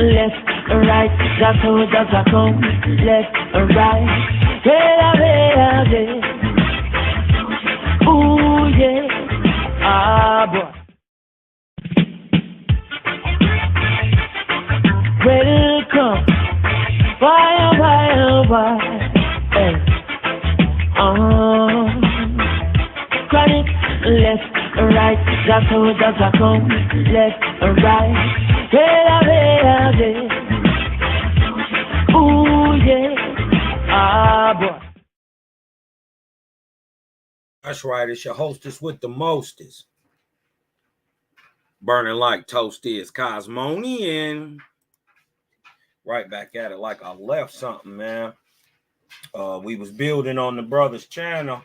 left and right, that's how does I come, left and right, ooh yeah, ah boy. Welcome, why, hey. Chronic, left and right, that's how does I come, left and right, ooh yeah, ah boy. That's right, it's your hostess with the mostest. Burning like toast is Cosmonian. Right back at it like I left something, man. We was building on the brother's channel.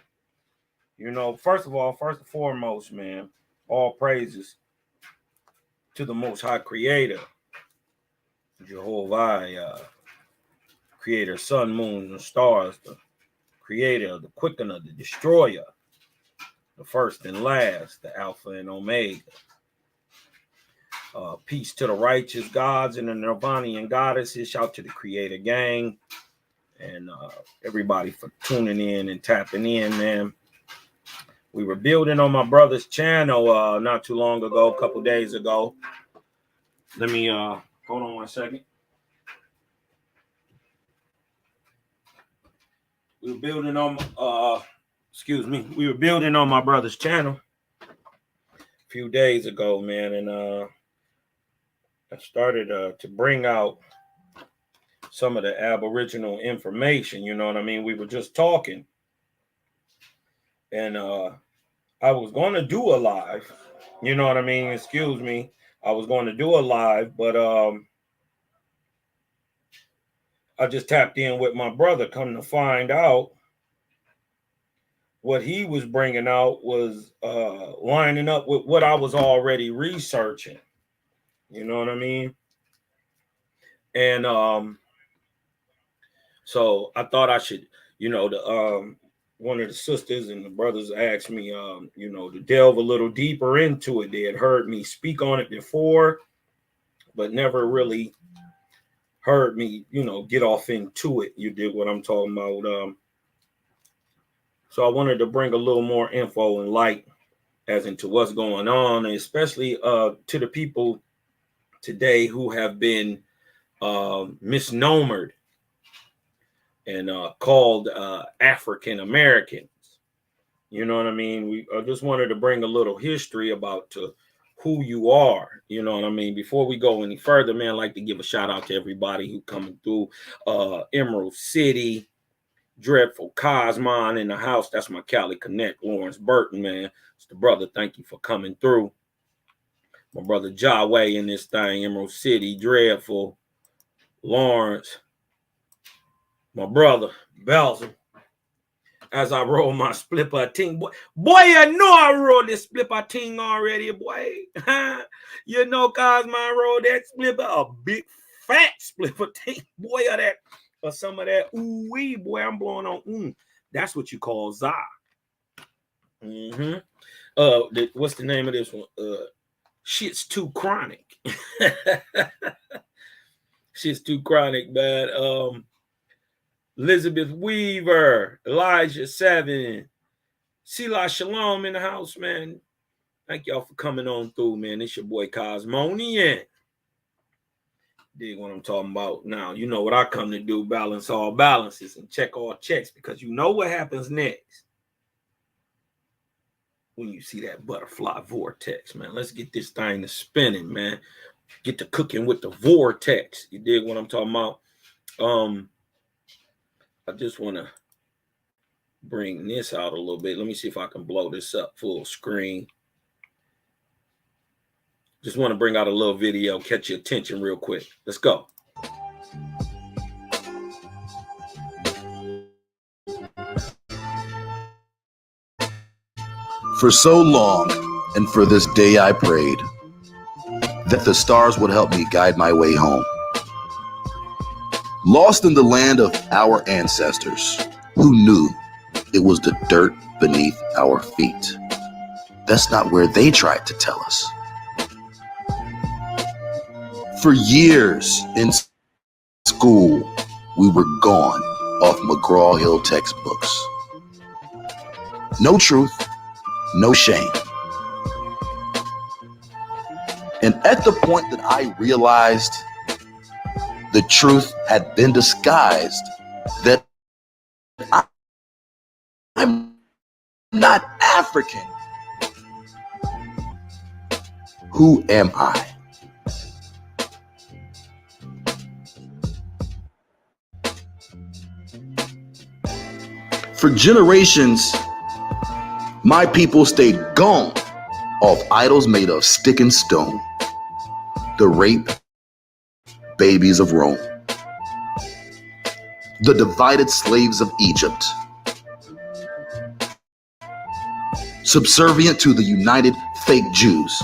You know, first and foremost, man, all praises to the Most High Creator, Jehovih, Creator, sun, moon, and stars, the Creator, the Quickener, the Destroyer, the first and last, the Alpha and Omega. Peace to the righteous gods and the Nirvanian goddesses. Shout to the Creator gang and everybody for tuning in and tapping in, man. We were building on my brother's channel not too long ago, a couple days ago. Let me hold on 1 second. We were building on we were building on my brother's channel a few days ago, man, and I started to bring out some of the Aboriginal information, you know what I mean? We were just talking, and I was going to do a live, you know what I mean? Excuse me. I was going to do a live, but I just tapped in with my brother, come to find out what he was bringing out was lining up with what I was already researching. You know what I mean? And so I thought I should, you know, the one of the sisters and the brothers asked me, you know, to delve a little deeper into it. They had heard me speak on it before, but never really heard me, you know, get off into it. You dig what I'm talking about? So I wanted to bring a little more info and light as into what's going on, and especially to the people today who have been misnomered and called African Americans. You know what I mean? I just wanted to bring a little history about who you are. You know what I mean? Before we go any further, man, I'd like to give a shout out to everybody who coming through. Emerald City, Dreadful Cosmon in the house. That's my Cali Connect, Lawrence Burton, man. It's the brother. Thank you for coming through. My brother Jaway in this thing, Emerald City, Dreadful, Lawrence, my brother Belgium. As I roll my splipper ting, boy, I know I rolled this splipper ting already, boy. You know, Cosmon rolled that splipper, a big fat splipper ting, boy, or some of that ooh wee, boy. I'm blowing on That's what you call za. What's the name of this one? Shit's too chronic. Shit's too chronic, man. Elizabeth Weaver, Elijah 7, Sela Shalom in the house, man. Thank y'all for coming on through, man. It's your boy Cosmonian. Dig what I'm talking about. Now, you know what I come to do, balance all balances and check all checks, because you know what happens next when you see that butterfly vortex, man. Let's get this thing to spinning, man. Get to cooking with the vortex. You dig what I'm talking about? I just want to bring this out a little bit. Let me see if I can blow this up full screen. Just want to bring out a little video, catch your attention real quick. Let's go. For so long, and for this day I prayed, that the stars would help me guide my way home. Lost in the land of our ancestors, who knew it was the dirt beneath our feet. That's not where they tried to tell us. For years in school, we were gone off McGraw-Hill textbooks. No truth, no shame. And at the point that I realized the truth had been disguised, that I'm not African, who am I? For generations, my people stayed gone off idols made of stick and stone, the rape babies of Rome, the divided slaves of Egypt, subservient to the united fake Jews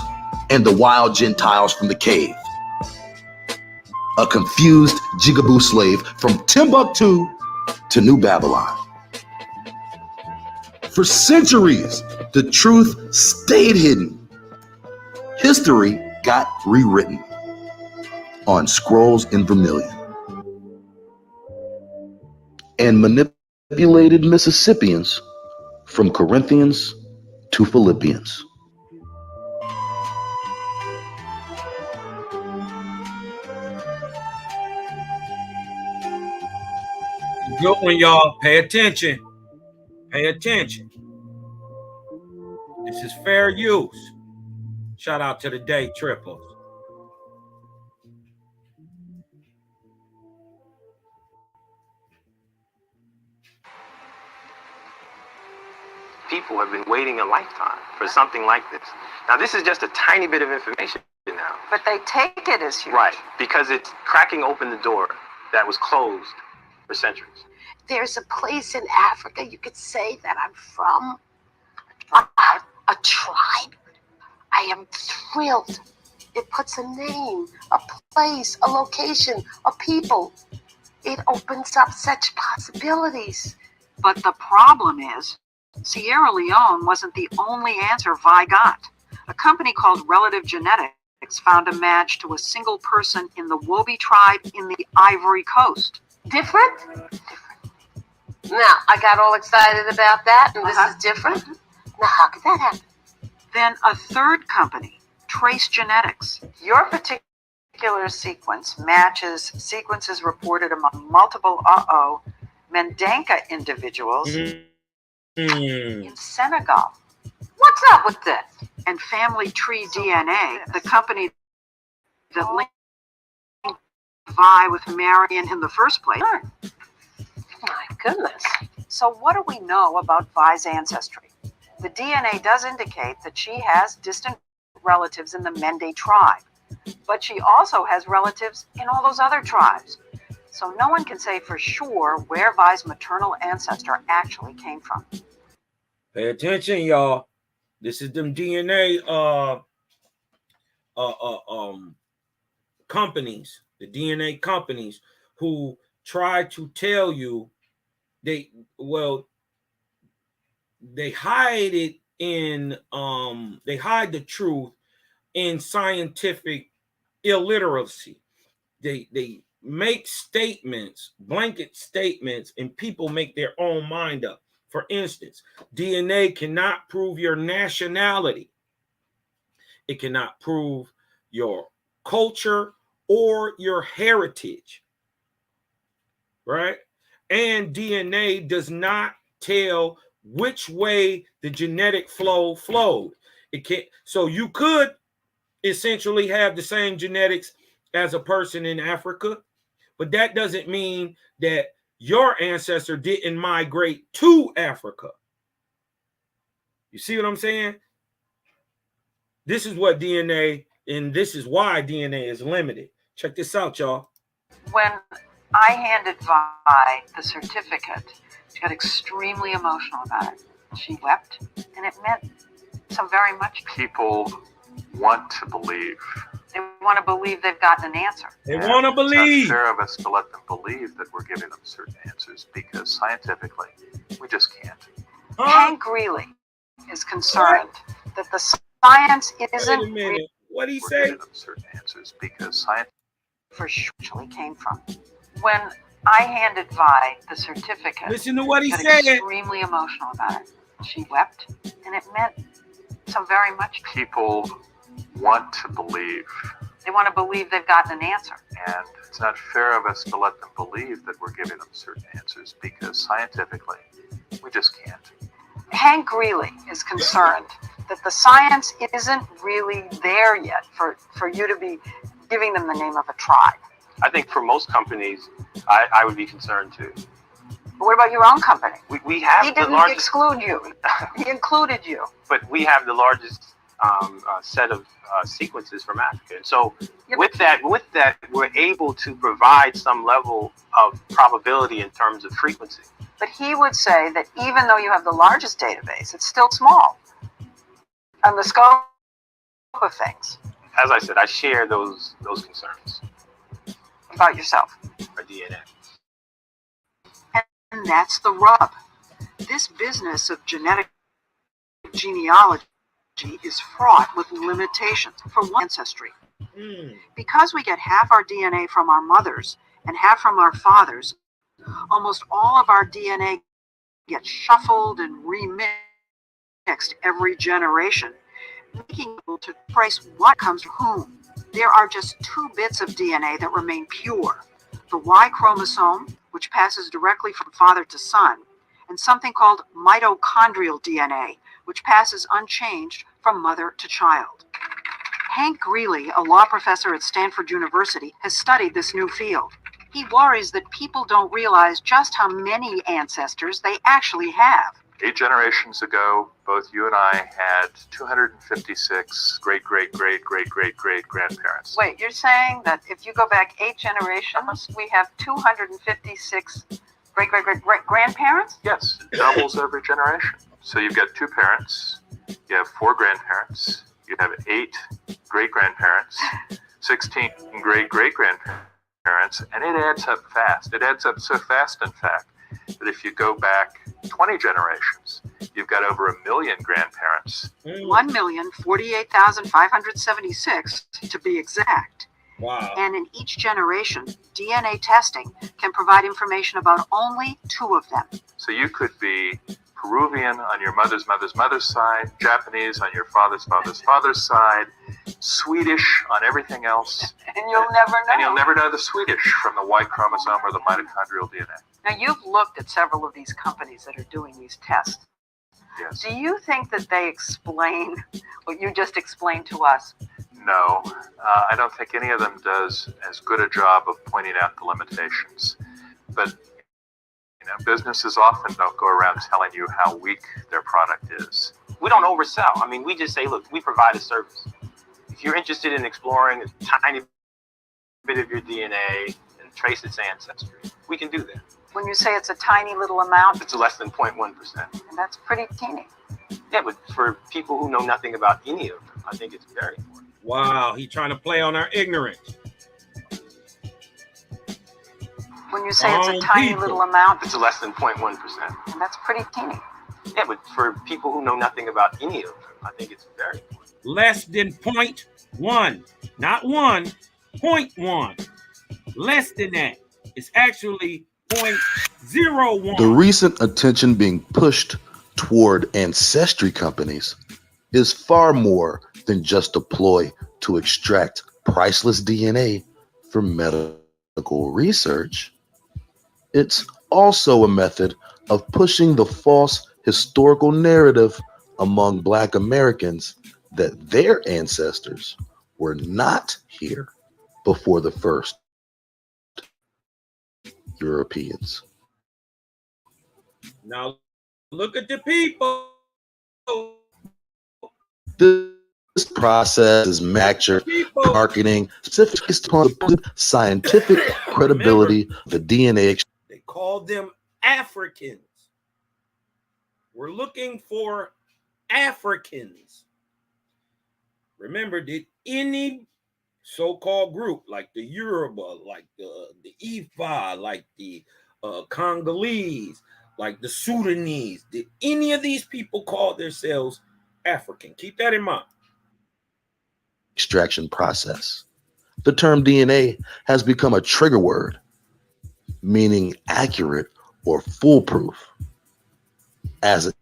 and the wild Gentiles from the cave, a confused jigaboo slave from Timbuktu to New Babylon. For centuries, the truth stayed hidden. History got rewritten on scrolls in vermilion. And manipulated Mississippians from Corinthians to Philippians. Good one, y'all. Pay attention. Pay attention. This is fair use. Shout out to the day trippers. People have been waiting a lifetime for something like this. Now, this is just a tiny bit of information now. But they take it as huge. Right, because it's cracking open the door that was closed for centuries. There's a place in Africa you could say that I'm from, a tribe. I am thrilled. It puts a name, a place, a location, a people. It opens up such possibilities. But the problem is, Sierra Leone wasn't the only answer Vi got. A company called Relative Genetics found a match to a single person in the Wobi tribe in the Ivory Coast. Different? Now, I got all excited about that, and this is different. Now, how could that happen? Then a third company, Trace Genetics. Your particular sequence matches sequences reported among multiple Mendenka individuals in Senegal. What's up with this? And Family Tree DNA, the company that linked Vi with Marion in the first place. My goodness. So what do we know about Vi's ancestry? The DNA does indicate that she has distant relatives in the Mende tribe, but she also has relatives in all those other tribes. So no one can say for sure where Vi's maternal ancestor actually came from. Pay attention, y'all. This is them DNA companies, the DNA companies who try to tell you they hide it in they hide the truth in scientific illiteracy. They make statements, blanket statements, and people make their own mind up. For instance, DNA cannot prove your nationality. It cannot prove your culture or your heritage, right? And DNA does not tell which way the genetic flow flowed. It can't. So you could essentially have the same genetics as a person in Africa, but that doesn't mean that your ancestor didn't migrate to Africa. You see what I'm saying? This is what DNA, and this is why DNA is limited. Check this out, y'all. When I handed Vi the certificate, she got extremely emotional about it. She wept, and it meant so very much. People want to believe. They want to believe they've gotten an answer. They want to believe. It's not fair of us to let them believe that we're giving them certain answers because scientifically, we just can't. Hank Greeley is concerned that the science isn't. Wait a minute. What did he We're say? giving them certain answers because science. for sure actually came from. When I handed Vi the certificate, Listen to what he got said. extremely emotional about it. She wept, and it meant so very much. People want to believe, They want to believe they've gotten an answer. and it's not fair of us to let them believe that we're giving them certain answers because scientifically, we just can't. Hank Greeley is concerned that the science isn't really there yet for you to be giving them the name of a tribe. I think for most companies, I would be concerned too. But what about your own company? We have He the didn't largest, exclude you. He included you. but we have the largest set of sequences from Africa. So Yeah, with that, we're able to provide some level of probability in terms of frequency. But he would say that even though you have the largest database, it's still small on the scope of things As I said, I share those concerns. about yourself. Our DNA. And that's the rub. This business of genetic genealogy is fraught with limitations. For one, ancestry. Because we get half our DNA from our mothers and half from our fathers, almost all of our DNA gets shuffled and remixed every generation, making able to trace what comes from whom. There are just 2 bits of DNA that remain pure: the Y chromosome, which passes directly from father to son, and something called mitochondrial DNA, which passes unchanged from mother to child. Hank Greeley, a law professor at Stanford University, has studied this new field. He worries that people don't realize just how many ancestors they actually have. 8 generations ago, both you and I had 256 great-great-great-great-great-great-grandparents. Wait, you're saying that if you go back 8 generations, we have 256 great-great-great-grandparents? Yes, it doubles every generation. So you've got 2 parents, you have 4 grandparents, you have 8 great-grandparents, 16 great-great-grandparents, and it adds up fast. It adds up so fast, in fact, that if you go back 20 generations, you've got over 1 million grandparents. 1,048,576 to be exact. Wow. And in each generation, DNA testing can provide information about only 2 of them. So you could be Peruvian on your mother's mother's mother's side, Japanese on your father's father's father's side, Swedish on everything else. And you'll never know. And you'll never know the Swedish from the Y chromosome or the mitochondrial DNA. Now, you've looked at several of these companies that are doing these tests. Yes. Do you think that they explain what you just explained to us? No, I don't think any of them does as good a job of pointing out the limitations. But businesses often don't go around telling you how weak their product is. We don't oversell. I mean, we just say, look, we provide a service. If you're interested in exploring a tiny bit of your DNA and trace its ancestry, we can do that. When you say it's a tiny little amount, It's less than 0.1%. and that's pretty teeny. Yeah, but for people who know nothing about any of them, I think it's very important. Wow, he trying to play on our ignorance. When you say it's a Wrong tiny people. little amount, It's less than 0.1%. and that's pretty teeny. Yeah, but for people who know nothing about any of them, I think it's very important. Less than 0.1, not 1, 0.1. Less than that. It's actually 0.01. The recent attention being pushed toward ancestry companies is far more than just a ploy to extract priceless DNA from medical research. It's also a method of pushing the false historical narrative among Black Americans that their ancestors were not here before the first Europeans. Now, look at the people. This process is marketing specific upon the scientific credibility of the DNA. They called them Africans. We're looking for Africans. Remember, did any so-called group like the Yoruba, like the Ifa, like the Congolese, like the Sudanese, did any of these people call themselves African? Keep that in mind. Extraction process. The term DNA has become a trigger word, meaning accurate or foolproof. As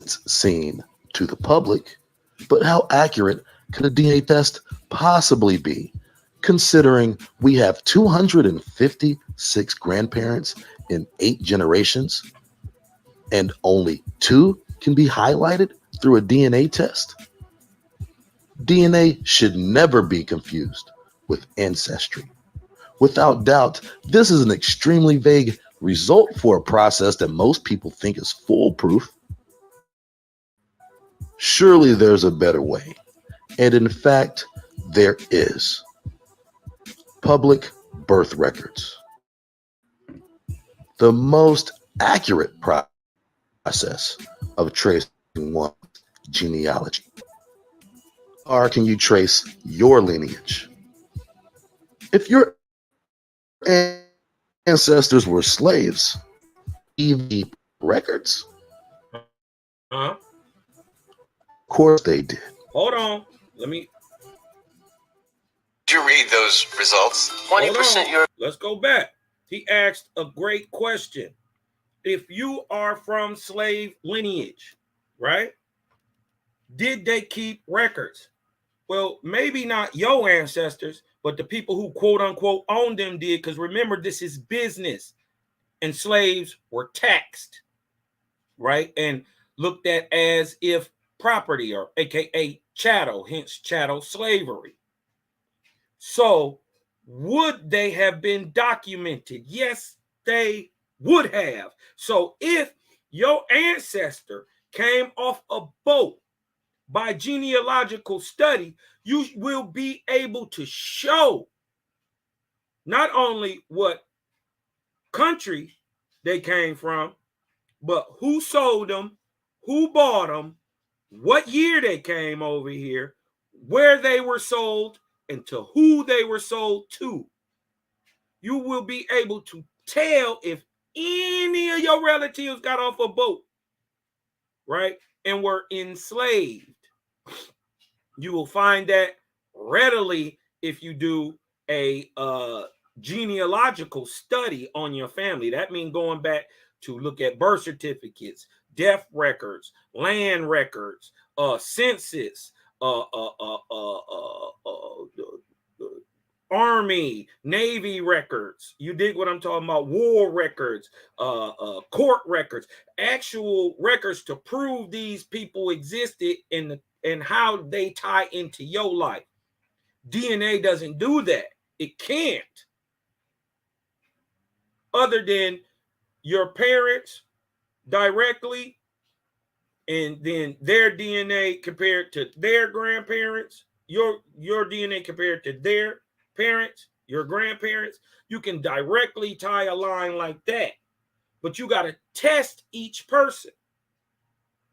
it's seen to the public, but how accurate could a DNA test possibly be, considering we have 256 grandparents in 8 generations, and only 2 can be highlighted through a DNA test? DNA should never be confused with ancestry. Without doubt, this is an extremely vague result for a process that most people think is foolproof. Surely there's a better way, and in fact, there is. Public birth records. The most accurate process of tracing one's genealogy. Or can you trace your lineage? If your ancestors were slaves, even records? Huh? Of course they did. Hold on. Let me. Did you read those results? 20% your. Let's go back. He asked a great question. If you are from slave lineage, right? Did they keep records? Well, maybe not your ancestors, but the people who quote unquote owned them did, because remember, this is business, and slaves were taxed, right? And looked at as if property, or AKA chattel, hence chattel slavery. So would they have been documented? Yes, they would have. So if your ancestor came off a boat by genealogical study, you will be able to show not only what country they came from, but who sold them, who bought them, what year they came over here, where they were sold, and to who they were sold to. You will be able to tell if any of your relatives got off a boat, right, and were enslaved. You will find that readily if you do a genealogical study on your family. That means going back to look at birth certificates, death records, land records, census, Army, Navy records. You dig what I'm talking about? War records, court records, actual records to prove these people existed and how they tie into your life. DNA doesn't do that. It can't. Other than your parents directly, and then their DNA compared to their grandparents, your DNA compared to their parents, your grandparents, you can directly tie a line like that. But you got to test each person.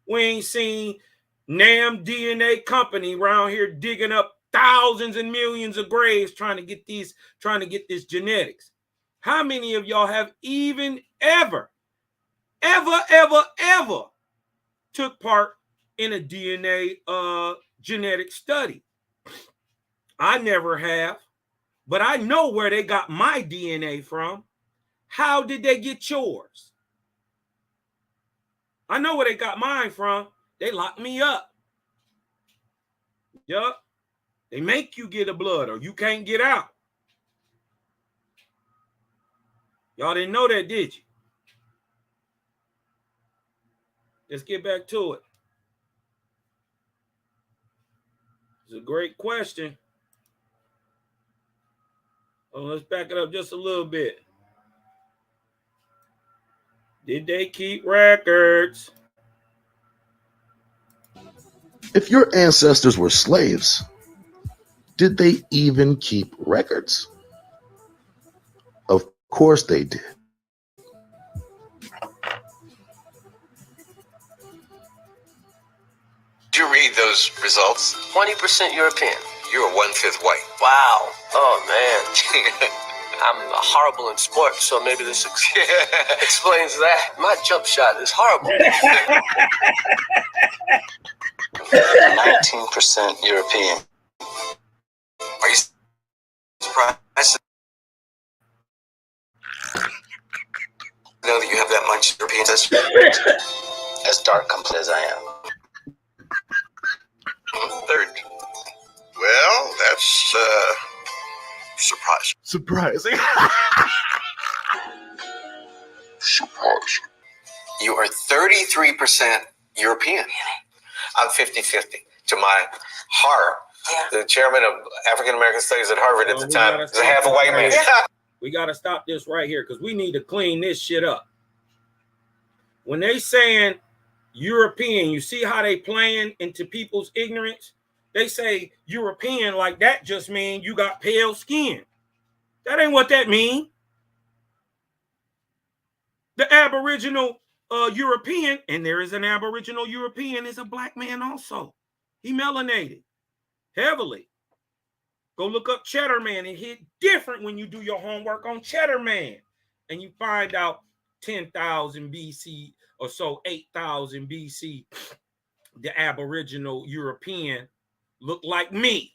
We ain't seen NAM DNA company around here digging up thousands and millions of graves trying to get this genetics. How many of y'all have even ever took part in a DNA genetic study? I never have, but I know where they got my DNA from. How did they get yours? I know where they got mine from. They locked me up. Yup. They make you get a blood or you can't get out. Y'all didn't know that, did you? Let's get back to it. It's a great question. Oh, let's back it up just a little bit. Did they keep records? If your ancestors were slaves, did they even keep records? Of course they did. Did you read those results? 20% European. You were 1/5 white. Wow. Oh, man. I'm horrible in sports, so maybe this explains that. My jump shot is horrible. 19% European. Are you once European ancestry, as dark complex as I am. Third. Well, that's surprising. Surprising. Surprising. You are 33% European. I'm 50-50. To my horror, the chairman of African American Studies at Harvard at the time was a half a white man. We got to stop this right here because we need to clean this shit up. When they saying European, you see how they playing into people's ignorance? They say European like that just means you got pale skin. That ain't what that means. The Aboriginal European, and there is an Aboriginal European, is a black man also. He melanated heavily. Go look up Cheddar Man. It hit different when you do your homework on Cheddar Man. And you find out 10,000 BC or so, 8,000 BC, the Aboriginal European looked like me.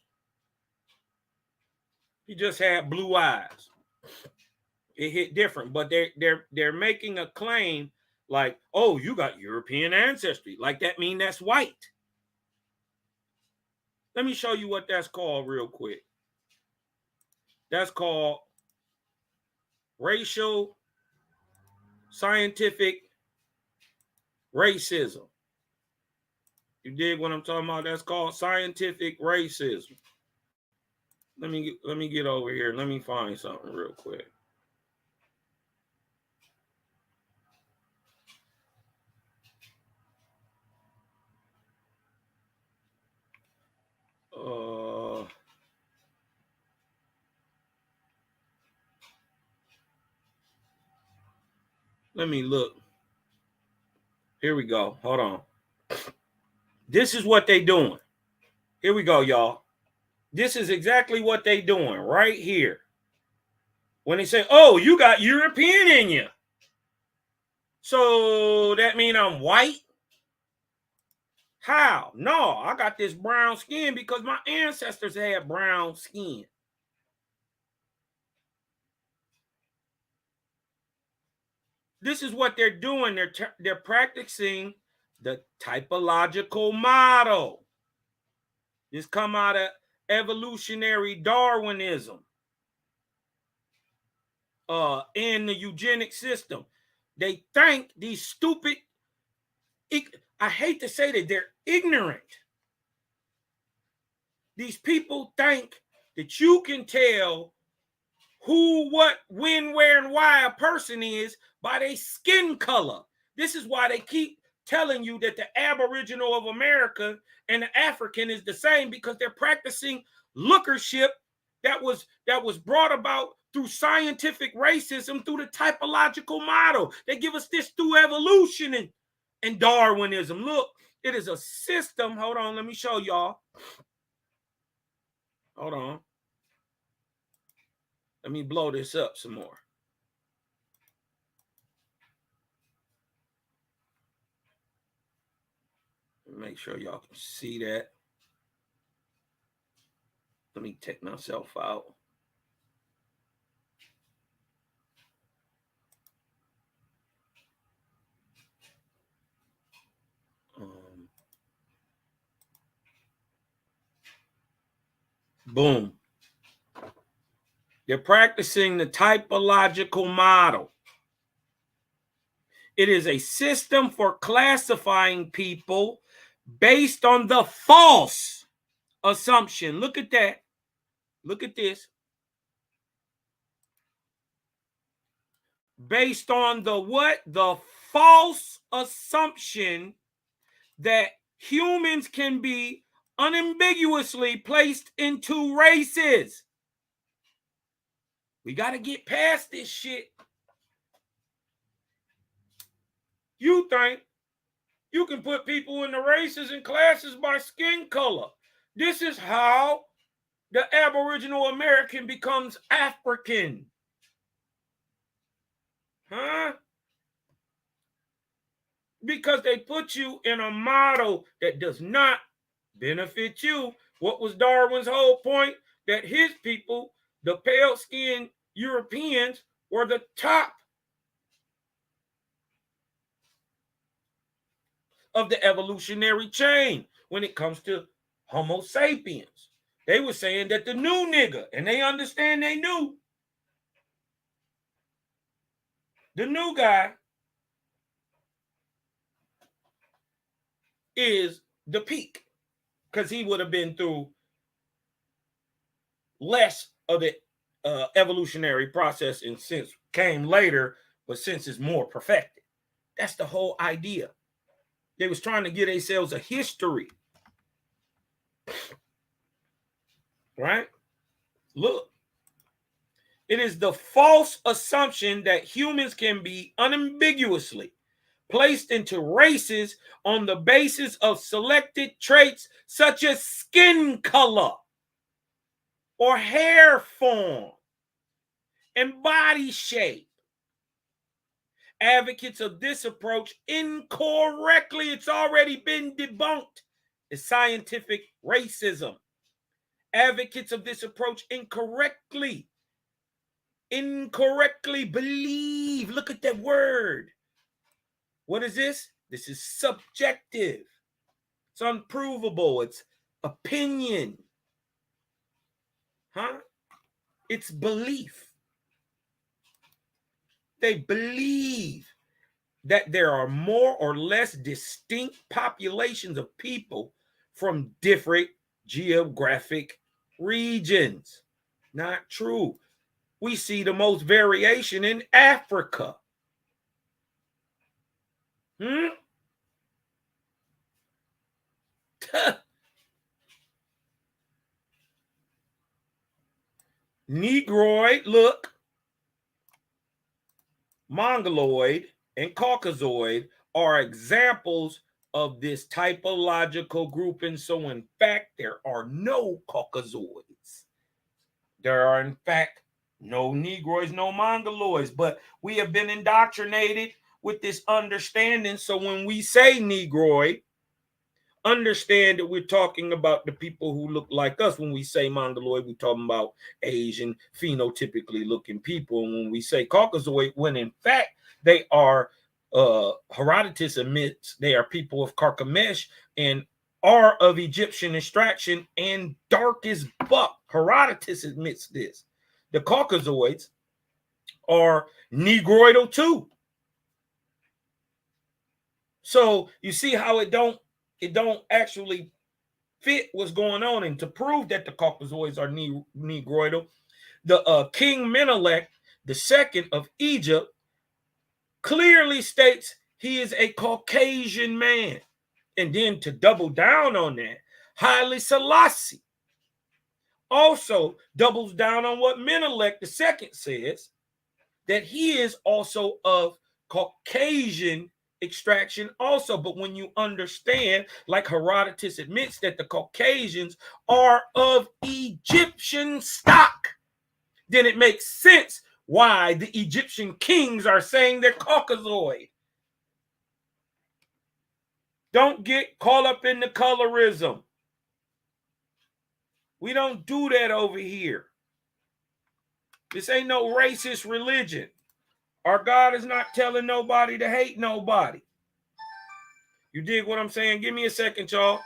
He just had blue eyes. It hit different, but they're making a claim like, oh, you got European ancestry. Like that mean that's white. Let me show you what that's called real quick. That's called racial scientific racism. You dig what I'm talking about? That's called scientific racism. Let me get over here. Let me find something real quick. Let me look. Here we go. Hold on. This is what they doing. Here we go, y'all. This is exactly what they doing right here. When they say, oh, you got European in you. So that mean I'm white? How? No, I got this brown skin because my ancestors had brown skin. This is what they're doing. They're practicing the typological model. This come out of evolutionary Darwinism and the eugenic system. They think these stupid, I hate to say that they're ignorant. These people think that you can tell who, what, when, where, and why a person is by their skin color. This is why they keep telling you that the Aboriginal of America and the African is the same, because they're practicing lookership that was brought about through scientific racism, through the typological model. They give us this through evolution and Darwinism. Look, it is a system. Hold on, let me show y'all. Hold on. Let me blow this up some more. Make sure y'all can see that. Let me take myself out. Boom. They're practicing the typological model. It is a system for classifying people based on the false assumption. Look at that. Look at this. Based on the what? The false assumption that humans can be unambiguously placed into races. We got to get past this shit. You think you can put people in the races and classes by skin color. This is how the Aboriginal American becomes African. Huh? Because they put you in a model that does not benefit you. What was Darwin's whole point? That his people, the pale-skinned Europeans, were the top. of the evolutionary chain when it comes to Homo sapiens. They were saying that the new nigga, and they understand they knew, the new guy is the peak because he would have been through less of the evolutionary process and since came later, but since it's more perfected. That's the whole idea. They was trying to give themselves a history. Right? Look. It is the false assumption that humans can be unambiguously placed into races on the basis of selected traits such as skin color or hair form and body shape. Advocates of this approach incorrectly, it's already been debunked, is scientific racism. Advocates of this approach incorrectly believe. Look at that word. What is this? This is subjective. It's unprovable. It's opinion. Huh? It's belief. They believe that there are more or less distinct populations of people from different geographic regions. Not true. We see the most variation in Africa. Negroid, look, Mongoloid, and Caucasoid are examples of this typological grouping. So, in fact, there are no Caucasoids. There are, in fact, no Negroids, no Mongoloids. But we have been indoctrinated with this understanding. So, when we say Negroid, understand that we're talking about the people who look like us. When we say Mongoloid, we're talking about Asian, phenotypically looking people. And when we say Caucasoid, when in fact they are, Herodotus admits they are people of Carchemish and are of Egyptian extraction and dark as buck. Herodotus admits this. The Caucasoids are Negroidal too. So you see how it don't actually fit what's going on. And to prove that the Caucasoids are Negroidal, the King Menelik II of Egypt clearly states he is a Caucasian man. And then to double down on that, Haile Selassie also doubles down on what Menelik II says, that he is also of Caucasian extraction also. But when you understand, like Herodotus admits, that the Caucasians are of Egyptian stock, then it makes sense why the Egyptian kings are saying they're Caucasoid. Don't get caught up in the colorism. We don't do that over here. This ain't no racist religion. Our God is not telling nobody to hate nobody. You dig what I'm saying? Give me a second, y'all.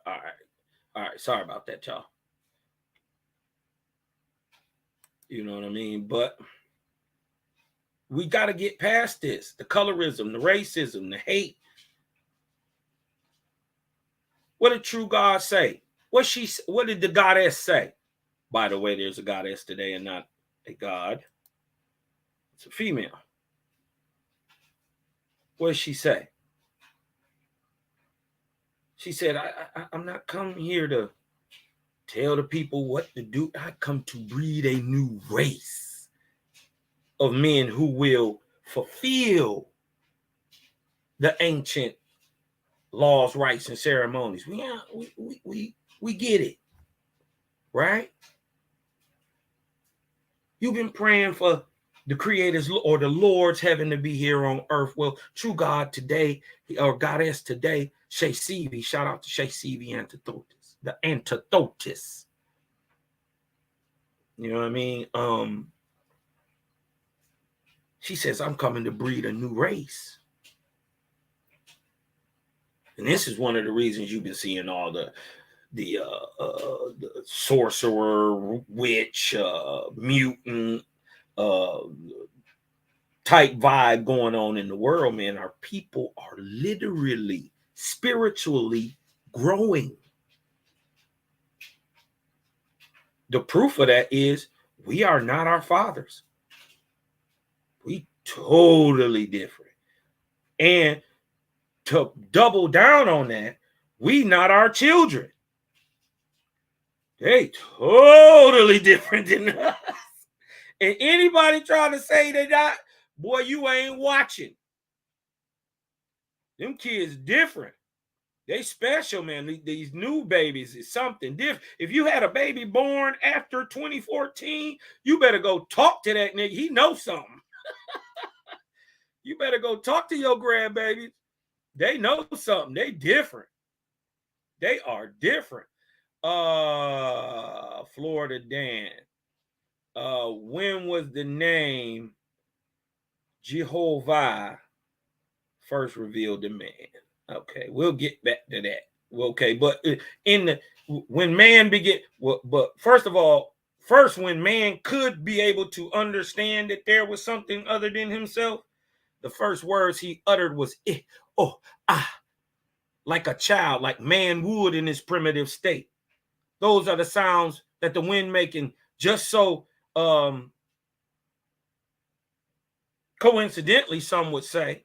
All right. Sorry about that, y'all. You know what I mean? But we got to get past this. The colorism, the racism, the hate. What did true God say? What did the goddess say? By the way, there's a goddess today and not a god. It's a female. What did she say? She said, I'm not coming here to tell the people what to do. I come to breed a new race of men who will fulfill the ancient laws, rights, and ceremonies. We get it, right? You've been praying for the creators or the Lord's heaven to be here on earth. Well, true God today, or goddess today, Jehovih, shout out to Jehovih Antithotis, the Antithotis. You know what I mean? She says, I'm coming to breed a new race. And this is one of the reasons you've been seeing all the sorcerer, witch, mutant, type vibe going on in the world, man. Our people are literally, spiritually growing. The proof of that is we are not our fathers. We totally different. And to double down on that, we not our children. They totally different than us. And anybody trying to say they not, boy, you ain't watching. Them kids different. They special, man. These new babies is something different. If you had a baby born after 2014, you better go talk to that nigga. He knows something. You better go talk to your grandbabies. They know something. They different. They are different. Florida Dan. When was the name Jehovih first revealed to man? Okay, we'll get back to that. Okay, but when man began, but first of all, when man could be able to understand that there was something other than himself, the first words he uttered was like a child, like man would in his primitive state. Those are the sounds that the wind making, just so coincidentally, some would say,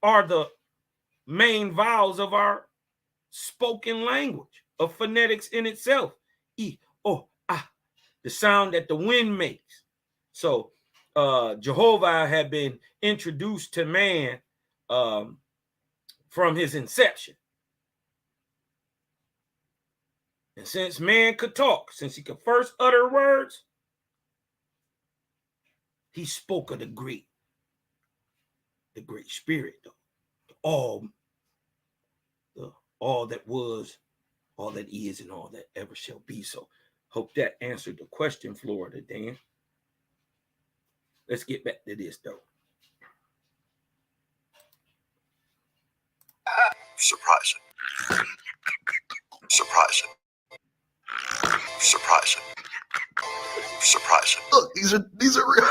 are the main vowels of our spoken language, of phonetics in itself. The sound that the wind makes. So Jehovah had been introduced to man from his inception. And since man could talk, since he could first utter words, he spoke of the great spirit, all that was, all that is, and all that ever shall be. So hope that answered the question, Florida Dan. Let's get back to this, though. Surprising. Look, these are real.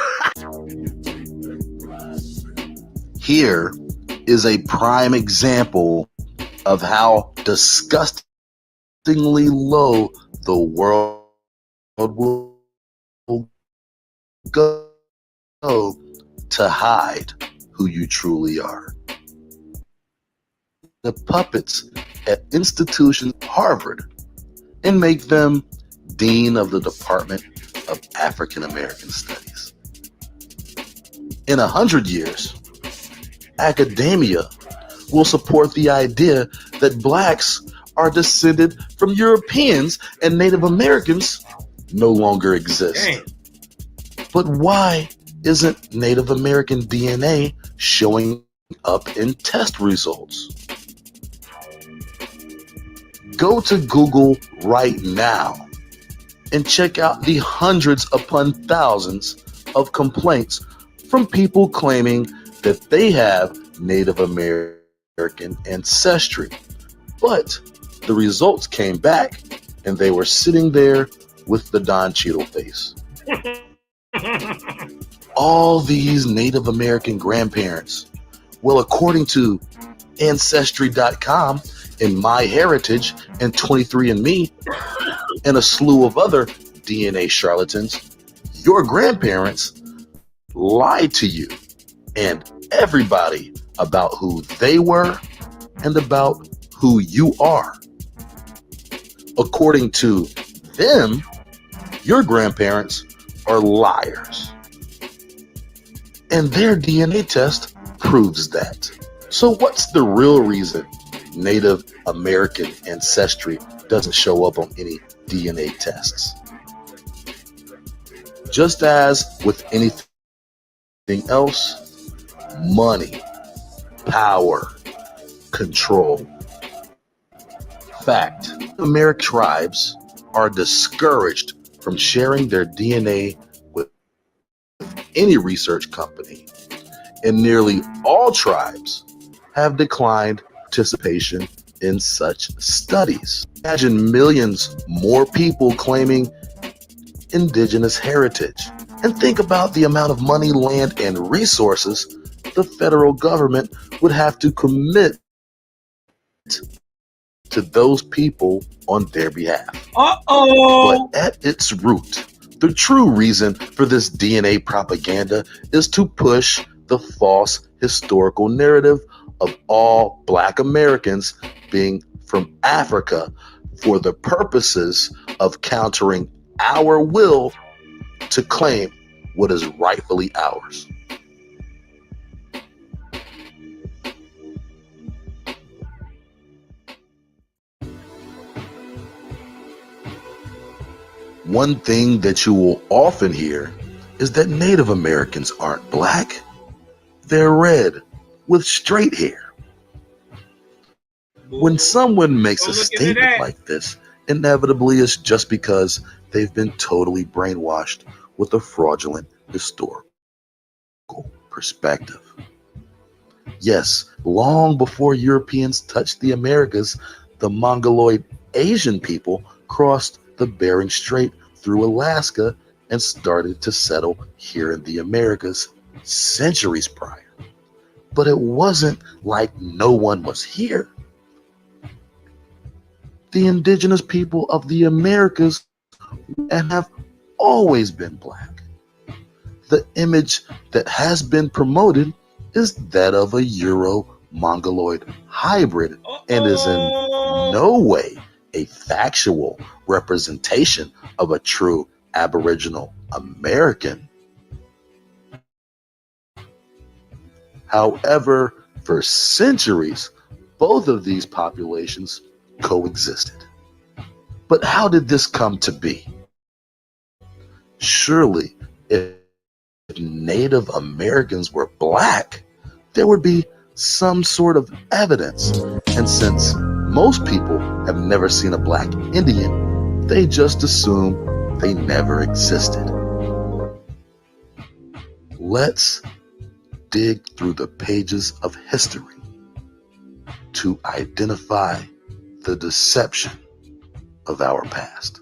Here is a prime example of how disgustingly low the world will go to hide who you truly are. The puppets at institution Harvard and make them Dean of the Department of African American Studies. In 100 years, academia will support the idea that blacks are descended from Europeans and Native Americans no longer exist. Damn. But why isn't Native American DNA showing up in test results? Go to Google right now and check out the hundreds upon thousands of complaints from people claiming that they have Native American ancestry, But the results came back, and they were sitting there with the Don Cheadle face. All these Native American grandparents, well, according to Ancestry.com and MyHeritage and 23andMe and a slew of other DNA charlatans, your grandparents lied to you and everybody about who they were and about who you are. According to them, your grandparents are liars. And their DNA test proves that. So what's the real reason Native American ancestry doesn't show up on any DNA tests? Just as with anything else, money, power, control. Fact, American tribes are discouraged from sharing their DNA with any research company, and nearly all tribes have declined participation in such studies. Imagine millions more people claiming indigenous heritage, and think about the amount of money, land, and resources the federal government would have to commit to those people on their behalf. But at its root, the true reason for this DNA propaganda is to push the false historical narrative of all Black Americans being from Africa for the purposes of countering our will to claim what is rightfully ours. One thing that you will often hear is that Native Americans aren't Black. They're red with straight hair. When someone makes a statement like this, inevitably it's just because they've been totally brainwashed with a fraudulent historical perspective. Yes, long before Europeans touched the Americas, the Mongoloid Asian people crossed the Bering Strait through Alaska and started to settle here in the Americas centuries prior. But it wasn't like no one was here. The indigenous people of the Americas and have always been Black. The image that has been promoted is that of a Euro-Mongoloid hybrid and is in no way a factual representation of a true Aboriginal American. However, for centuries, both of these populations coexisted. But how did this come to be? Surely, if Native Americans were Black, there would be some sort of evidence. And since most people have never seen a Black Indian, they just assume they never existed. Let's dig through the pages of history to identify the deception of our past.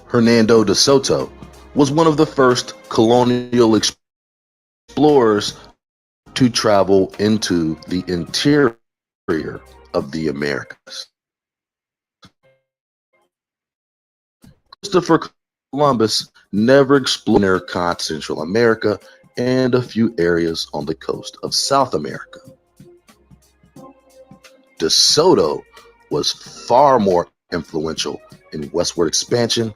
Hernando de Soto was one of the first colonial explorers to travel into the interior of the Americas. Christopher Columbus never explored Central America and a few areas on the coast of South America. De Soto was far more influential in westward expansion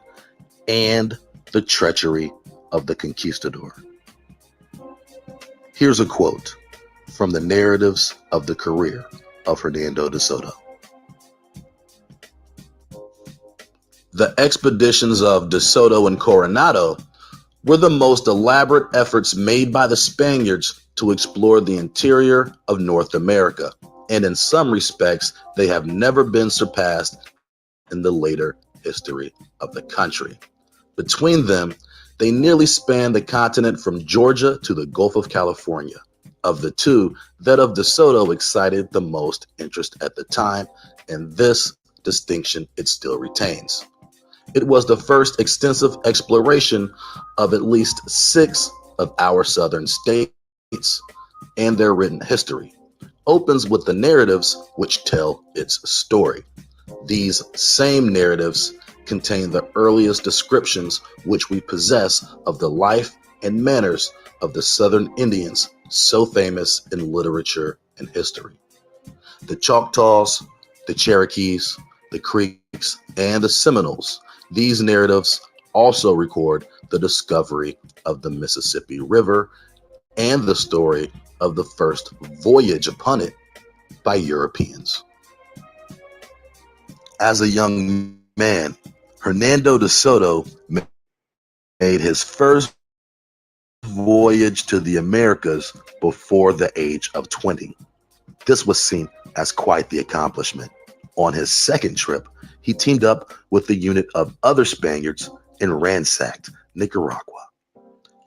and the treachery of the conquistador. Here's a quote from the narratives of the career of Hernando de Soto. The expeditions of De Soto and Coronado were the most elaborate efforts made by the Spaniards to explore the interior of North America, and in some respects, they have never been surpassed in the later history of the country. Between them, they nearly spanned the continent from Georgia to the Gulf of California. Of the two, that of De Soto excited the most interest at the time, and this distinction it still retains. It was the first extensive exploration of at least 6 of our southern states, and their written history opens with the narratives which tell its story. These same narratives contain the earliest descriptions which we possess of the life and manners of the Southern Indians so famous in literature and history. The Choctaws, the Cherokees, the Creeks, and the Seminoles. These narratives also record the discovery of the Mississippi River and the story of the first voyage upon it by Europeans. As a young man, Hernando de Soto made his first voyage to the Americas before the age of 20. This was seen as quite the accomplishment. On his second trip, he teamed up with a unit of other Spaniards and ransacked Nicaragua.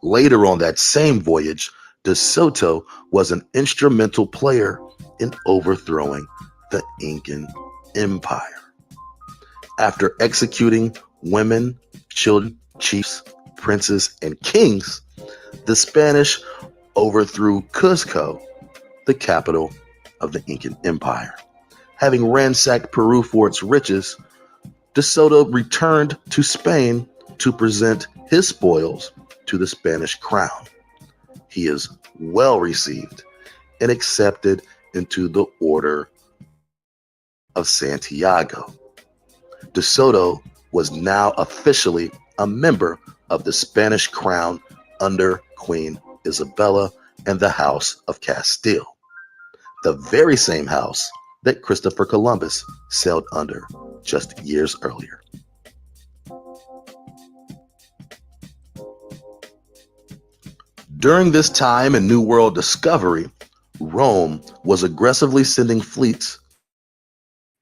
Later on that same voyage, De Soto was an instrumental player in overthrowing the Incan Empire. After executing women, children, chiefs, princes, and kings, the Spanish overthrew Cuzco, the capital of the Incan Empire. Having ransacked Peru for its riches, De Soto returned to Spain to present his spoils to the Spanish crown. He is well received and accepted into the Order of Santiago. De Soto was now officially a member of the Spanish crown under Queen Isabella and the House of Castile, the very same house that Christopher Columbus sailed under just years earlier. During this time in New World discovery, Rome was aggressively sending fleets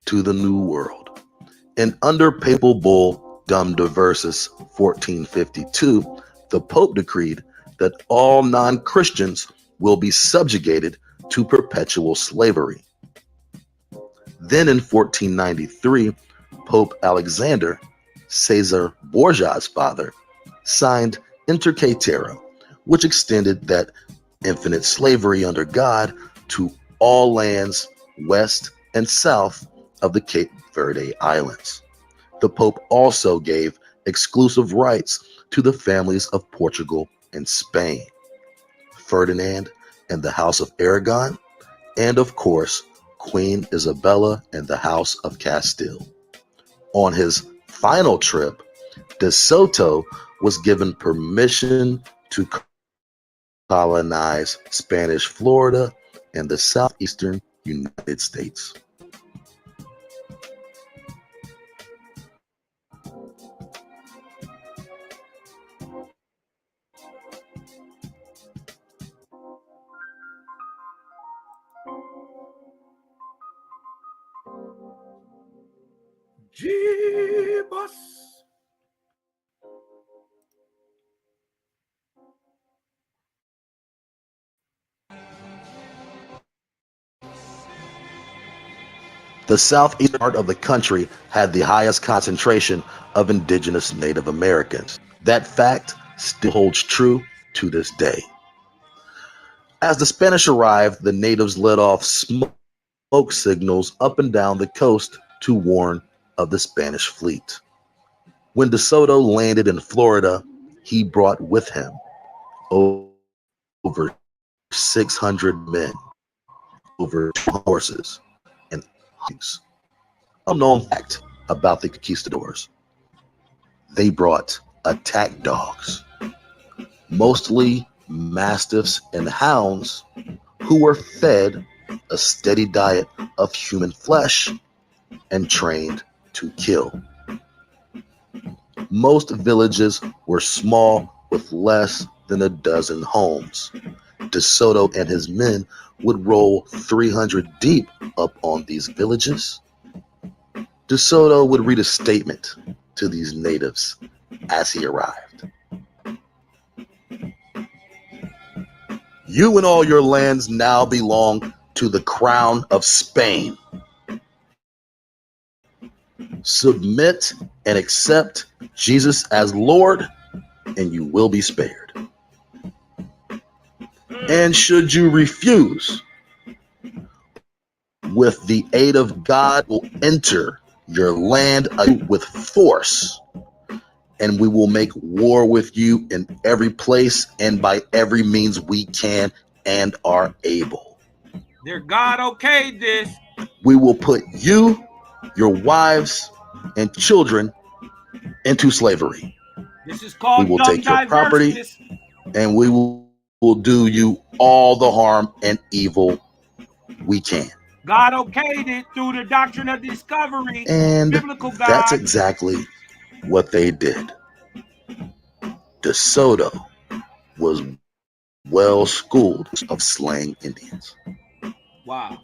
to the New World. And under Papal Bull Dum Diversus 1452, the Pope decreed that all non-Christians will be subjugated to perpetual slavery. Then in 1493, Pope Alexander, Caesar Borgia's father, signed Inter Caetera, which extended that infinite slavery under God to all lands west and south of the Cape Verde Islands. The Pope also gave exclusive rights to the families of Portugal and Spain, Ferdinand and the House of Aragon, and of course, Queen Isabella and the House of Castile. On his final trip, De Soto was given permission to colonize Spanish Florida and the southeastern United States. Jeebus. The southeastern part of the country had the highest concentration of indigenous Native Americans. That fact still holds true to this day. As the Spanish arrived, the natives let off smoke signals up and down the coast to warn of the Spanish fleet. When De Soto landed in Florida, he brought with him over 600 men, over 2 horses, and hunts. A known fact about the conquistadors: they brought attack dogs, mostly mastiffs, and hounds who were fed a steady diet of human flesh and trained to kill. Most villages were small with less than a dozen homes. DeSoto and his men would roll 300 deep up on these villages. DeSoto would read a statement to these natives as he arrived. You and all your lands now belong to the crown of Spain. Submit and accept Jesus as Lord, and you will be spared. And should you refuse, with the aid of God, will enter your land with force, and we will make war with you in every place and by every means we can and are able. Their God okayed this. We will put you, your wives, and children into slavery. This is called we will dumb take your property, and we will do you all the harm and evil we can. God okayed it through the doctrine of discovery. And biblical God. That's exactly what they did. DeSoto was well schooled of slaying Indians. Wow.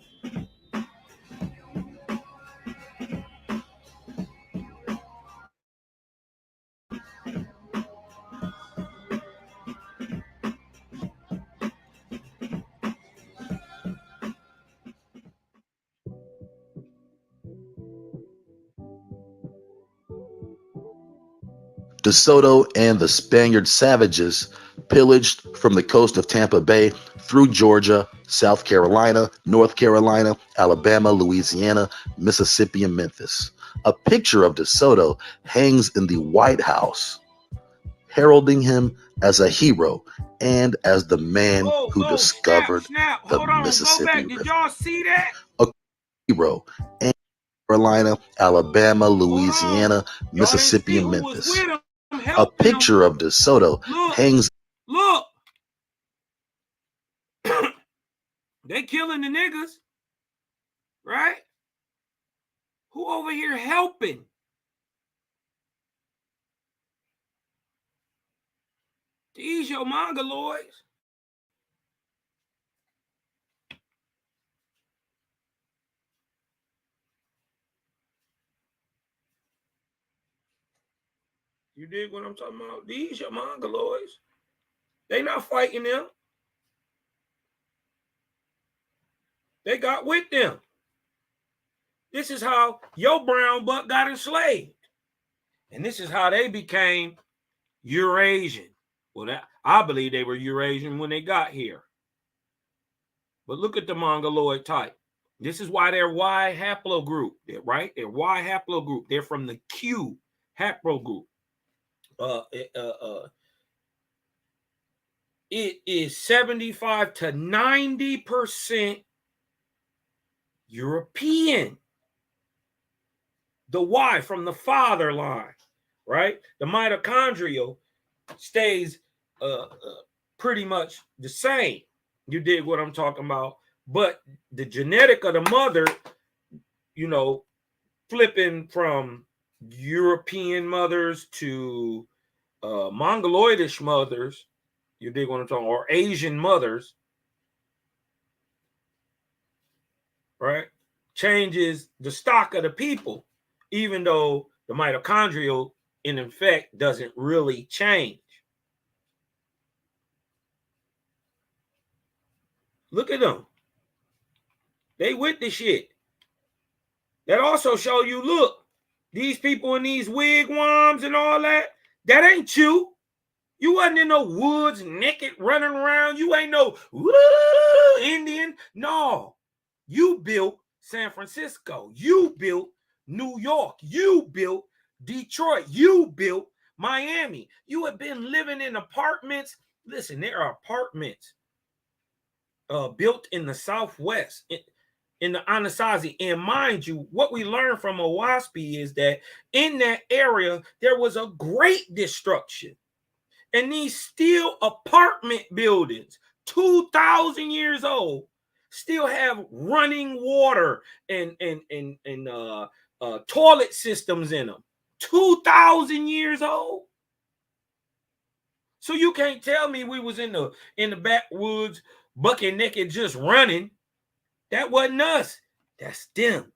DeSoto and the Spaniard savages pillaged from the coast of Tampa Bay through Georgia, South Carolina, North Carolina, Alabama, Louisiana, Mississippi, and Memphis. A picture of DeSoto hangs in the White House, heralding him as a hero and as the man who discovered the Mississippi River. Did y'all see that? A hero and Carolina, Alabama, Louisiana, Mississippi, and Memphis. A picture of DeSoto hangs. Look. They killing the niggas. Right? Who over here helping? These your mongoloids. You dig what I'm talking about? These your mongoloids. They not fighting them. They got with them. This is how your brown buck got enslaved. And this is how they became Eurasian. Well, I believe they were Eurasian when they got here. But look at the mongoloid type. This is why they're Y haplogroup, right? They're Y haplogroup. They're from the Q haplogroup. It is 75 to 90% European. The Y from the father line, right? The mitochondrial stays pretty much the same. You dig what I'm talking about? But the genetic of the mother, you know, flipping from European mothers to Mongoloidish mothers, you dig what I'm talking about, or Asian mothers, right? Changes the stock of the people, even though the mitochondrial in effect doesn't really change. Look at them. They with the shit. That also show you, look, these people in these wigwams and all that, that ain't you. You wasn't in no woods naked running around. You ain't no Indian. No. You built San Francisco. You built New York. You built Detroit. You built Miami. You have been living in apartments. Listen, there are apartments built in the Southwest, in the Anasazi. And mind you, what we learned from Owaspy is that in that area, there was a great destruction. And these steel apartment buildings, 2,000 years old, still have running water and toilet systems in them. 2,000 years old. So you can't tell me we was in the backwoods, bucket naked, just running. That wasn't us. That's them.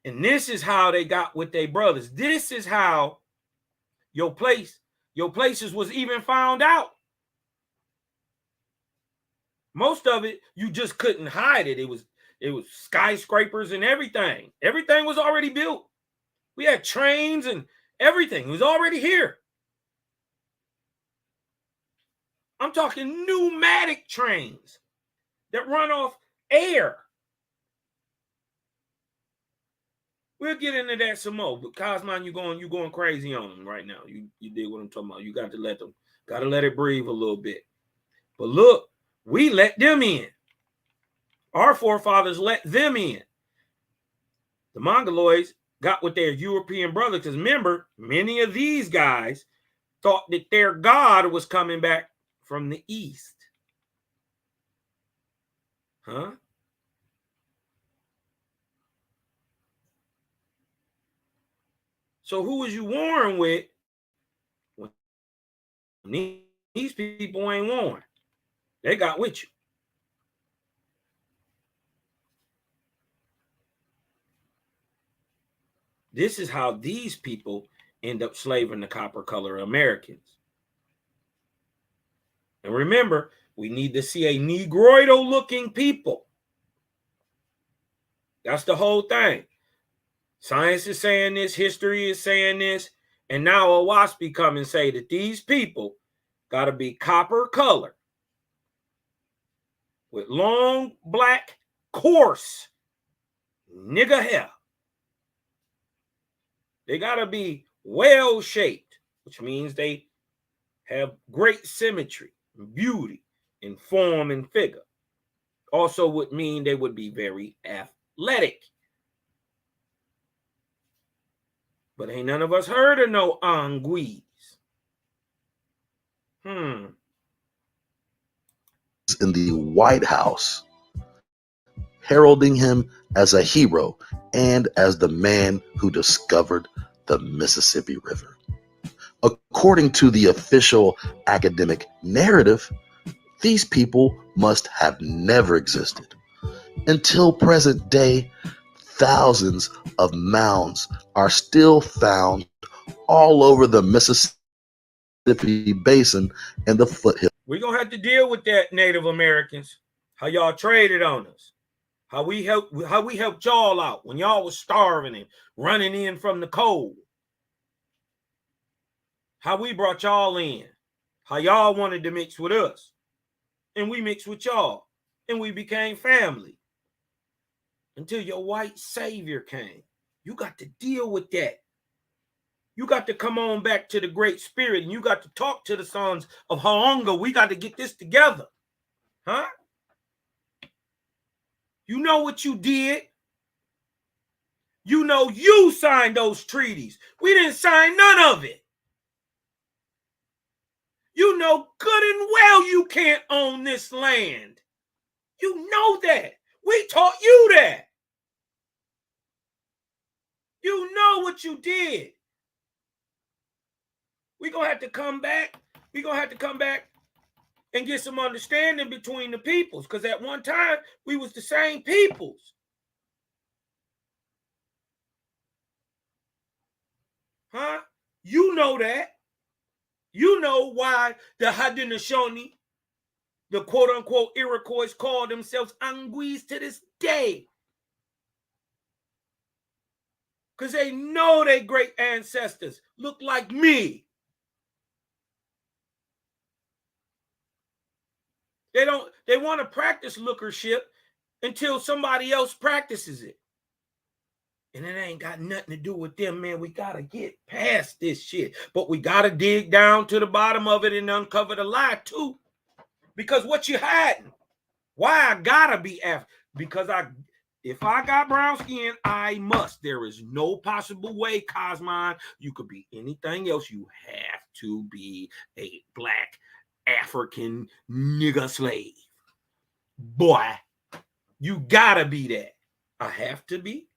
And this is how they got with their brothers. This is how your places was even found out. Most of it, you just couldn't hide it. It was skyscrapers and everything. Everything was already built. We had trains and everything. It was already here. I'm talking pneumatic trains that run off air. We'll get into that some more. But Cosmon, you're going crazy on them right now. You did what I'm talking about. You got to let it breathe a little bit. But look, we let them in. Our forefathers let them in. The Mongoloids got with their European brothers, because remember, many of these guys thought that their God was coming back from the east. Huh? So who was you warring with when these people ain't warring? They got with you. This is how these people end up slaving the copper color Americans. And remember, we need to see a Negroidal looking people. That's the whole thing. Science is saying this, history is saying this, and now a WASP come and say that these people got to be copper color with long, black, coarse nigger hair. They got to be well-shaped, which means they have great symmetry, beauty in form and figure. Also would mean they would be very athletic. But ain't none of us heard of no anguis. In the White House, heralding him as a hero and as the man who discovered the Mississippi River. According to the official academic narrative, these people must have never existed. Until present day, thousands of mounds are still found all over the Mississippi Basin and the foothills. We're going to have to deal with that, Native Americans. How y'all traded on us. How we helped y'all out when y'all was starving and running in from the cold. How we brought y'all in. How y'all wanted to mix with us. And we mixed with y'all. And we became family. Until your white savior came. You got to deal with that. You got to come on back to the Great Spirit, and you got to talk to the sons of Haonga. We got to get this together. Huh? You know what you did. You know you signed those treaties. We didn't sign none of it. You know good and well you can't own this land. You know that. We taught you that. You know what you did. We're going to have to come back. We're going to have to come back and get some understanding between the peoples. Because at one time, we was the same peoples. Huh? You know that. You know why the Haudenosaunee, the quote-unquote Iroquois, call themselves Anguis to this day. Because they know their great ancestors look like me. They want to practice lookership until somebody else practices it. And it ain't got nothing to do with them, man. We got to get past this shit. But we got to dig down to the bottom of it and uncover the lie, too. Because what you hiding? Why I got to be after? Because If I got brown skin, I must. There is no possible way, Cosmon, you could be anything else. You have to be a black African nigger slave. Boy, you gotta be that. I have to be.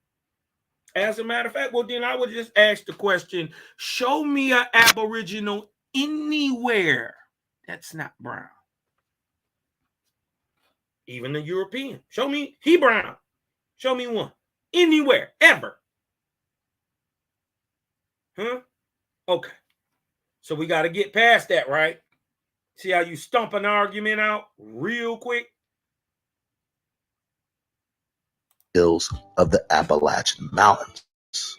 As a matter of fact, well, then I would just ask the question, show me an Aboriginal anywhere that's not brown. Even a European. Show me he brown. Show me one. Anywhere, ever. Huh? Okay. So we got to get past that, right? See how you stump an argument out real quick? Hills of the Appalachian Mountains,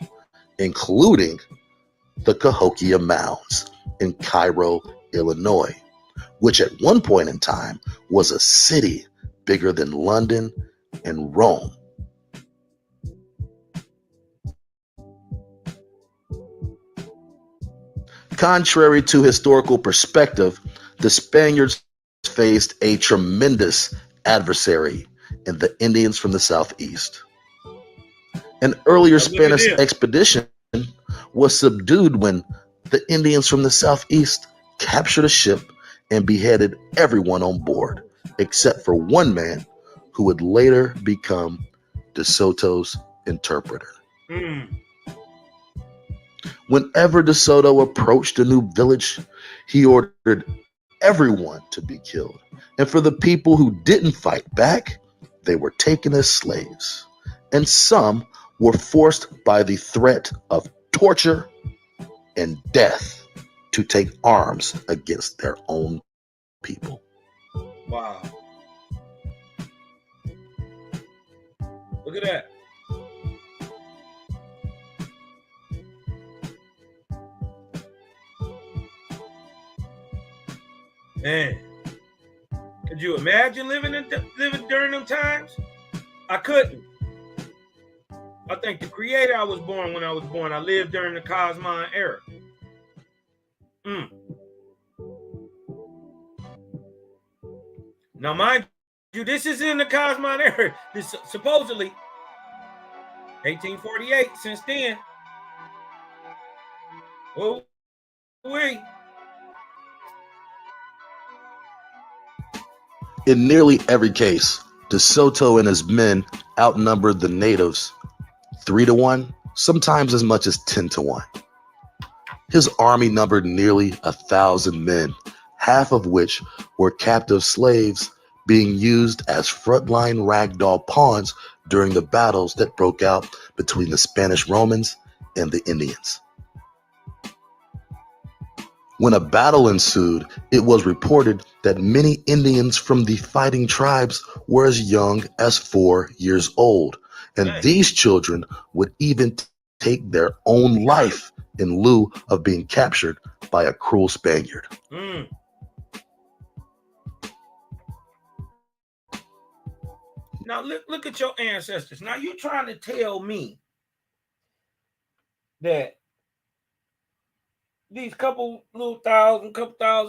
including the Cahokia Mounds in Cairo, Illinois, which at one point in time was a city bigger than London and Rome. Contrary to historical perspective, the Spaniards faced a tremendous adversary in the Indians from the southeast. An earlier Spanish expedition was subdued when the Indians from the southeast captured a ship and beheaded everyone on board, except for one man who would later become De Soto's interpreter. Whenever De Soto approached a new village, he ordered everyone to be killed. And for the people who didn't fight back, they were taken as slaves. And some were forced by the threat of torture and death to take arms against their own people. Wow. Look at that. Man, could you imagine living during them times? I couldn't. I think the creator I was born when I was born. I lived during the Cosmon era. Now, mind you, this is in the Cosmon era. This supposedly 1848. Since then, oh, wait. In nearly every case, De Soto and his men outnumbered the natives 3-1, sometimes as much as 10-1. His army numbered nearly 1,000 men, half of which were captive slaves being used as frontline ragdoll pawns during the battles that broke out between the Spanish Romans and the Indians. When a battle ensued, it was reported that many Indians from the fighting tribes were as young as 4 years old, and these children would even take their own life in lieu of being captured by a cruel Spaniard. Now look at your ancestors. Now you're trying to tell me that these couple thousand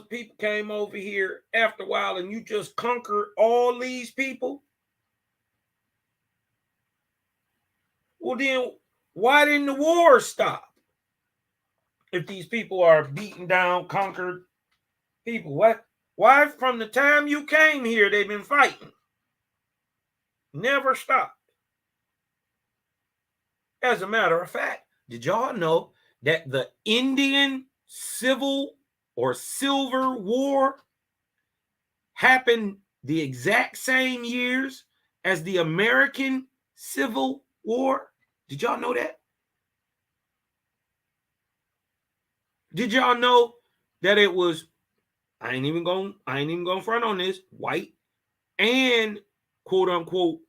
people came over here after a while and you just conquered all these people? Well, then why didn't the war stop? If these people are beaten down, conquered people, why from the time you came here, they've been fighting? Never stopped. As a matter of fact, did y'all know that the Indian Civil or Silver War happened the exact same years as the American Civil War? Did y'all know that? Did y'all know that it was, I ain't even gonna front on this, white and quote unquote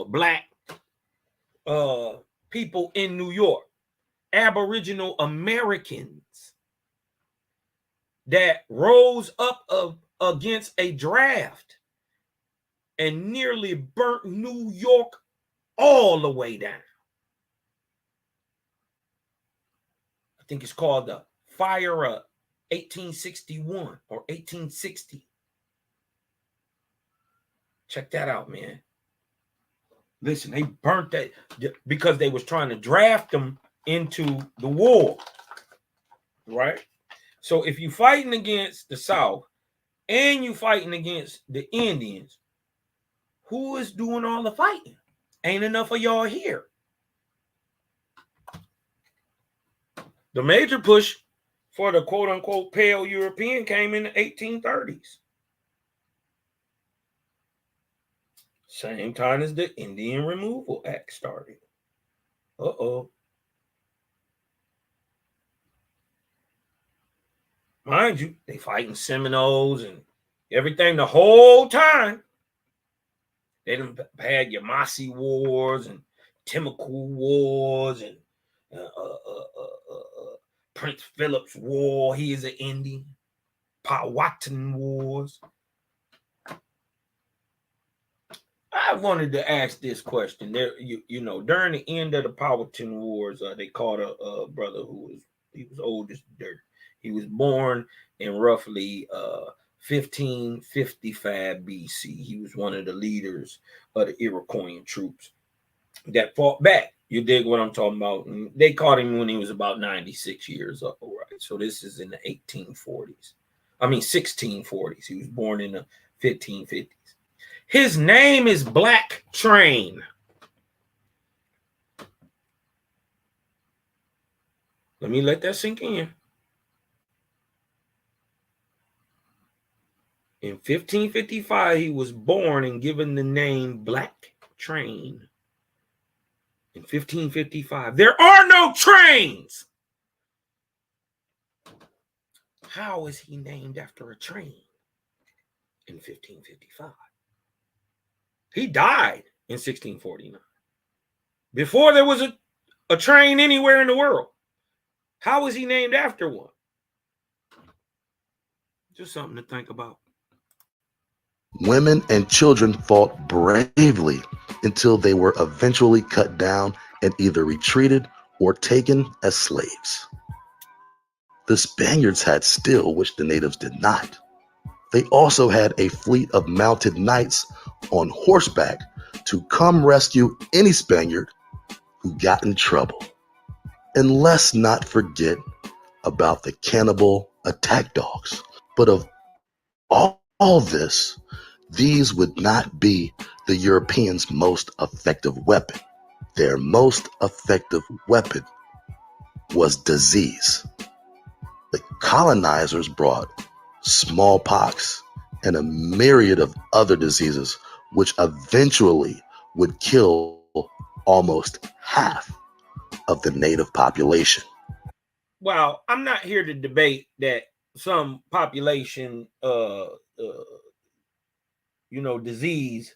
black people in New York, Aboriginal Americans, that rose up against a draft and nearly burnt New York all the way down. I think it's called the Fire of 1861 or 1860. Check that out, man. Listen, they burnt that because they was trying to draft them into the war, right? So if you fighting against the South and you fighting against the Indians, who is doing all the fighting? Ain't enough of y'all here. The major push for the quote-unquote pale European came in the 1830s. Same time as the Indian Removal Act started. Uh-oh. Mind you, they fighting Seminoles and everything the whole time. They done had Yamasee Wars and Timucua Wars and Prince Philip's War. He is an Indian. Powhatan Wars. I wanted to ask this question. There, you know, during the end of the Powhatan Wars, they caught a brother who was old as dirt. He was born in roughly 1555 BC. He was one of the leaders of the Iroquois troops that fought back. You dig what I'm talking about? And they caught him when he was about 96 years old, right? So this is in the 1640s. He was born in the 1550s. His name is Black Train. Let me let that sink in. In 1555, he was born and given the name Black Train. In 1555, there are no trains. How is he named after a train in 1555? He died in 1649. Before there was a train anywhere in the world. How is he named after one? Just something to think about. Women and children fought bravely until they were eventually cut down and either retreated or taken as slaves. The Spaniards had steel, which the natives did not. They also had a fleet of mounted knights on horseback to come rescue any Spaniard who got in trouble. And let's not forget about the cannibal attack dogs. But of all this, these would not be the Europeans' most effective weapon. Their most effective weapon was disease. The colonizers brought smallpox and a myriad of other diseases, which eventually would kill almost half of the native population. Well, I'm not here to debate that some population disease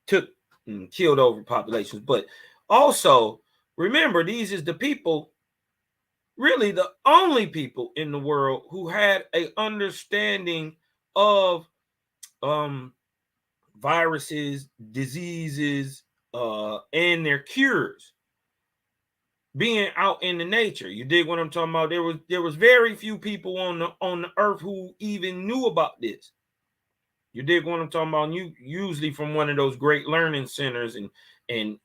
took and killed over populations, but also remember, these is the people, really the only people in the world who had a understanding of viruses, diseases, and their cures, being out in the nature. You dig what I'm talking about? There was very few people on the earth who even knew about this. You dig what I'm talking about? You usually from one of those great learning centers, and in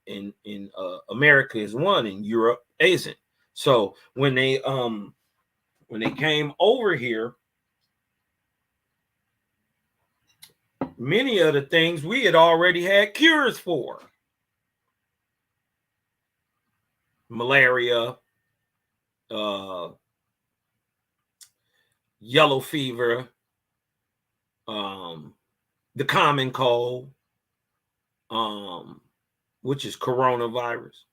America is one, and Europe isn't. So when they came over here, many of the things we had already had cures for. Malaria, yellow fever, the common cold, which is coronavirus,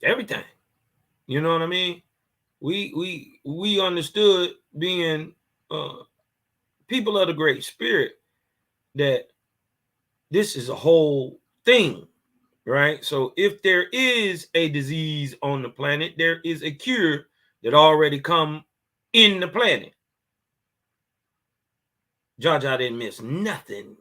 everything. You know what I mean? We understood, being people of the Great Spirit, that this is a whole thing, right? So if there is a disease on the planet, there is a cure that already come in the planet. Jaja didn't miss nothing.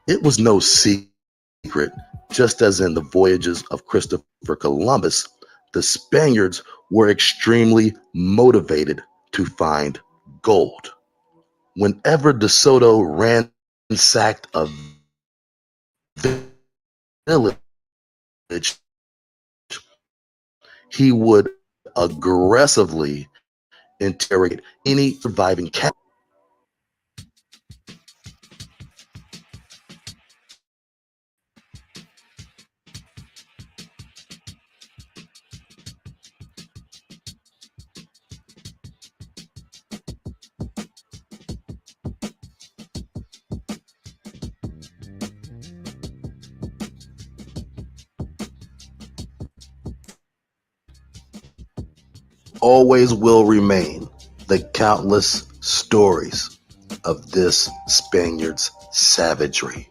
It was no secret, just as in the voyages of Christopher Columbus, The Spaniards were extremely motivated to find gold. Whenever DeSoto ransacked a village, he would aggressively interrogate any surviving cat. Always will remain the countless stories of this Spaniard's savagery.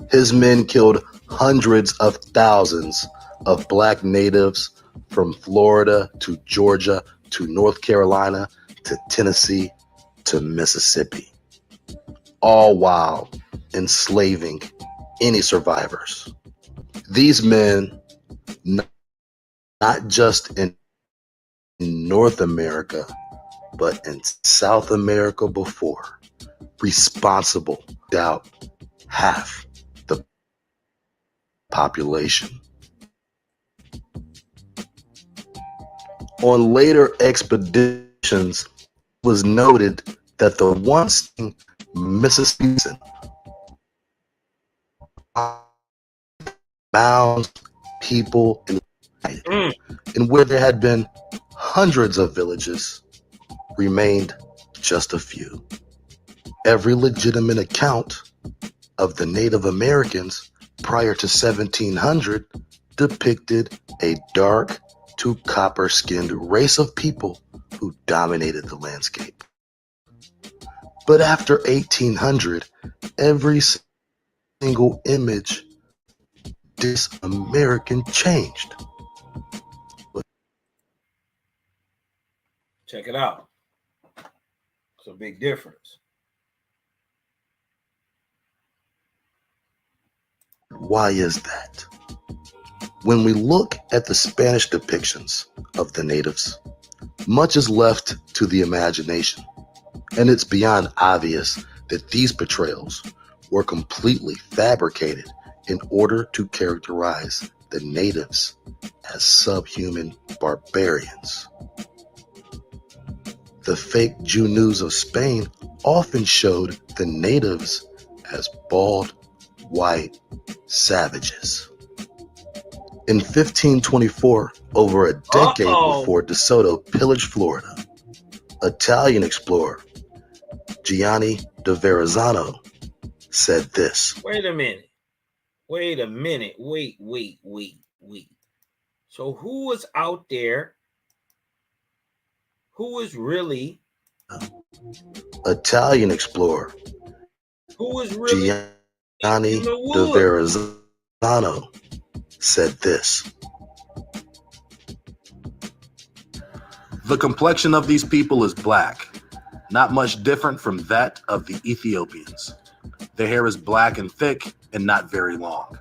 His men killed hundreds of thousands of black natives from Florida to Georgia to North Carolina to Tennessee to Mississippi, all while enslaving any survivors. These men, not just in North America, but in South America before, responsible, doubt, half the population. On later expeditions, it was noted that the once Mississippi bound people and where there had been hundreds of villages, remained just a few. Every legitimate account of the Native Americans prior to 1700 depicted a dark to copper-skinned race of people who dominated the landscape. But after 1800, every single image this American changed. Check it out. It's a big difference. Why is that? When we look at the Spanish depictions of the natives, much is left to the imagination, and it's beyond obvious that these portrayals were completely fabricated in order to characterize the natives as subhuman barbarians. The fake Jew news of Spain often showed the natives as bald, white savages. In 1524, over a decade before DeSoto pillaged Florida, Italian explorer Giovanni da Verrazzano said this. Wait a minute. Wait. So who was out there? Who was really Italian explorer Giovanni da Verrazzano said this. The complexion of these people is black, not much different from that of the Ethiopians. Their hair is black and thick and not very long,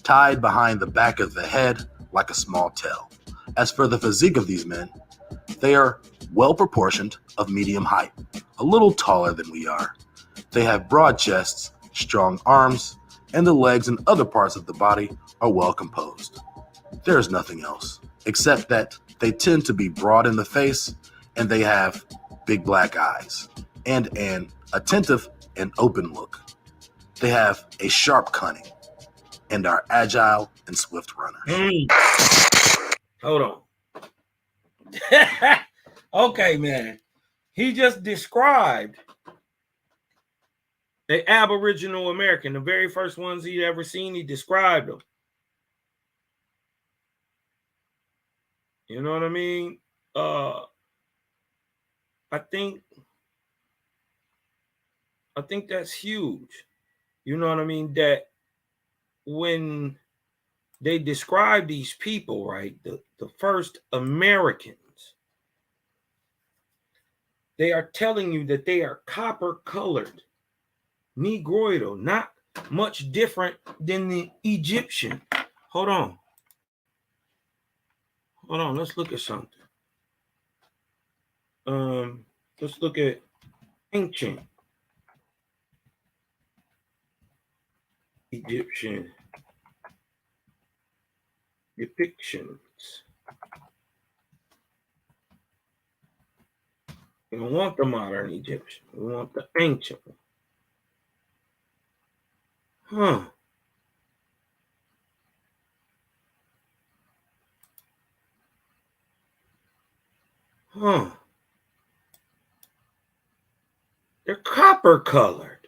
tied behind the back of the head like a small tail. As for the physique of these men, they are well proportioned, of medium height, a little taller than we are. They have broad chests, strong arms, and the legs and other parts of the body are well composed. There is nothing else, except that they tend to be broad in the face and they have big black eyes and an attentive and open look. They have a sharp cunning and are agile and swift runners. Hold on. Okay, man. He just described the Aboriginal American, the very first ones he'd ever seen. He described them. You know what I mean? I think that's huge. You know what I mean? That when they describe these people, right, the first Americans, they are telling you that they are copper-colored, negroidal, not much different than the Egyptian. Hold on. Hold on, let's look at something. Let's look at ancient Egyptian depictions. We don't want the modern Egyptian. We want the ancient one. Huh. Huh. They're copper colored.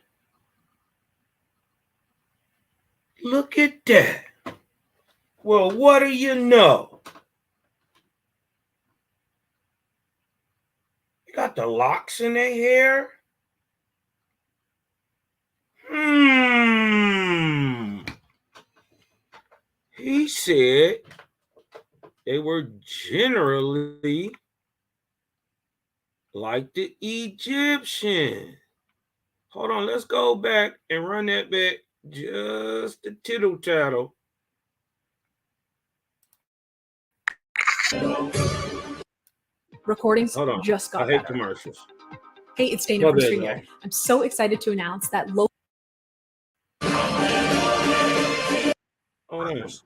Look at that. Well, what do you know? They got the locks in their hair. He said they were generally like the Egyptian. Hold on, let's go back and run that back just a tittle tattle. Recordings just got I hate better. commercials. Hey, it's Dana from StreamYard. I'm so excited to announce that runners.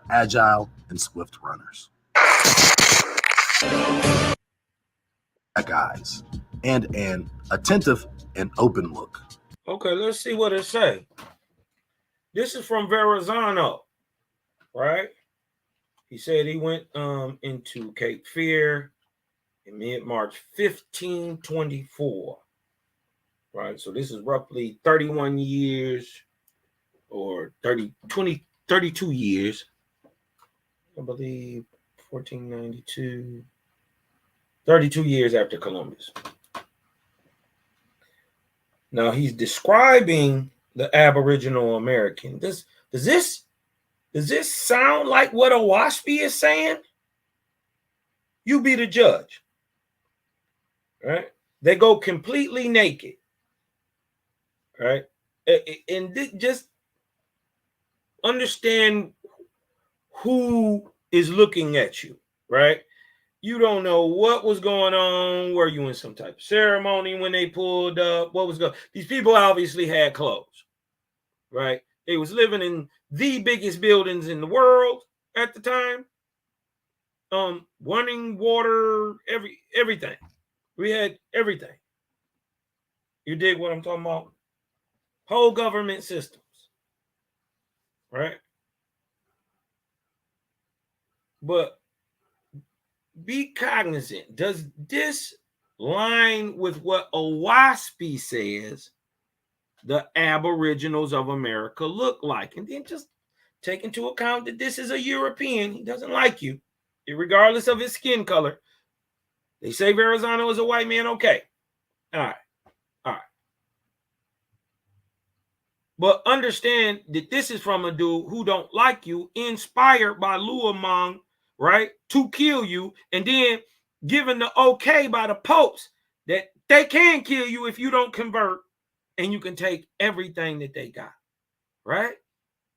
Agile and swift runners. Eyes and an attentive and open look. Okay, let's see what it say. This is from Verrazano, right? He said he went into Cape Fear in mid-March 1524. Right, so this is roughly 31 years or 32 years. I believe 1492, 32 years after Columbus. Now he's describing the Aboriginal American. Does this sound like what a Waspy is saying? You be the judge. Right? They go completely naked. Right? And just understand who is looking at you, right? You don't know what was going on. Were you in some type of ceremony when they pulled up? What was going on? These people obviously had clothes, right? They was living in the biggest buildings in the world at the time. Running water, everything. We had everything. You dig what I'm talking about? Whole government systems, right? But be cognizant. Does this line with what Owaspy says the Aboriginals of America look like? And then just take into account that this is a European. He doesn't like you, regardless of his skin color. They say Verrazano is a white man. Okay. All right. But understand that this is from a dude who don't like you, inspired by Luamang, right, to kill you, and then given the okay by the popes that they can kill you if you don't convert, and you can take everything that they got, right?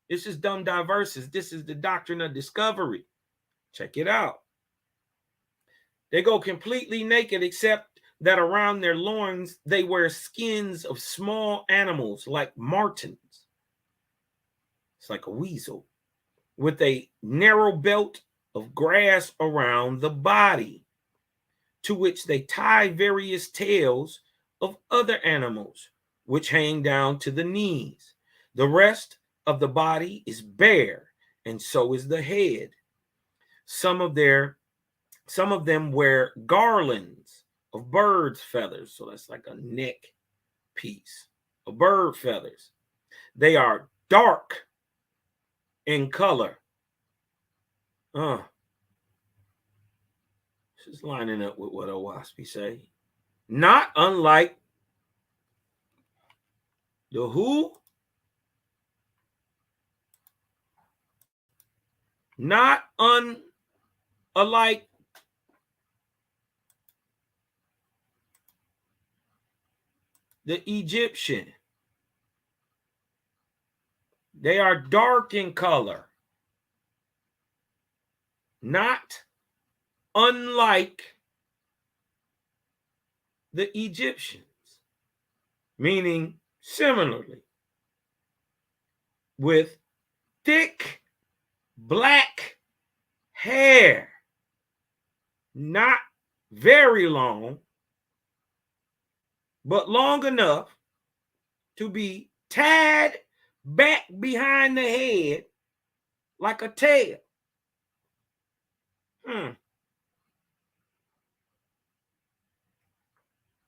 This is Dumb Diversus. This is the doctrine of discovery. Check it out. They go completely naked except that around their loins they wear skins of small animals like martens. It's like a weasel, with a narrow belt of grass around the body, to which they tie various tails of other animals, which hang down to the knees. The rest of the body is bare, and so is the head. Some of them wear garlands of birds' feathers. So that's like a neck piece of bird feathers. They are dark in color. This is lining up with what Owaspy say. Not unlike the who? Not unlike the Egyptian. They are dark in color. not unlike the Egyptians, meaning similarly, with thick black hair, not very long, but long enough to be tied back behind the head like a tail.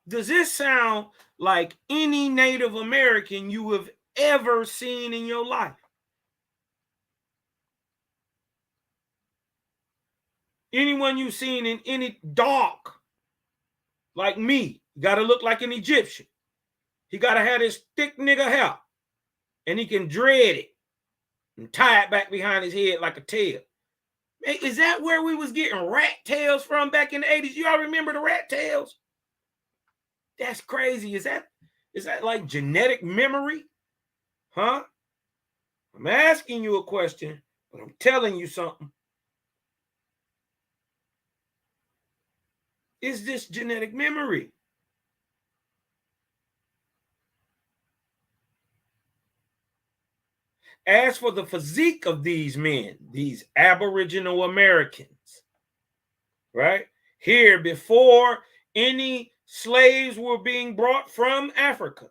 Does this sound like any Native American you have ever seen in your life? Anyone you've seen in any dark, like me, got to look like an Egyptian. He got to have this thick nigga hair, and he can dread it and tie it back behind his head like a tail. Hey, is that where we was getting rat tails from back in the 80s? Y'all remember the rat tails? That's crazy. Is that like genetic memory? Huh? I'm asking you a question, but I'm telling you something. Is this genetic memory? As for the physique of these men, these Aboriginal Americans, right? Here, before any slaves were being brought from Africa,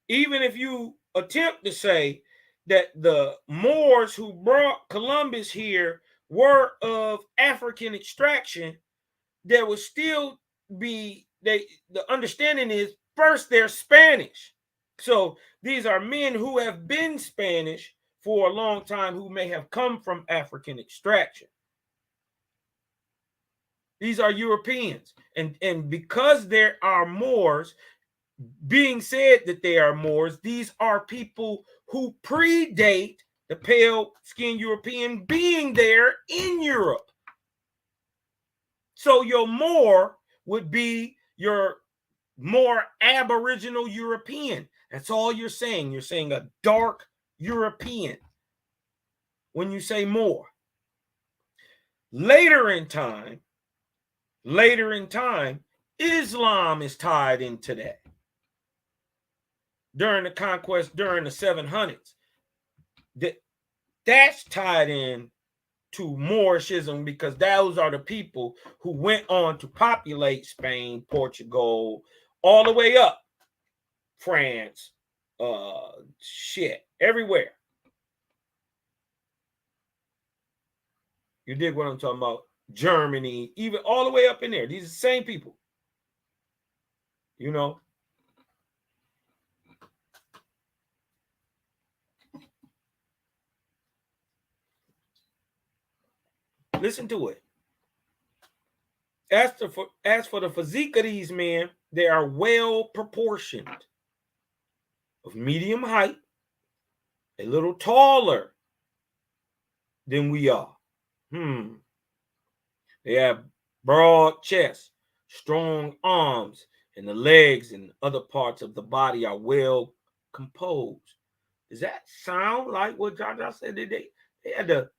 even if you attempt to say that the Moors who brought Columbus here were of African extraction, there would still be, the understanding is, first, they're Spanish. So these are men who have been Spanish for a long time, who may have come from African extraction. These are Europeans. And because there are Moors, being said that they are Moors, these are people who predate the pale-skinned European being there in Europe. So your Moor would be your more Aboriginal European. That's all you're saying. You're saying a dark European when you say Moor. Later in time, Islam is tied into that. During the conquest, during the 700s, that's tied in to Moorishism, because those are the people who went on to populate Spain, Portugal, all the way up France, everywhere. You dig what I'm talking about? Germany, even all the way up in there. These are the same people. You know? Listen to it. As for the physique of these men, they are well proportioned, of medium height, a little taller than we are. They have broad chests, strong arms, and the legs and other parts of the body are well composed. Does that sound like what Jaja said? They had the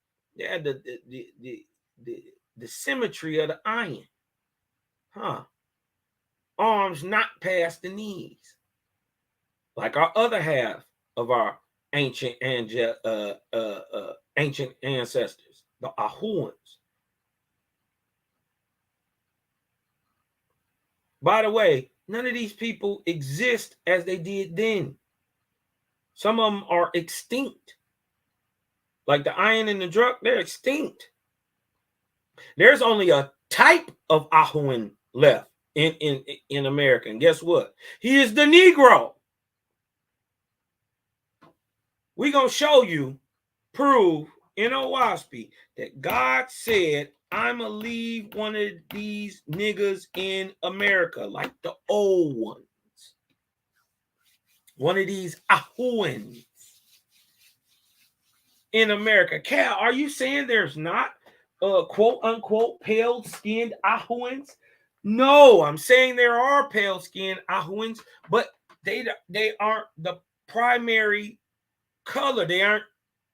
symmetry of the iron, arms not past the knees, like our other half of our ancient ancestors, the Ahuans. By the way, none of these people exist as they did then. Some of them are extinct. Like the iron and the drug, they're extinct. There's only a type of Ahuan left in America. And guess what? He is the Negro. We're going to show you, prove in Owaspy that God said, I'm going to leave one of these niggas in America, like the old ones. One of these Ahuans in America. Cal, are you saying there's not quote unquote pale-skinned Ahuans? No, I'm saying there are pale-skinned Ahuans, but they aren't the primary color. They aren't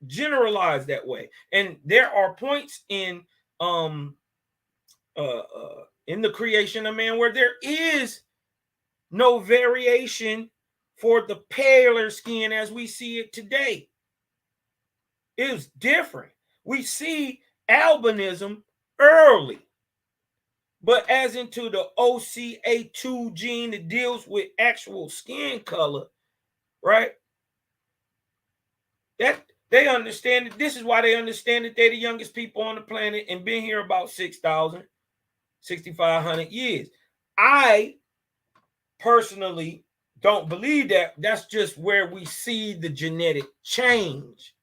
generalize that way. And there are points in the creation of man where there is no variation for the paler skin as we see it today. It was different. We see albinism early, but as into the OCA2 gene that deals with actual skin color, right? That they understand it. This is why they understand that they're the youngest people on the planet and been here about 6,000, 6,500 years. I personally don't believe that. That's just where we see the genetic change,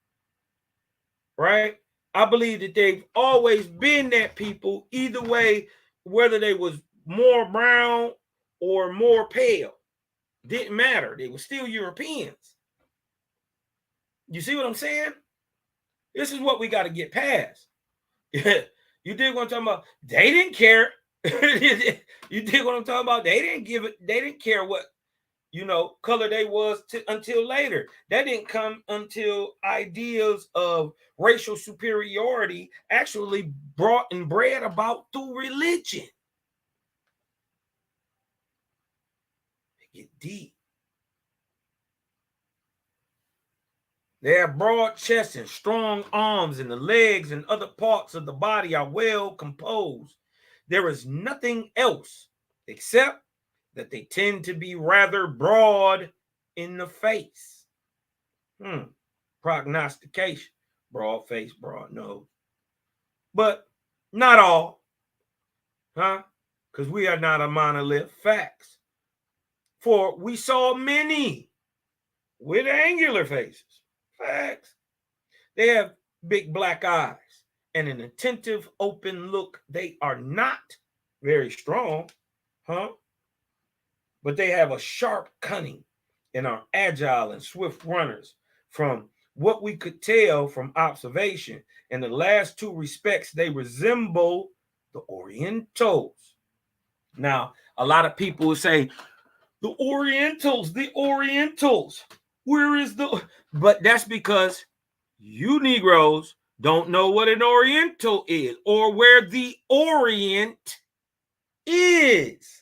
right? I believe that they've always been that people, either way, whether they was more brown or more pale. Didn't matter. They were still Europeans. You see what I'm saying? This is what we got to get past. You dig what I'm talking about? They didn't care. You dig what I'm talking about? They didn't care what, color they was until later. That didn't come until ideas of racial superiority actually brought and bred about through religion. They get deep. They have broad chests and strong arms, and the legs and other parts of the body are well composed. There is nothing else except that they tend to be rather broad in the face. Prognostication. Broad face, broad nose. But not all. Because we are not a monolith. Facts. For we saw many with angular faces. Facts. They have big black eyes and an attentive, open look. They are not very strong, but they have a sharp cunning and are agile and swift runners. From what we could tell from observation, in the last two respects, they resemble the Orientals. Now, a lot of people will say, the Orientals. Where is the... But that's because you Negroes don't know what an Oriental is or where the Orient is.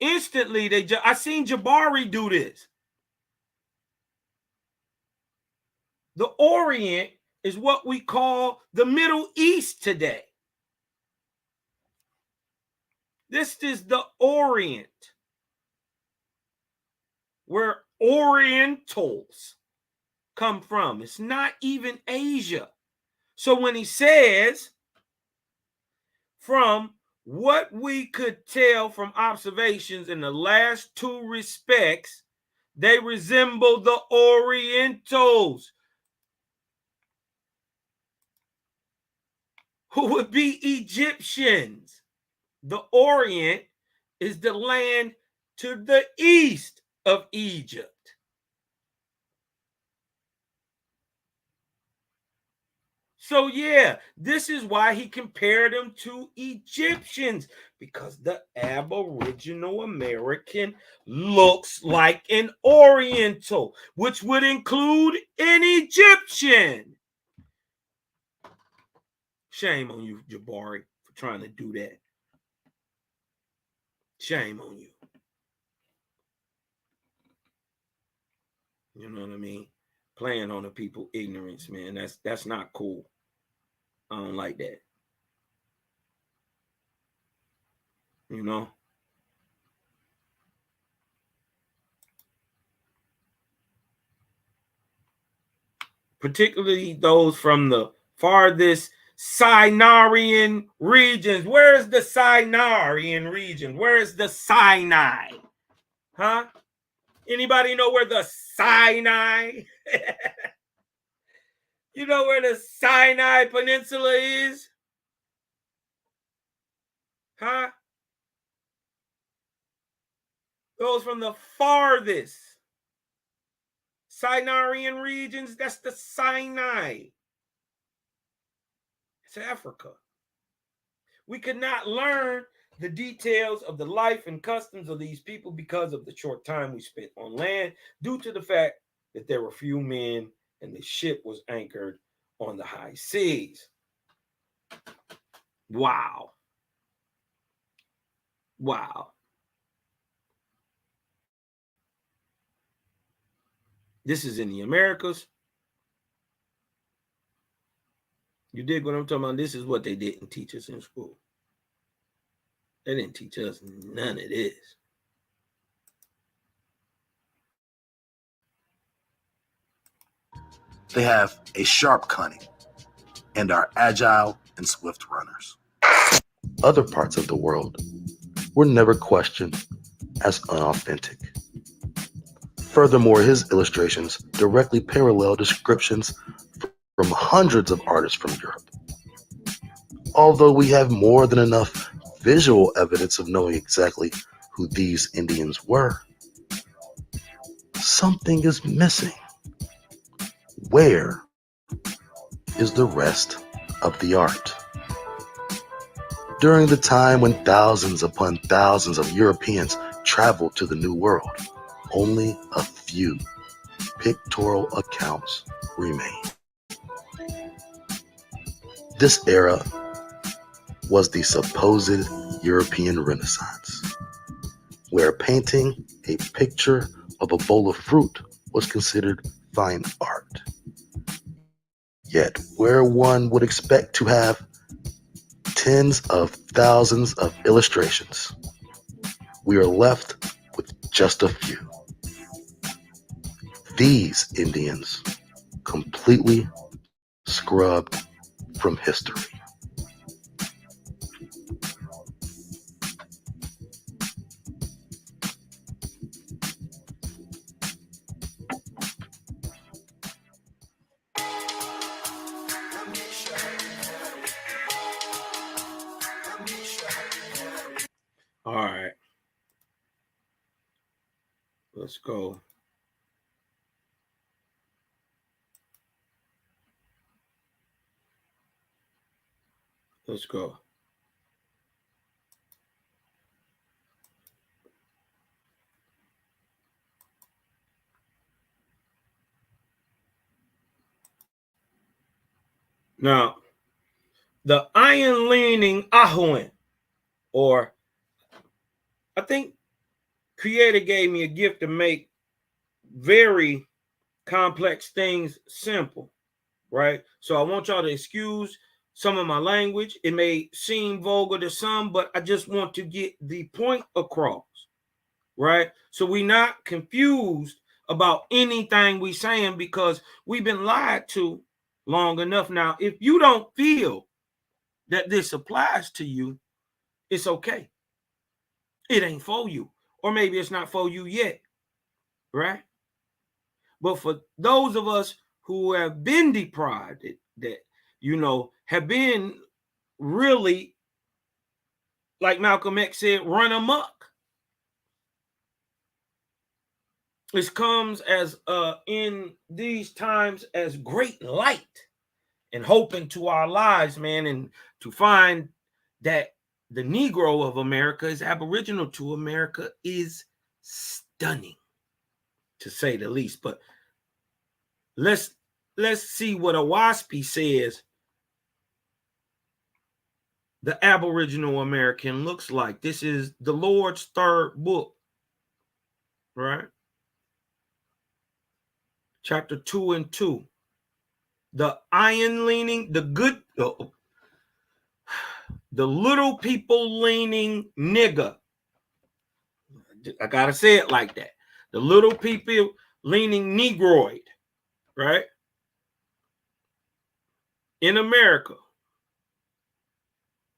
Instantly, I seen Jabari do this. The Orient is what we call the Middle East today. This is the Orient, where Orientals come from. It's not even Asia. So when he says, from what we could tell from observations in the last two respects, they resemble the Orientals, who would be Egyptians. The Orient is the land to the east of Egypt. So yeah, this is why he compared them to Egyptians, because the Aboriginal American looks like an Oriental, which would include an Egyptian. Shame on you, Jabari, for trying to do that. Shame on you. You know what I mean? Playing on the people's ignorance, man. That's not cool. I don't like that. You know? Particularly those from the farthest Sinaian regions. Where is the Sinaian region? Where is the Sinai? Anybody know where the Sinai? You know where the Sinai Peninsula is? Those from the farthest Sinaian regions, that's the Sinai. It's Africa. We could not learn the details of the life and customs of these people because of the short time we spent on land, due to the fact that there were few men and the ship was anchored on the high seas. Wow. Wow. This is in the Americas. You dig what I'm talking about? This is what they didn't teach us in school. They didn't teach us none of this. They have a sharp cunning and are agile and swift runners. Other parts of the world were never questioned as unauthentic. Furthermore, his illustrations directly parallel descriptions from hundreds of artists from Europe. Although we have more than enough visual evidence of knowing exactly who these Indians were, something is missing. Where is the rest of the art? During the time when thousands upon thousands of Europeans traveled to the New World, only a few pictorial accounts remain. This era was the supposed European Renaissance, where painting a picture of a bowl of fruit was considered fine art. Yet, where one would expect to have tens of thousands of illustrations, we are left with just a few. These Indians completely scrubbed from history. All right. Let's go. Let's go. Now, the iron-leaning Ahuan, or I think Creator gave me a gift to make very complex things simple, right? So I want y'all to excuse some of my language. It may seem vulgar to some, but I just want to get the point across, right? So we're not confused about anything we're saying, because we've been lied to long enough now. If you don't feel that this applies to you, it's okay. It ain't for you. Or maybe it's not for you yet, right? But for those of us who have been deprived, that, you know, have been really, like Malcolm X said, run amok. This comes as in these times as great light and hope into our lives, man, and to find that the Negro of America is aboriginal to America is stunning, to say the least. But let's see what Owaspy says the Aboriginal American looks like. This is the Lord's third book, right? Chapter 2 and 2. The iron leaning, the good, the little people leaning nigger. I gotta say it like that. The little people leaning Negroid, right? In America,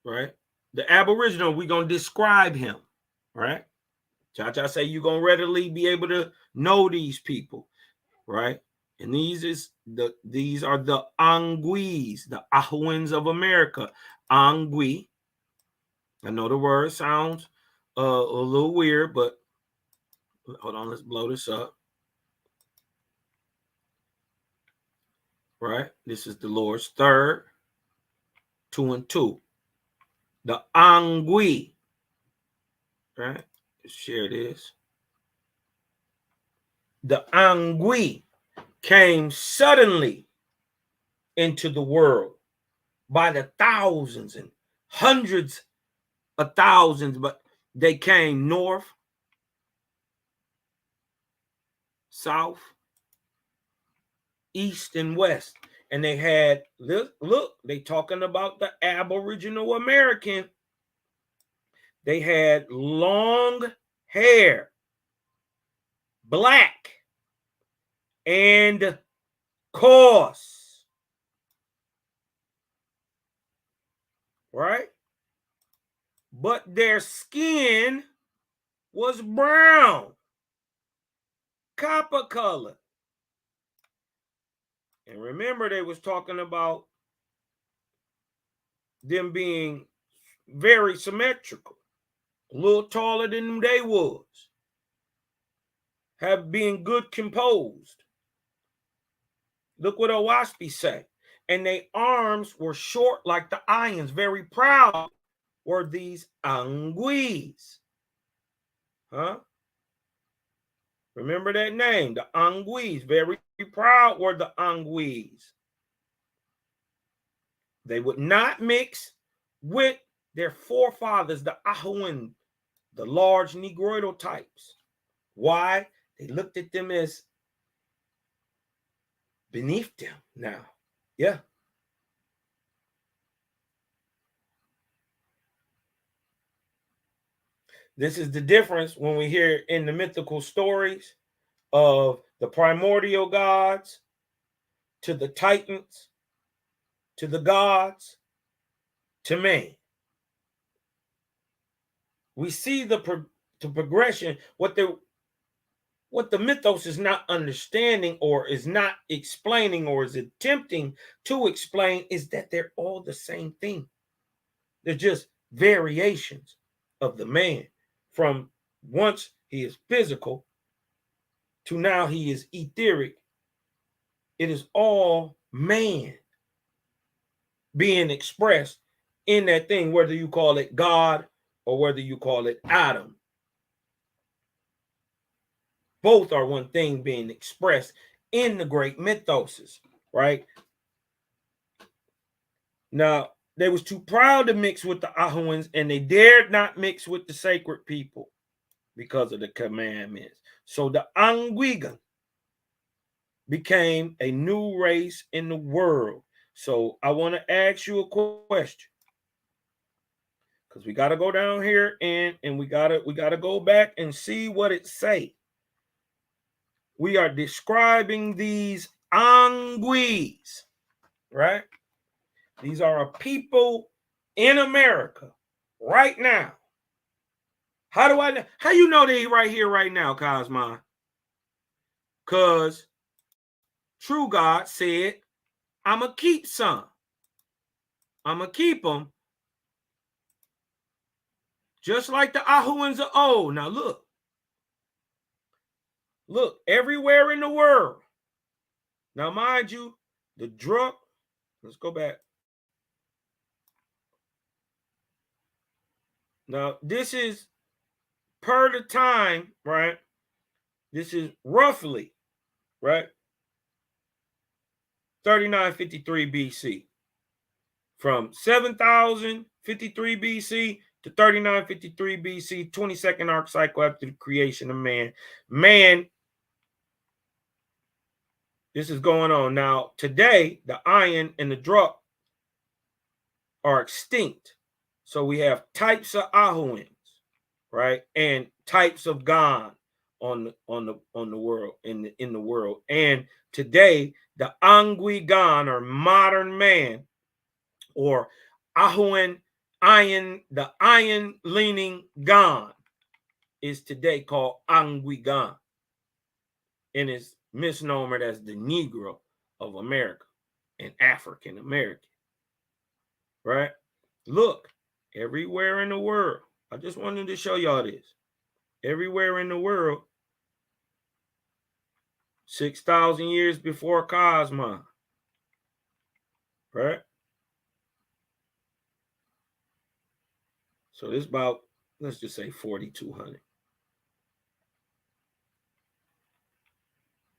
right? The Aboriginal, we're gonna describe him, right? Cha-Cha say you're gonna readily be able to know these people, right? And these are the Anguis, the Ahuans of America. Angui. I know the word sounds a little weird, but hold on, let's blow this up. Right? This is the Lord's third, 2 and 2. The Angui, right? Let's share this. The Angui came suddenly into the world by the thousands and hundreds of thousands, but they came north, south, east, and west. And they had, look, they talking about the Aboriginal American. They had long hair, black, and coarse, right? But their skin was brown, copper color. And remember, they was talking about them being very symmetrical, a little taller than they was, have been good composed. Look what Owaspy say. And their arms were short like the irons. Very proud were these Anguis. Huh? Remember that name, the Anguis. Very proud were the Anguis. They would not mix with their forefathers, the Ahuan, the large Negroidal types. Why? They looked at them as beneath them now. Yeah. This is the difference when we hear in the mythical stories of the primordial gods to the titans, to the gods, to man. We see the progression. What the mythos is not understanding or is not explaining or is attempting to explain is that they're all the same thing. They're just variations of the man from once he is physical to now he is etheric. It is all man being expressed in that thing, whether you call it God or whether you call it Adam. Both are one thing being expressed in the great mythoses, right? Now, they was too proud to mix with the Ahuans, and they dared not mix with the sacred people because of the commandments. So the Anguigan became a new race in the world. So I want to ask you a question, because we got to go down here and we gotta go back and see what it say. We are describing these Anguis, right? These are a people in America right now. How do I know? How you know they right here, right now, Cosma? Because True God said, I'm going to keep some. I'm going to keep them. Just like the Ahuans of old. Now look. Look, everywhere in the world. Now, mind you, the drug, let's go back. Now, this is per the time, right? This is roughly, right? 3953 BC. From 7053 BC to 3953 BC, 22nd arc cycle after the creation of man. Man, this is going on. Now, today, the iron and the druk are extinct. So we have types of Ahuans, right? And types of Gan on the world, in the world. And today, the Angui Gan, or modern man, or Ahuan iron, the iron leaning Gan, is today called Angui Gan, and is misnomered as the Negro of America and African American. Right? Look, everywhere in the world, I just wanted to show y'all this. Everywhere in the world, 6,000 years before Cosmos, right? So this about let's just say 4,200.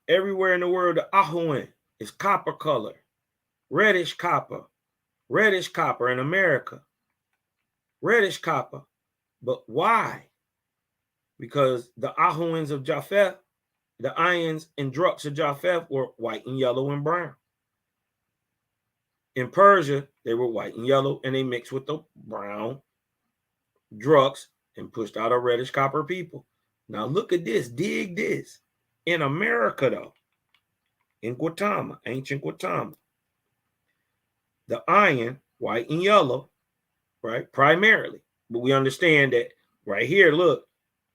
Everywhere in the world, the Ahuan is copper color, reddish copper in America, reddish copper. But why? Because the Ahuans of Japheth, the Ayans and Druks of Japheth were white and yellow and brown. In Persia, they were white and yellow, and they mixed with the brown Druks and pushed out a reddish copper people. Now look at this, dig this. In America, though, in Gautama, ancient Gautama, the Ayan, white and yellow, right, primarily. But we understand that right here, look,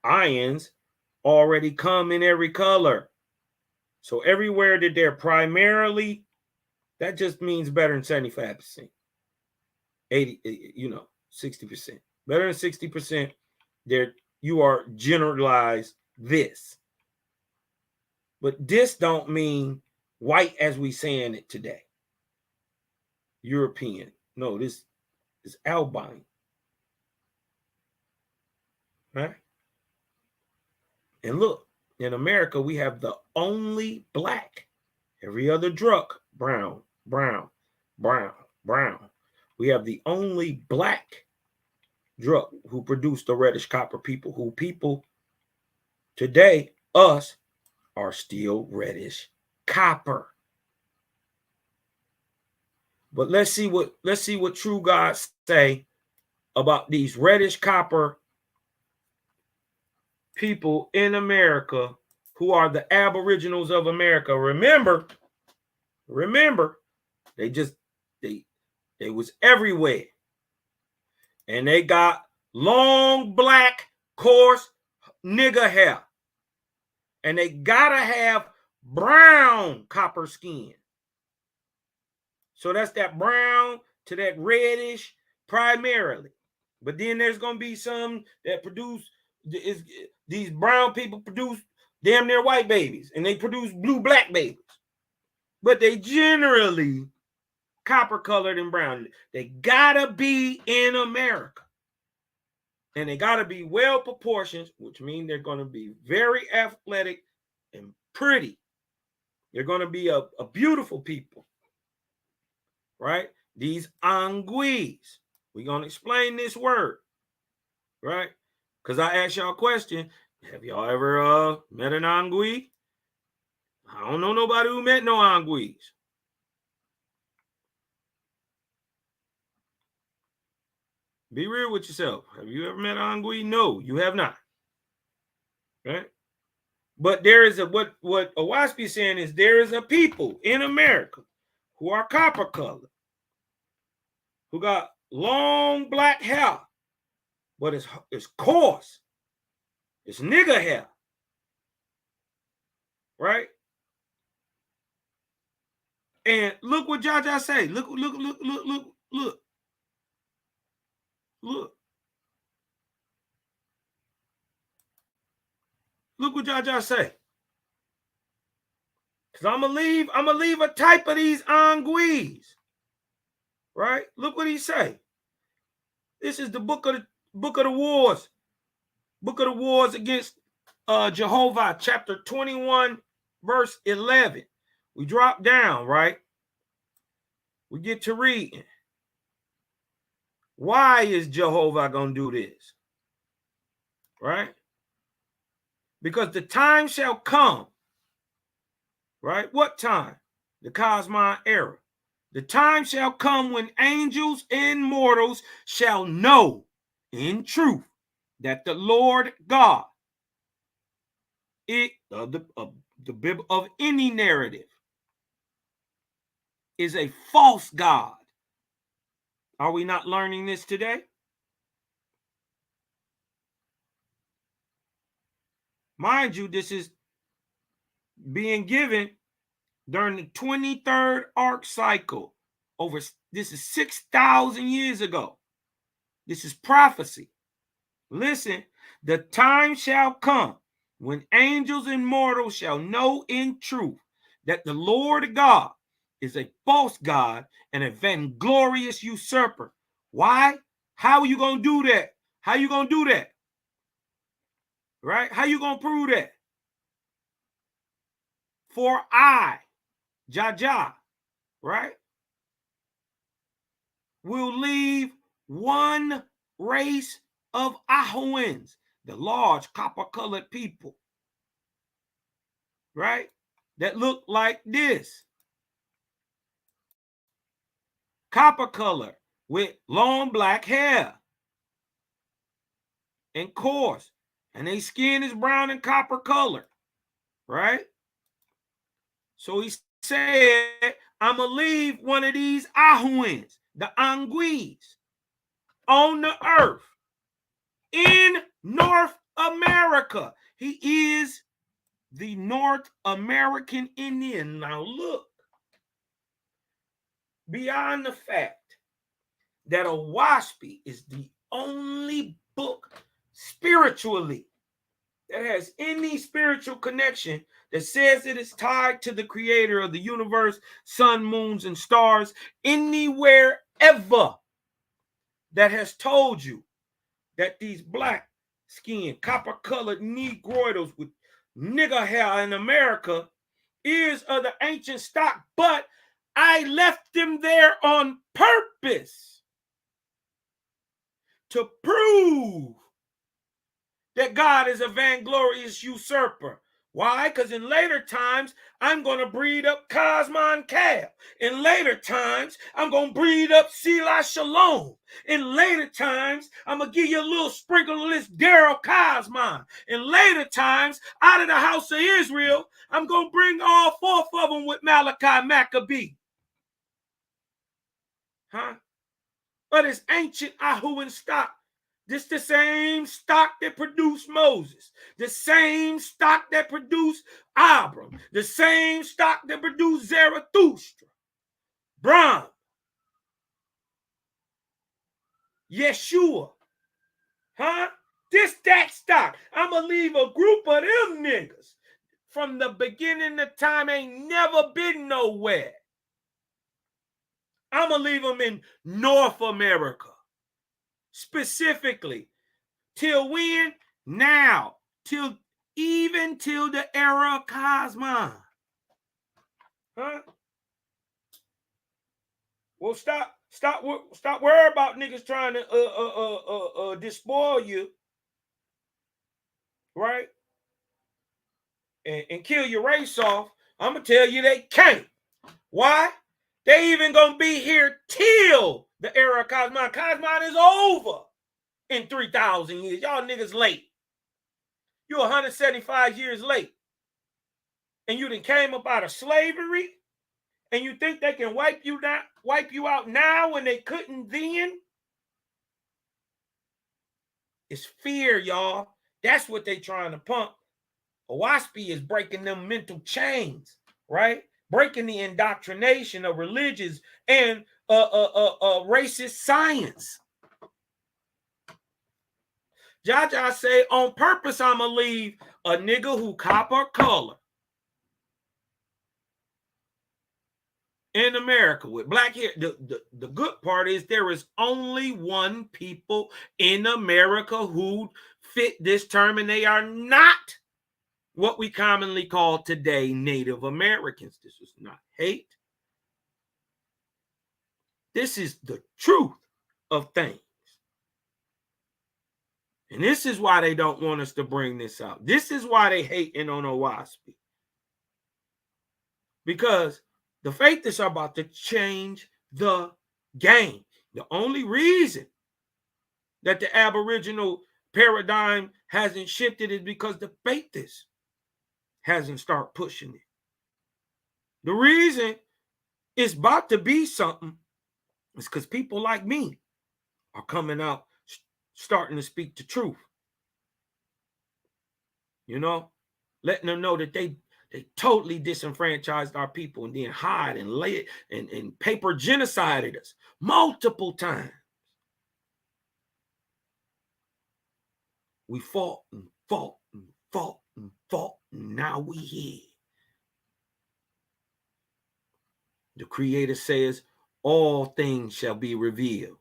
Ayans already come in every color. So everywhere that they're primarily, that just means better than 75%. 80, 60%. Better than 60%. There you are generalized this. But this don't mean white as we saying it today. European. No, this is albino. Right? And look, in America, we have the only black. Every other druk, brown. We have the only black druk who produce the reddish copper people, who people today, us, are still reddish copper. But let's see what true gods say about these reddish copper people in America who are the Aboriginals of America. Remember, they was everywhere. And they got long, black, coarse nigger hair. And they gotta have brown copper skin. So that's that brown to that reddish primarily. But then there's gonna be some that produce, these brown people produce damn near white babies, and they produce blue-black babies. But they generally copper colored and brown. They gotta be in America. And they gotta be well proportioned, which means they're gonna be very athletic and pretty. They're gonna be a beautiful people, right? These anguis. We're gonna explain this word, right? Because I asked y'all a question. Have y'all ever met an angui? I don't know nobody who met no anguis. Be real with yourself. Have you ever met an angui? No, you have not. Right? But there is what Owaspi is saying is there is a people in America who are copper colored, who got long black hair, but it's coarse. It's nigger hair. Right? And look what Jaja say. Look. Look what Jaja say. Because I'm gonna leave a type of these anguis. Right? Look what he say. This is the book of the wars. Book of the wars against Jehovah, chapter 21, verse 11. We drop down, right? We get to reading. Why is Jehovah going to do this? Right? Because the time shall come. Right? What time? The Cosmine era. The time shall come when angels and mortals shall know in truth that the Lord God, the Bible of any narrative, is a false God. Are we not learning this today? Mind you, this is being given during the 23rd arc cycle. This is 6,000 years ago. This is prophecy. Listen, the time shall come when angels and mortals shall know in truth that the Lord God is a false God and a vainglorious usurper. Why? How are you going to do that? How are you going to do that? Right? How you gonna prove that? For I, Jaja, right, will leave one race of Ahoans, the large copper-colored people, right, that look like this. Copper color with long black hair and coarse, and their skin is brown and copper color, right? So he said, I'm going to leave one of these Ahuans, the Anguis, on the earth in North America. He is the North American Indian. Now look, beyond the fact that Owaspy is the only book spiritually that has any spiritual connection that says it is tied to the creator of the universe, sun, moons, and stars, anywhere ever that has told you that these black skinned, copper-colored negroids with nigger hair in America is of the ancient stock, but I left them there on purpose to prove that God is a vainglorious usurper. Why? Because in later times, I'm going to breed up Cosmon Cab. In later times, I'm going to breed up Selah Shalom. In later times, I'm going to give you a little sprinkle of this Daryl Cosmon. In later times, out of the house of Israel, I'm going to bring all fourth of them with Malachi Maccabee. Huh? But it's ancient Ahuan stock. This the same stock that produced Moses, the same stock that produced Abram, the same stock that produced Zarathustra, Brahm, Yeshua, huh? That stock. I'm going to leave a group of them niggas from the beginning of time ain't never been nowhere. I'm going to leave them in North America, specifically. Till when? Now. Even till the era of Cosmon. Huh? Well, stop worrying about niggas trying to despoil you, right? And kill your race off. I'm gonna tell you they can't. Why? They even gonna be here till the era of Cosmon. Cosmon is over in 3,000 years. Y'all niggas late. You're 175 years late. And you done came up out of slavery, and you think they can wipe you out now when they couldn't then? It's fear, y'all. That's what they trying to pump. Owaspy is breaking them mental chains, right? Breaking the indoctrination of religious and racist science. Jaja say, on purpose, I'ma leave a nigga who copper color in America with black hair. The good part is there is only one people in America who fit this term, and they are not what we commonly call today Native Americans. This is not hate. This is the truth of things. And this is why they don't want us to bring this out. This is why they hating on Owaspy. Because the faithists are about to change the game. The only reason that the Aboriginal paradigm hasn't shifted is because the faithists hasn't started pushing it. The reason it's about to be something is because people like me are coming out, starting to speak the truth. You know, letting them know that they totally disenfranchised our people and then hide and lay it and paper genocided us multiple times. We fought and fought and fought and fought, and now we here. The Creator says, all things shall be revealed.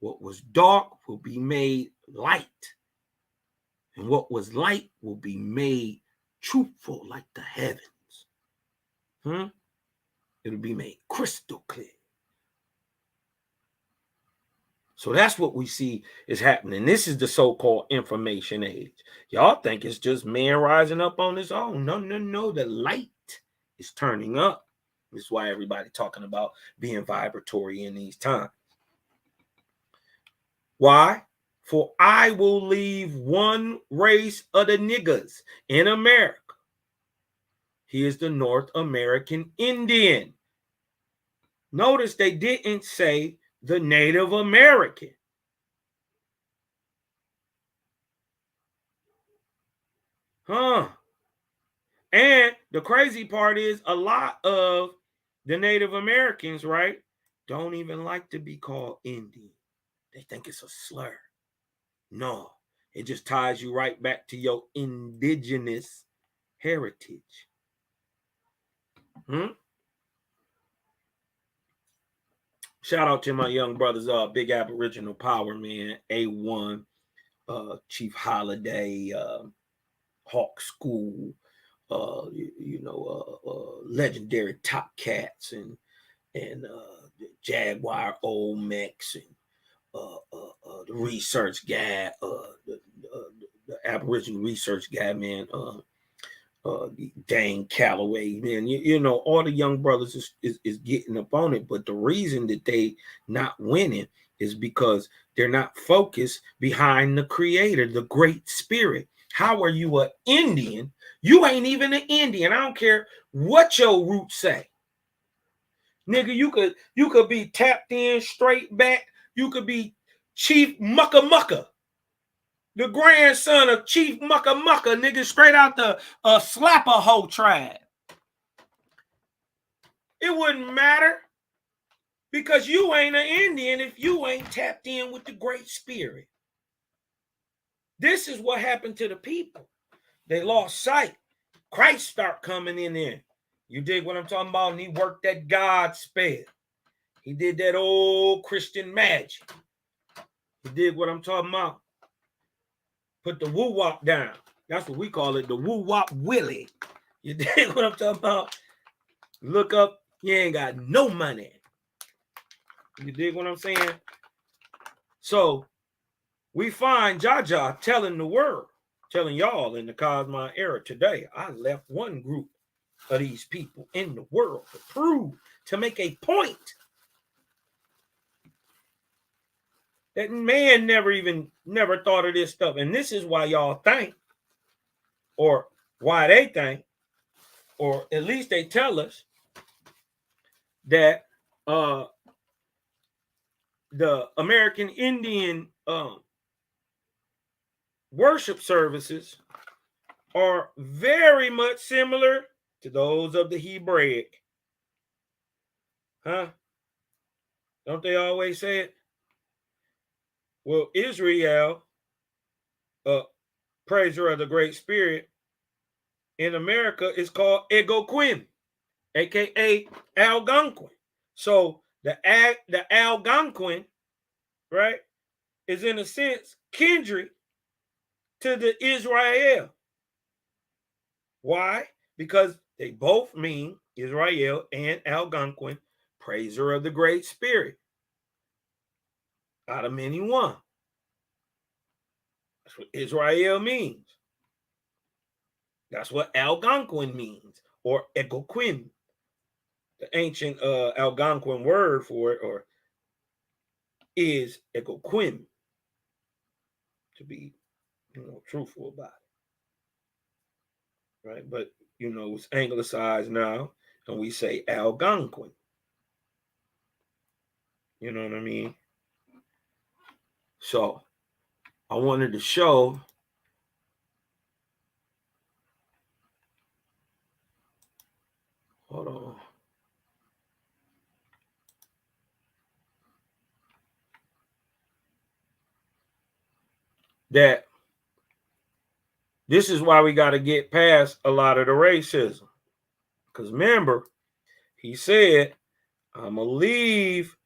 What was dark will be made light. And what was light will be made truthful like the heavens. It'll be made crystal clear. So that's what we see is happening. This is the so-called information age. Y'all think it's just man rising up on his own. No. The light is turning up. This is why everybody talking about being vibratory in these times. Why? For I will leave one race of the niggas in America. He is the North American Indian. Notice they didn't say the Native American. And the crazy part is a lot of the Native Americans, right, don't even like to be called Indian. They think it's a slur. No, it just ties you right back to your indigenous heritage. Shout out to my young brothers, Big Aboriginal Power, man, A1, Chief Holiday, Hawk School, legendary Top Cats and Jaguar Olmecs and the research guy, the Aboriginal research guy, man, Dane Calloway, man, all the young brothers is getting up on it. But the reason that they not winning is because they're not focused behind the creator, the great spirit. How are you an Indian? You ain't even an Indian. I don't care what your roots say. Nigga, you could be tapped in, straight back. You could be Chief Mucka Mucka, the grandson of Chief Mucka Mucka, nigga, straight out the Slapper-Ho tribe. It wouldn't matter because you ain't an Indian if you ain't tapped in with the great spirit. This is what happened to the people. They lost sight. Christ start coming in there. You dig what I'm talking about? And he worked that God spell. He did that old Christian magic. You dig what I'm talking about? Put the woo-wop down. That's what we call it, the woo-wop Willie. You dig what I'm talking about? Look up, you ain't got no money. You dig what I'm saying? So we find Jaja telling the world, telling y'all in the Cosmos era today, I left one group of these people in the world to prove, to make a point that man never thought of this stuff. And this is why y'all think, or why they think, or at least they tell us that the American Indian worship services are very much similar to those of the Hebraic. Don't they always say it? Well, Israel, praiser of the Great Spirit, in America is called Egoquim, aka Algonquin. So the Algonquin, right, is in a sense kindred to the Israel. Why? Because they both mean Israel and Algonquin, praiser of the Great Spirit. Out of many one. That's what Israel means. That's what Algonquin means, or Egoquim. The ancient Algonquin word for it, or is Egoquim, to be truthful about it. Right? But it's anglicized now, and we say Algonquin. You know what I mean? So I wanted to show hold on. That this is why we got to get past a lot of the racism. Because remember, he said, I'm going to leave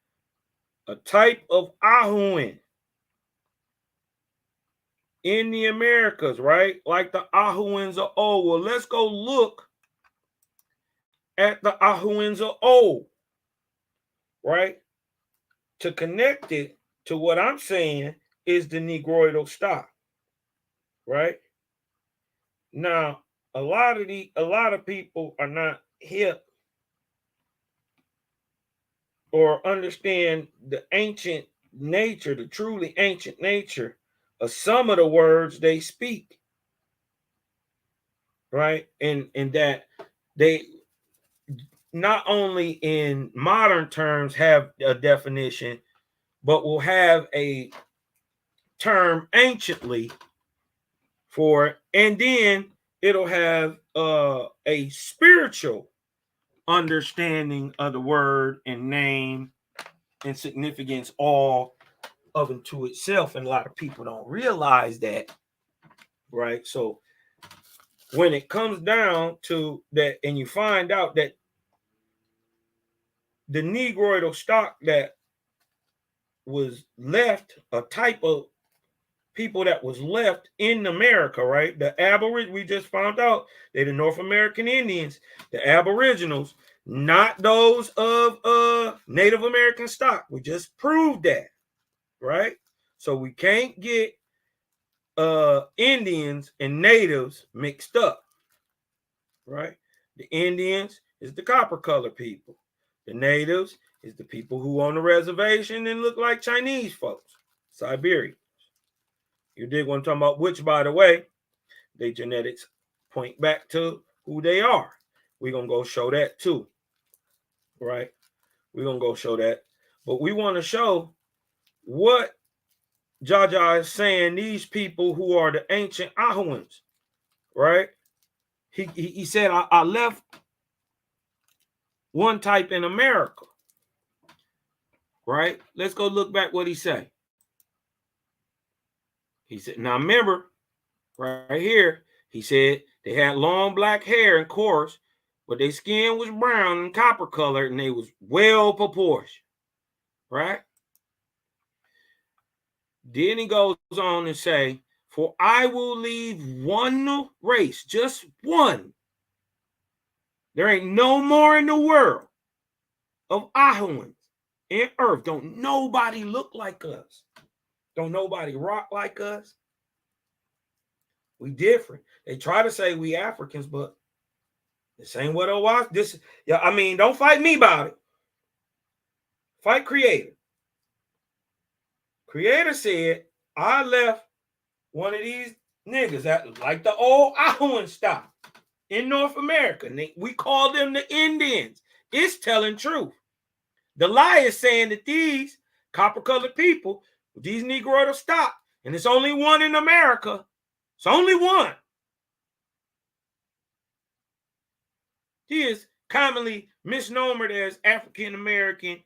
a type of Ahuin. in the Americas, right? Like the Ahuans of old. Well, let's go look at the Ahuans of old, right? To connect it to what I'm saying is the Negroidal stock, right? Now, a lot of people are not hip or understand the ancient nature, the truly ancient nature of some of the words they speak, right? And that they not only in modern terms have a definition, but will have a term anciently for it, and then it'll have a spiritual understanding of the word and name and significance all of and to itself. And a lot of people don't realize that, right? So when it comes down to that, and you find out that the Negroidal stock that was left, a type of people that was left in America, right? The Aboriginals, we just found out they're the North American Indians, the Aboriginals, not those of Native American stock. We just proved that, right? So we can't get Indians and natives mixed up, right? The Indians is the copper colored people. The natives is the people who on the reservation and look like Chinese folks, Siberia. You dig what I'm talking about? Which, by the way, their genetics point back to who they are. We're going to go show that too, right? We're going to go show that. But we want to show what Jaja is saying, these people who are the ancient Ahuans, right? He said, I left one type in America, right? Let's go look back what he said. He said, now remember, right here, he said they had long black hair, and coarse, but their skin was brown and copper colored, and they was well proportioned, right? Then he goes on to say, for I will leave one race, just one. There ain't no more in the world of Ahuans in earth. Don't nobody look like us. Don't nobody rock like us. We different. They try to say we Africans, but this ain't what I watch. This, yeah, I mean, don't fight me about it. Fight Creator. Creator said, I left one of these niggas that like the old Ahuan stock in North America. We call them the Indians. It's telling truth. The lie is saying that these copper-colored people, these Negroidal stock, and it's only one in America. It's only one. He is commonly misnomered as African American,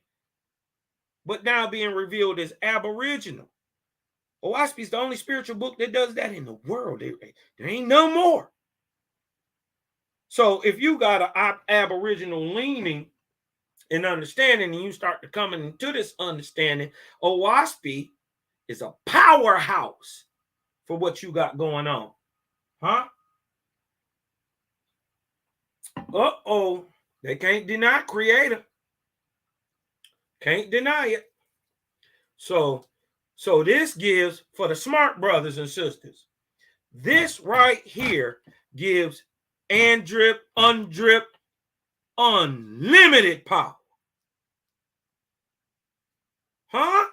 but now being revealed as Aboriginal. Owaspy is the only spiritual book that does that in the world. There ain't no more. So if you got an Aboriginal leaning and understanding, and you start to come into this understanding, Owaspy is a powerhouse for what you got going on. Huh? Uh-oh. They can't deny Creator. Can't deny it. So this gives, for the smart brothers and sisters, this right here gives Andrip, Undrip, unlimited power. Huh?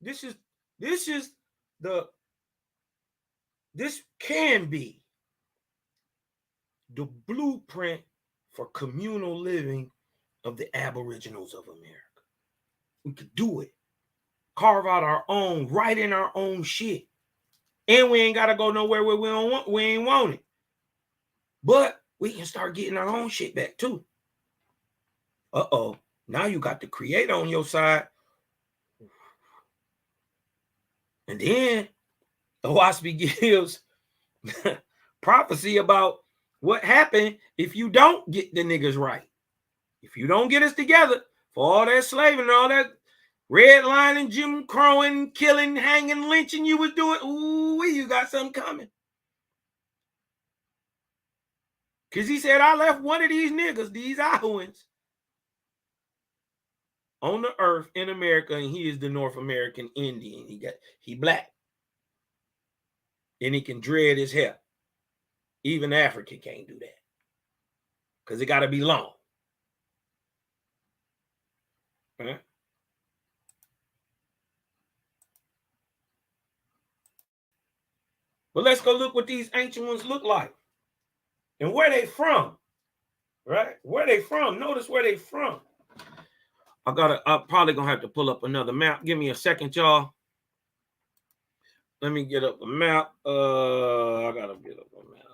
This can be the blueprint for communal living of the Aboriginals of America. We could do it. Carve out our own, write in our own shit. And we ain't got to go nowhere where we ain't want it. But we can start getting our own shit back too. Uh-oh. Now you got the Creator on your side. And then Owaspy gives prophecy about what happened if you don't get the niggas right. If you don't get us together for all that slaving and all that Redlining, Jim Crowing, killing, hanging, lynching you was doing. Ooh, you got something coming. Because he said, I left one of these niggas, these Iowans, on the earth in America, and he is the North American Indian. He black. And he can dread his hair. Even Africa can't do that. Because it got to be long. Huh? But let's go look what these ancient ones look like. And where they from. Right? Where they from. Notice where they from. I'm probably going to have to pull up another map. Give me a second, y'all. Let me get up a map. I got to get up a map.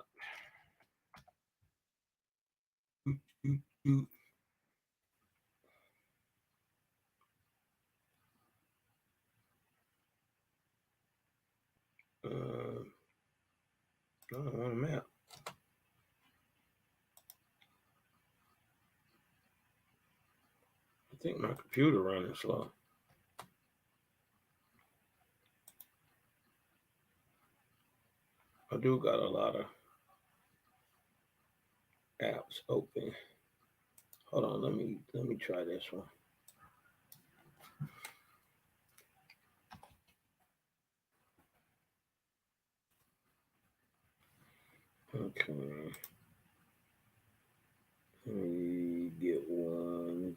I don't want a map. I think my computer running slow. I do got a lot of apps open. Hold on, let me try this one. Okay. Let me get one.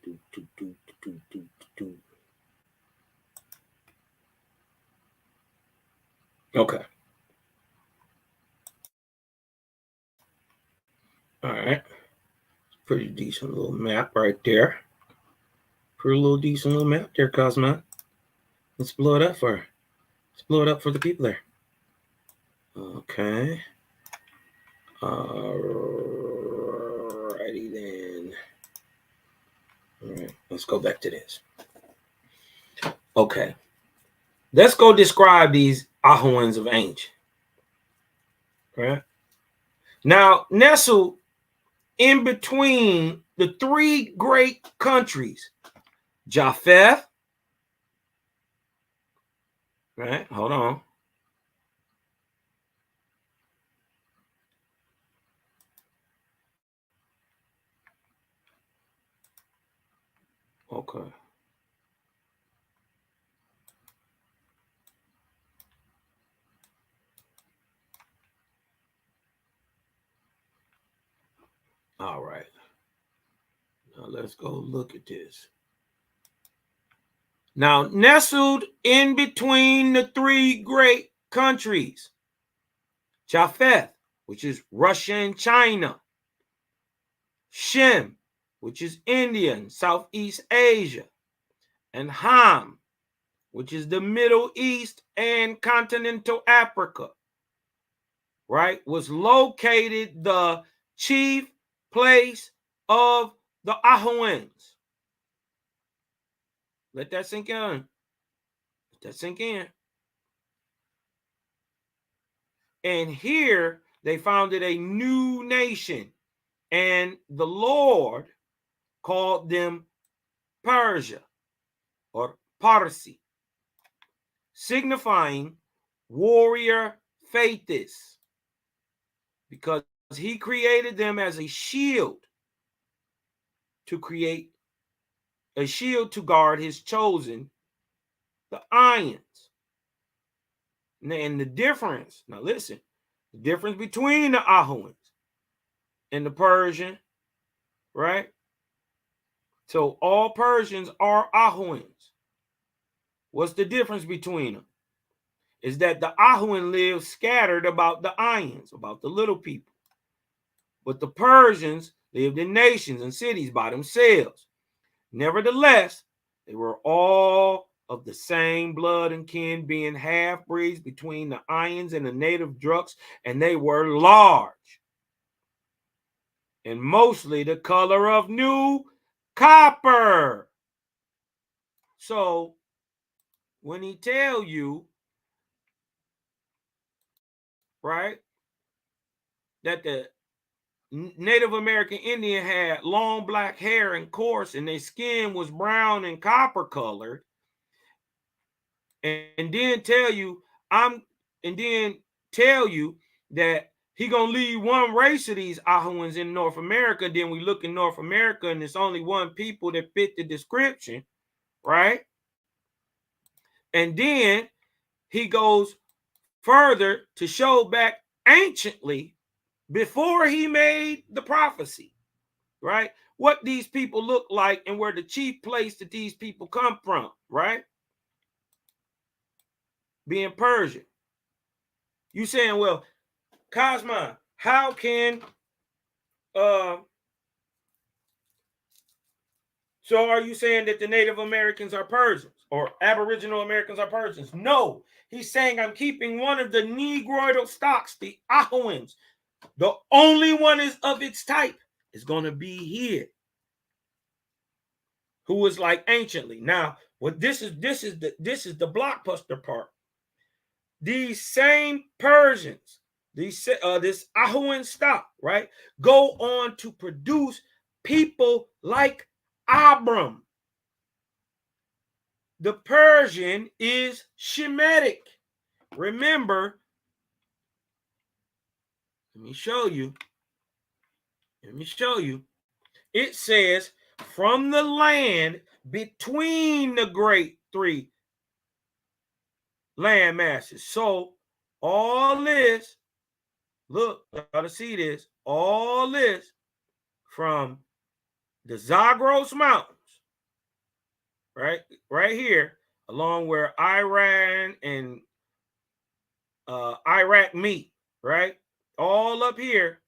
Okay. All right. Pretty decent little map right there. Pretty little decent little map there, Cosmo. Let's blow it up for the people there. Okay. Alrighty then. All right, let's go back to this. Okay. Let's go describe these Ahawans of ancient. Right? Now, nestled in between the three great countries, Japheth, right? Hold on. Okay. All right. Now let's go look at this. Now, nestled in between the three great countries, Japheth, which is Russia and China, Shem, which is India and Southeast Asia, and Ham, which is the Middle East and continental Africa, right, was located the chief place of the Ahawans. Let that sink in. Let that sink in. And here they founded a new nation, and the Lord called them Persia or Parsi, signifying warrior faithists, because he created them as a shield to create a shield to guard his chosen, the Ions. And the difference, now listen, the difference between the Ahawans and the Persian, right? So all Persians are Ahawans. What's the difference between them? Is that the Ahawan live scattered about the Ions, about the little people. But the Persians lived in nations and cities by themselves. Nevertheless, they were all of the same blood and kin, being half-breeds between the Ions and the native Druks, and they were large and mostly the color of new copper. So when he tell you, right, that the Native American Indian had long black hair and coarse, and their skin was brown and copper colored, and then tell you that he gonna leave one race of these Ahuans in North America. Then we look in North America and there's only one people that fit the description, right? And then he goes further to show back anciently, before he made the prophecy, right, what these people look like and where the chief place that these people come from, right? Being Persian. You saying, well, Cosma, how can so are you saying that the Native Americans are Persians or Aboriginal Americans are Persians? No, he's saying I'm keeping one of the Negroidal stocks, the Ahuans. The only one is of its type is going to be here, who is like anciently. Now, what this is the blockbuster part. These same Persians, this Ahuan stock, right, go on to produce people like Abram. The Persian is Shemitic. Remember, let me show you. It says, from the land between the great three land masses. So all this, look, you gotta see this, all this from the Zagros Mountains, right here, along where Iran and Iraq meet, right? All up here,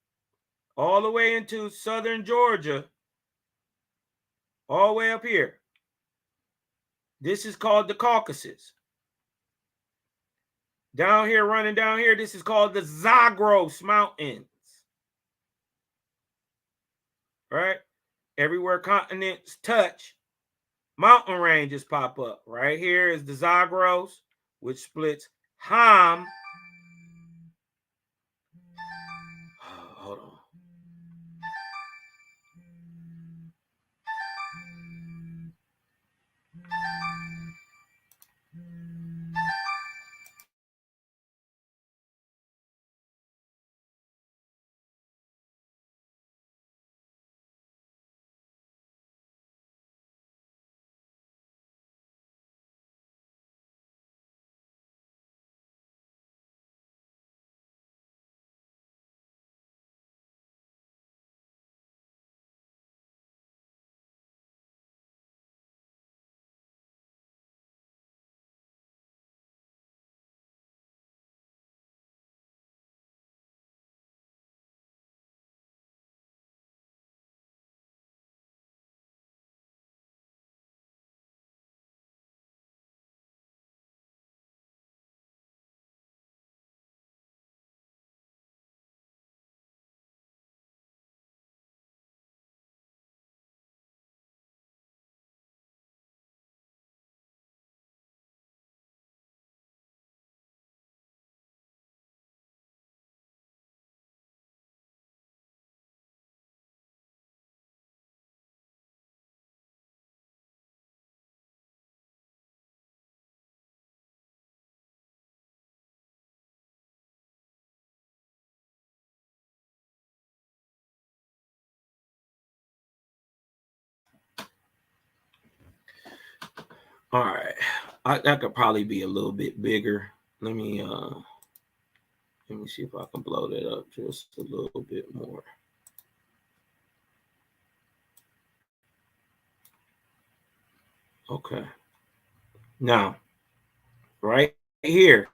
all the way into southern Georgia, all the way up here. This is called the Caucasus. Down here, running down here, this is called the Zagros Mountains. Right? Everywhere continents touch, mountain ranges pop up. Right here is the Zagros, which splits Ham. Hold on. All right, that could probably be a little bit bigger. Let me see if I can blow that up just a little bit more. Okay. Now, right here,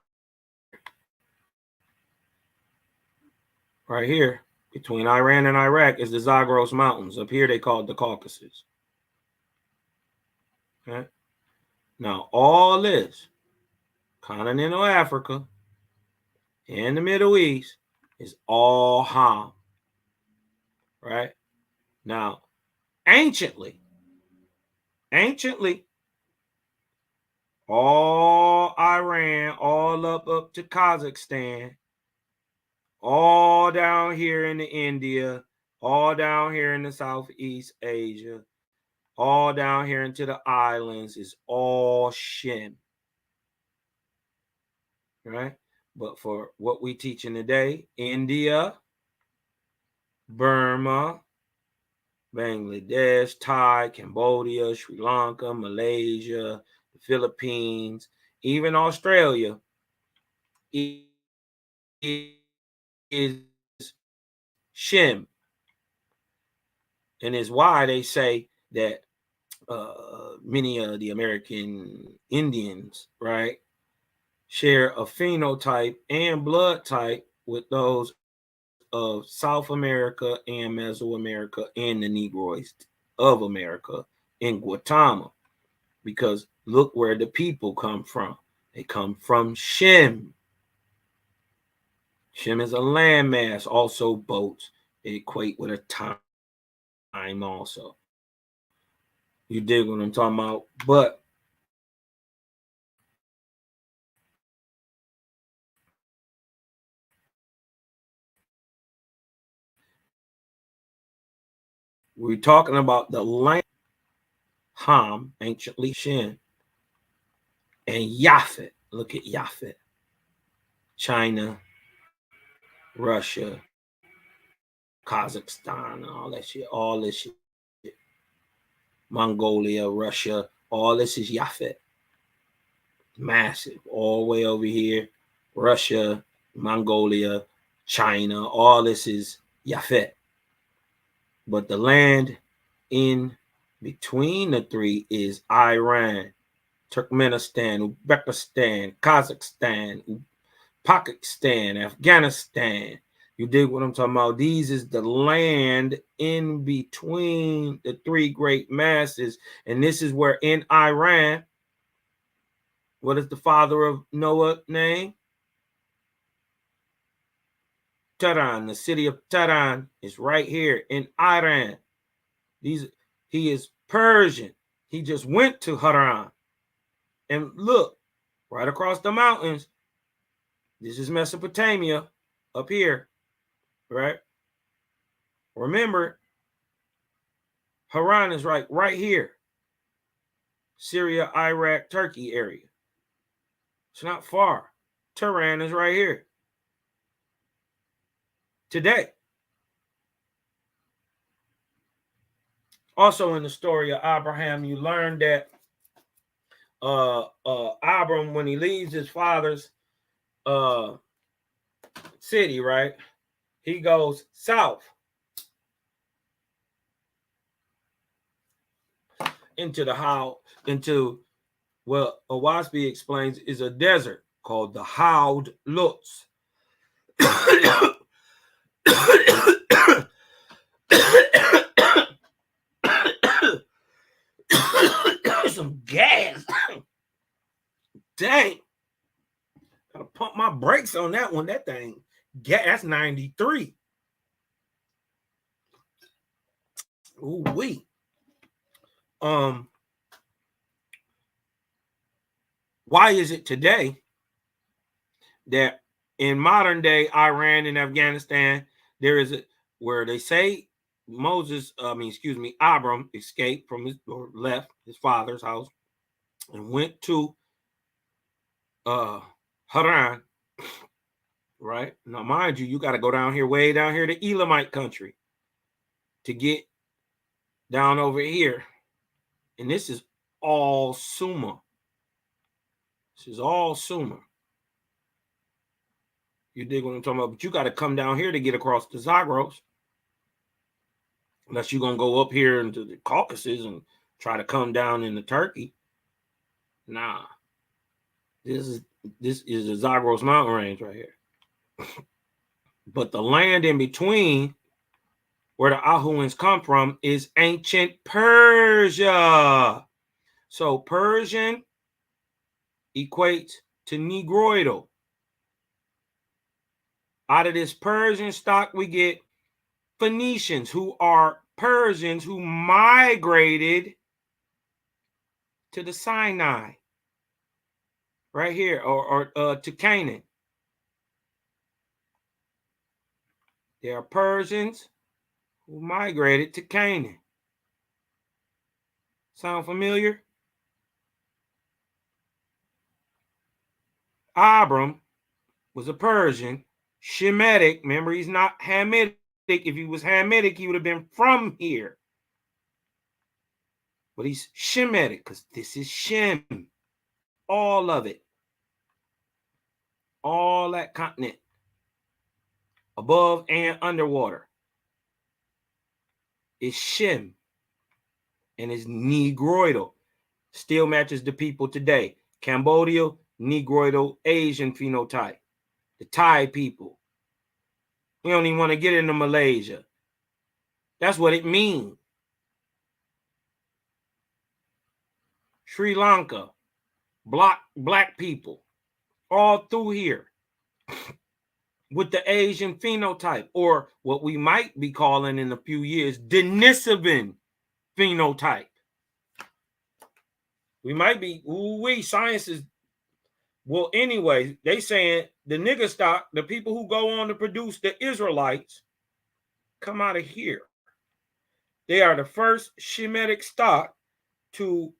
between Iran and Iraq is the Zagros Mountains. Up here, they call it the Caucasus. Okay. Now, all this, continental Africa and the Middle East, is all Ham. Right? Now, anciently, all Iran, all up to Kazakhstan, all down here in India, all down here in the Southeast Asia, all down here into the islands is all Shem. right? But for what we teaching today, India, Burma, Bangladesh, Thai, Cambodia, Sri Lanka, Malaysia, the Philippines, even Australia is Shem. And it's why they say that many of the American Indians, right, share a phenotype and blood type with those of South America and Mesoamerica and the Negroids of America in Guatemala. Because look where the people come from. They come from Shem. Shem is a landmass, also boats. They equate with a time also. You dig what I'm talking about? But we're talking about the land, Ham, anciently Shem, and Yaphet. Look at Yaphet. China, Russia, Kazakhstan, all that shit. All this shit. Mongolia, Russia, all this is Yaphet. Massive. All the way over here. Russia, Mongolia, China, all this is Yaphet. But the land in between the three is Iran, Turkmenistan, Uzbekistan, Kazakhstan, Pakistan, Afghanistan. You dig what I'm talking about? These is the land in between the three great masses. And this is where in Iran, what is the father of Noah name? Tehran. The city of Tehran is right here in Iran. He is Persian. He just went to Haran. And look, right across the mountains, this is Mesopotamia up here, right? Remember, Haran is right here. Syria, Iraq, Turkey area. It's not far. Tehran is right here. Today. Also in the story of Abraham, you learn that Abram, when he leaves his father's city, right, he goes south into what Owaspi explains is a desert called the Howd Lutz. Some gas. Dang. Gotta pump my brakes on that one. That thing, that's 93. Ooh wee. Why is it today that in modern day Iran and Afghanistan there is where they say Abram escaped from left his father's house and went to Haran, right? Now, mind you, you got to go down here, way down here to Elamite country to get down over here. And this is all Sumer. This is all Sumer. You dig what I'm talking about? But you got to come down here to get across the Zagros. Unless you're going to go up here into the Caucasus and try to come down into Turkey. Nah. This is the Zagros mountain range right here. But the land in between where the Ahuans come from is ancient Persia. So Persian equates to Negroidal. Out of this Persian stock, we get Phoenicians, who are Persians who migrated to the Sinai, right here, or to Canaan. They are Persians who migrated to Canaan. Sound familiar? Abram was a Persian, Shemitic. Remember, he's not Hamitic. If he was Hamitic, he would have been from here. But he's Shemitic because this is Shem. All of it. All that continent. Above and underwater. Is Shem. And is Negroidal. Still matches the people today. Cambodia, Negroidal, Asian phenotype. The Thai people. We don't even want to get into Malaysia. That's what it means. Sri Lanka, black people, all through here with the Asian phenotype, or what we might be calling in a few years, Denisovan phenotype. We might be, science is, well, anyway, they saying the nigger stock, the people who go on to produce the Israelites, come out of here. They are the first Shemitic stock to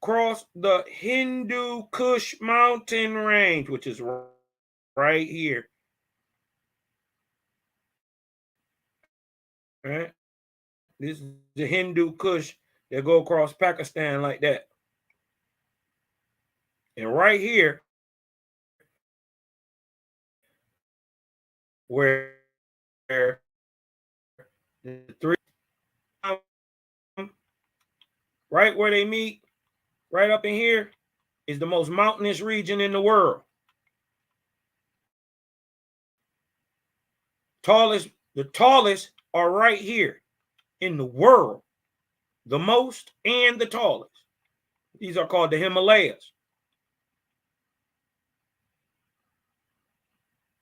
cross the Hindu Kush mountain range, which is right here. All right? This is the Hindu Kush that go across Pakistan like that. And right here, where the three, right where they meet, right up in here, is the most mountainous region in the world. The tallest are right here in the world. The most and the tallest. These are called the Himalayas.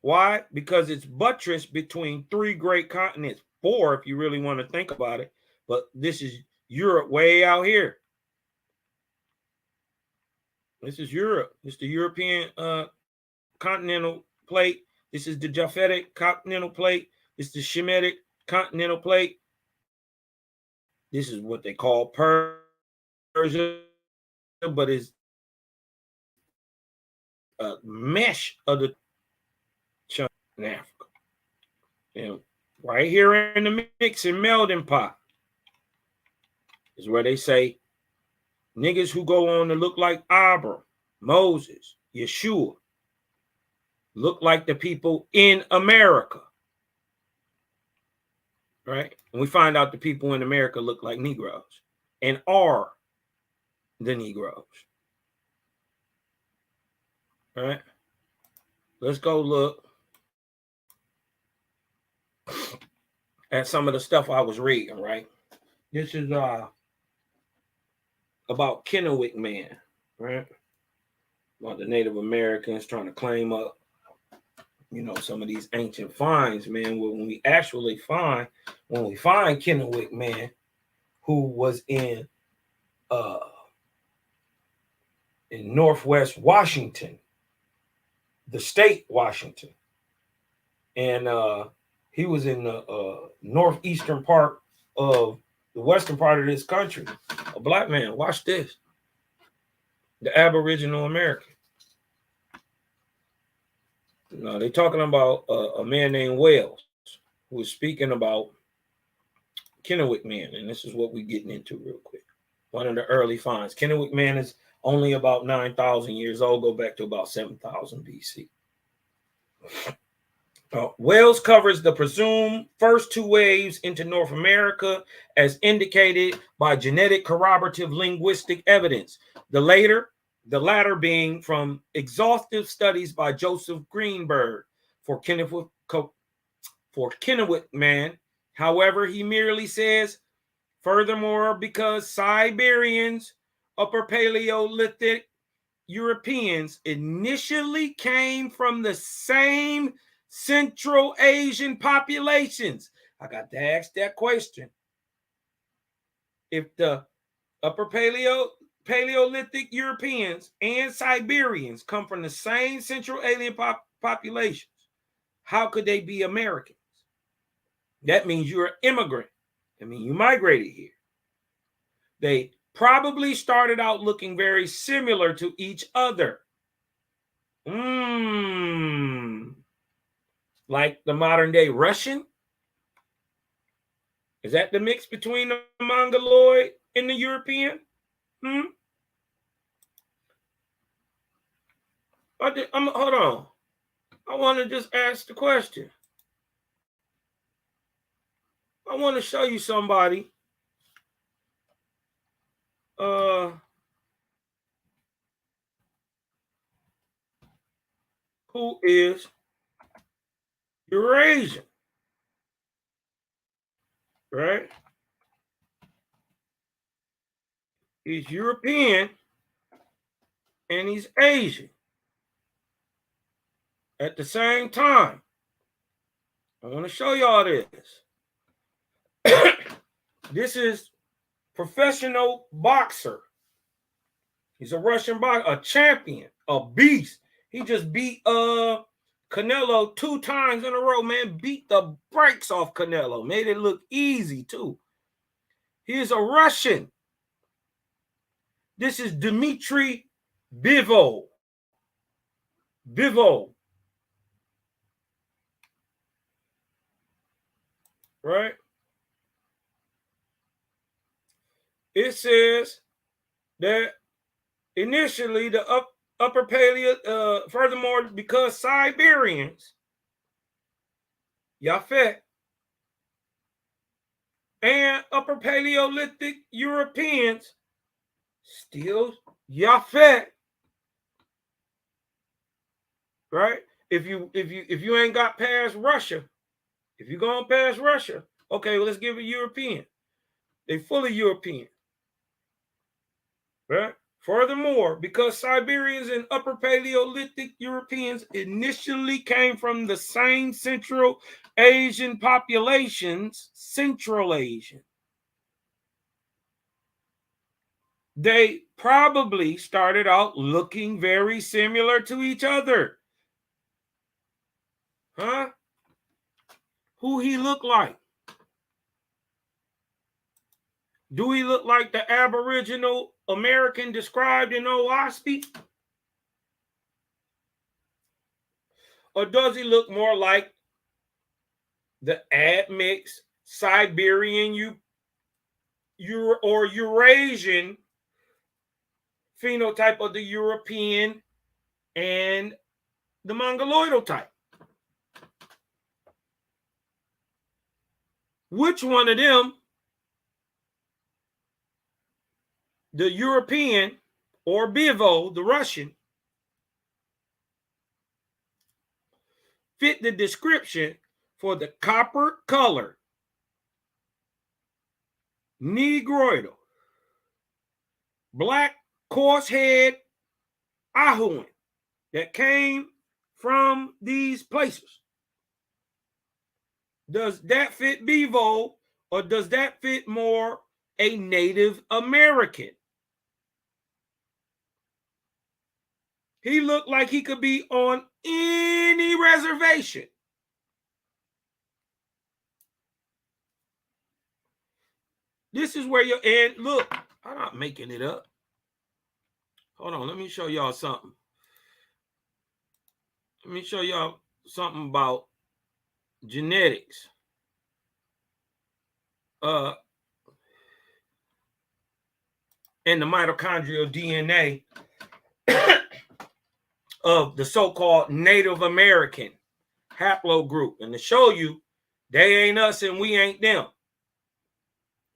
Why? Because it's buttressed between three great continents. 4, if you really want to think about it. But this is Europe way out here. This is Europe. It's the European continental plate. This is the Japhetic continental plate. This is the Shemitic continental plate. This is what they call Persia, but it's a mesh of the chunk in Africa. And right here in the mix and melding pot is where they say niggas who go on to look like Abram, Moses, Yeshua, look like the people in America. Right? And we find out the people in America look like Negroes and are the Negroes. All right? Let's go look at some of the stuff I was reading, right? This is about Kennewick Man, right? About the Native Americans trying to claim up, some of these ancient finds, man. When we find Kennewick Man, who was in Northwest Washington, the state Washington, and he was in the northeastern part of the western part of this country. A black man. Watch this. The Aboriginal American. No, they're talking about a man named Wells who was speaking about Kennewick Man, and this is what we're getting into real quick. One of the early finds. Kennewick Man is only about 9,000 years old, go back to about 7,000 BC. Wells covers the presumed first 2 waves into North America as indicated by genetic corroborative linguistic evidence. The latter being from exhaustive studies by Joseph Greenberg for Kennewick Man. However, he merely says, furthermore, because Siberians, Upper Paleolithic Europeans initially came from the same Central Asian populations. I got to ask that question. If the Upper Paleolithic Europeans and Siberians come from the same Central Asian populations, how could they be Americans? That means you're an immigrant. I mean, you migrated here. They probably started out looking very similar to each other. Like the modern day Russian? Is that the mix between the Mongoloid and the European? Hold on. I want to just ask the question. I want to show you somebody who is Eurasian, right? He's European and he's Asian at the same time. I want to show y'all this. This is professional boxer. He's a Russian boxer, a champion, a beast. He just beat Canelo 2 times in a row, man. Beat the brakes off Canelo. Made it look easy, too. He is a Russian. This is Dmitry Bivol. Right? It says that initially the upper Paleo, furthermore, because Siberians, Yafet, and upper Paleolithic Europeans, still Yafet, right? If you ain't got past Russia, if you going past Russia, okay, well, let's give it European. They fully European, right? Furthermore, because Siberians and upper Paleolithic Europeans initially came from the same Central Asian populations, Central Asian, they probably started out looking very similar to each other. Huh? Who he look like? Do he look like the Aboriginal American described in Owaspy? Or does he look more like the admix Siberian or Eurasian phenotype of the European and the Mongoloidal type? Which one of them, the European or Bivo, the Russian, fit the description for the copper-colored, negroidal, black coarse head Ahuan that came from these places? Does that fit Bevo, or does that fit more a Native American? He looked like he could be on any reservation. This is where and look, I'm not making it up. Hold on, let me show y'all something. Let me show y'all something about genetics. And the mitochondrial DNA of the so-called Native American haplogroup, and to show you they ain't us and we ain't them,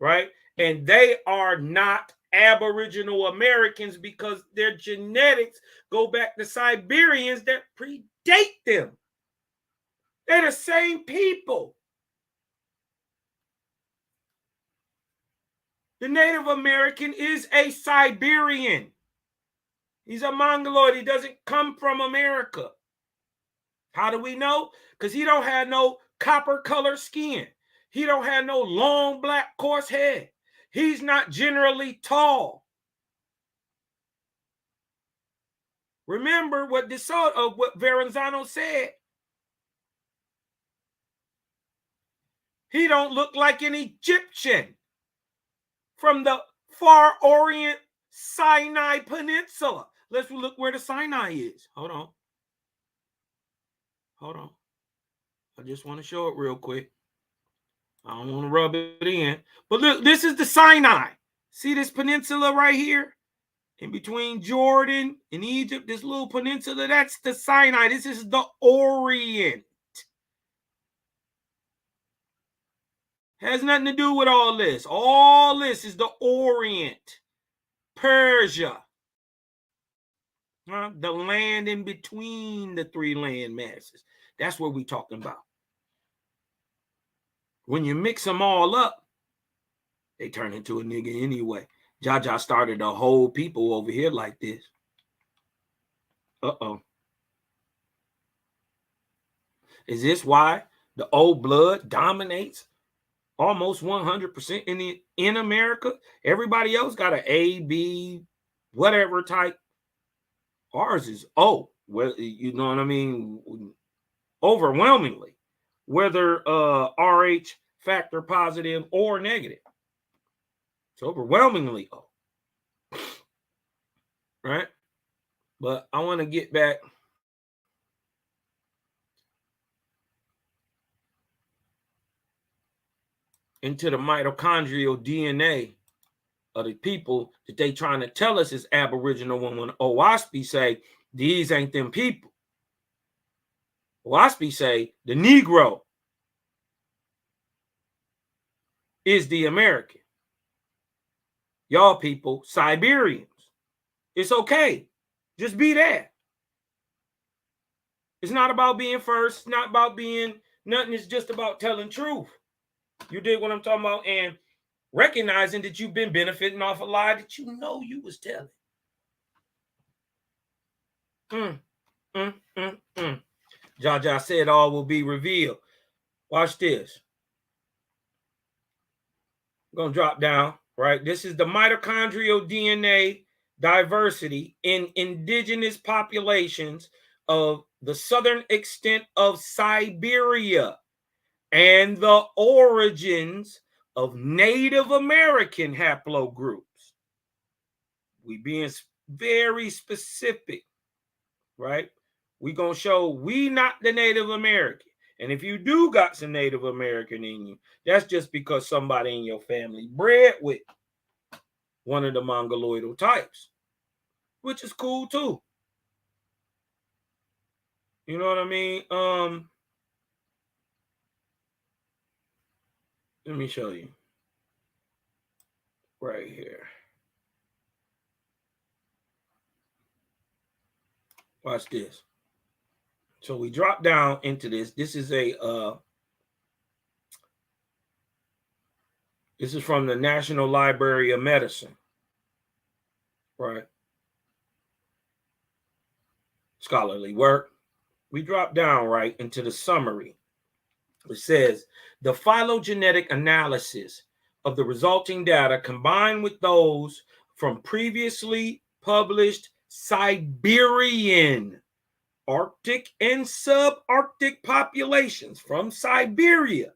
right? And they are not Aboriginal Americans because their genetics go back to Siberians that predate them. They're the same people. The Native American is a Siberian. He's a Mongoloid. He doesn't come from America. How do we know? Because he don't have no copper colored skin. He don't have no long black coarse head. He's not generally tall. Remember what what Verrazano said. He don't look like an Egyptian from the far Orient Sinai Peninsula. Let's look where the Sinai is. Hold on. Hold on. I just want to show it real quick. I don't want to rub it in. But look, this is the Sinai. See this peninsula right here? In between Jordan and Egypt, this little peninsula, that's the Sinai. This is the Orient. Has nothing to do with all this. All this is the Orient. Persia. The land in between the three land masses. That's what we're talking about. When you mix them all up, they turn into a nigga anyway. Jaja started a whole people over here like this. Uh-oh. Is this why the old blood dominates almost 100% in America? Everybody else got an A, B, whatever type. Ours is O. Well, you know what I mean? Overwhelmingly, whether RH factor positive or negative. It's overwhelmingly O. Right? But I want to get back into the mitochondrial DNA of the people that they trying to tell us is Aboriginal when OWASP say these ain't them people. OWASP say the Negro is the American. Y'all people, Siberians. It's okay. Just be that. It's not about being first. It's not about being nothing. It's just about telling truth. You dig what I'm talking about? And recognizing that you've been benefiting off a lie that you know you was telling. Jaja said all will be revealed. Watch this. I'm going to drop down, right? This is the mitochondrial DNA diversity in indigenous populations of the southern extent of Siberia and the origins of Native American haplogroups. We being very specific, right? We gonna show we not the Native American. And if you do got some Native American in you, that's just because somebody in your family bred with one of the mongoloidal types, which is cool too. You know what I mean? Let me show you right here. Watch this. So we drop down into this. This is this is from the National Library of Medicine, right? Scholarly work. We drop down right into the summary. It says the phylogenetic analysis of the resulting data combined with those from previously published Siberian, Arctic, and subarctic populations from Siberia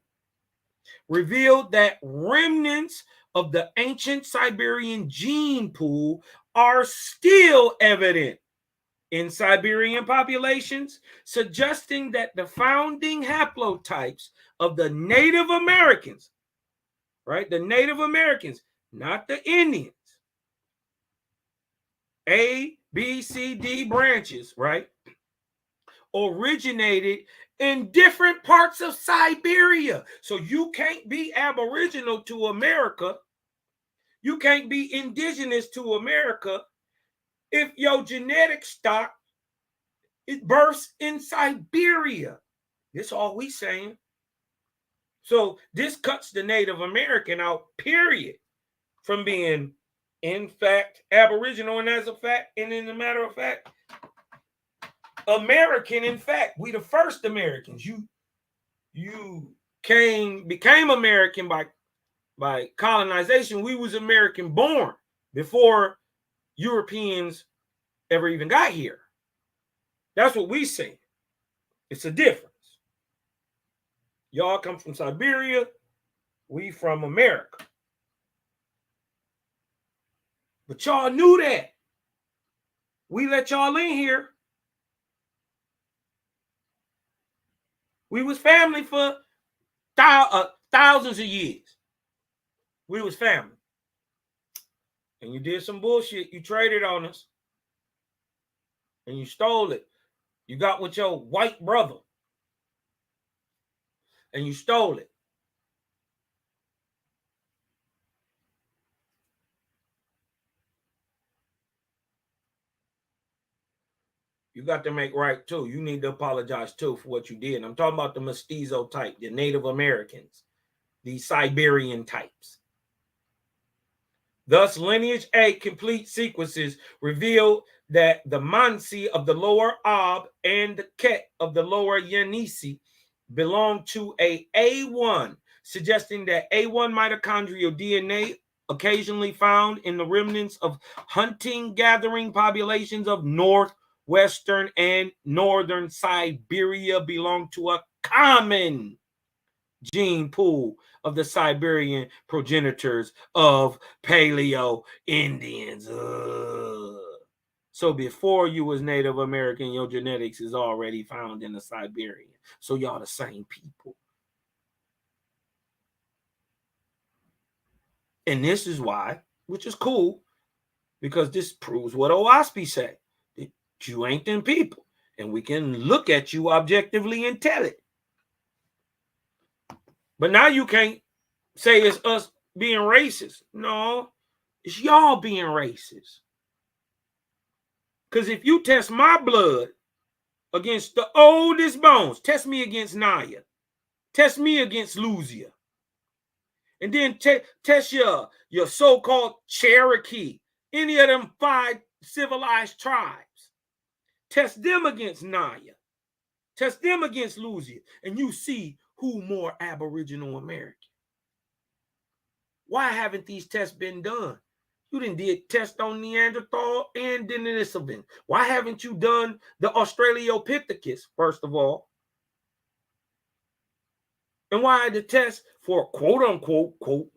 revealed that remnants of the ancient Siberian gene pool are still evident in Siberian populations, suggesting that the founding haplotypes of the Native Americans, right? The Native Americans, not the Indians. A, B, C, D branches, right? Originated in different parts of Siberia. So you can't be Aboriginal to America. You can't be indigenous to America if your genetic stock it births in Siberia. That's all we saying. So this cuts the Native American out, period, from being, in fact, Aboriginal, and as a fact, and in a matter of fact, American. In fact, we the first Americans. You became American by colonization. We was American born before Europeans ever even got here. That's what we say. It's a difference. Y'all come from Siberia, we from America. But y'all knew that. We let y'all in here. We was family for thousands of years. We was family. And you did some bullshit. You traded on us. And you stole it. You got with your white brother. And you stole it. You got to make right too. You need to apologize too for what you did. I'm talking about the mestizo type, the Native Americans, the Siberian types. Thus, lineage A complete sequences reveal that the Mansi of the lower Ab and the Ket of the lower Yenisei belong to a A1, suggesting that A1 mitochondrial DNA occasionally found in the remnants of hunting-gathering populations of northwestern and northern Siberia belong to a common gene pool of the Siberian progenitors of Paleo Indians. So before you was Native American, your genetics is already found in the Siberian. So y'all the same people. And this is why, which is cool, because this proves what OWASP say, that you ain't them people. And we can look at you objectively and tell it. But now you can't say it's us being racist. No, it's y'all being racist. Because if you test my blood against the oldest bones, test me against Naya, test me against Luzia, and then test your so-called Cherokee, any of them 5 civilized tribes, test them against Naya, test them against Luzia, and you see who more Aboriginal American. Why haven't these tests been done? You did tests on Neanderthal and Denisovan. Why haven't you done the Australopithecus, first of all? And why the tests for quote unquote, quote,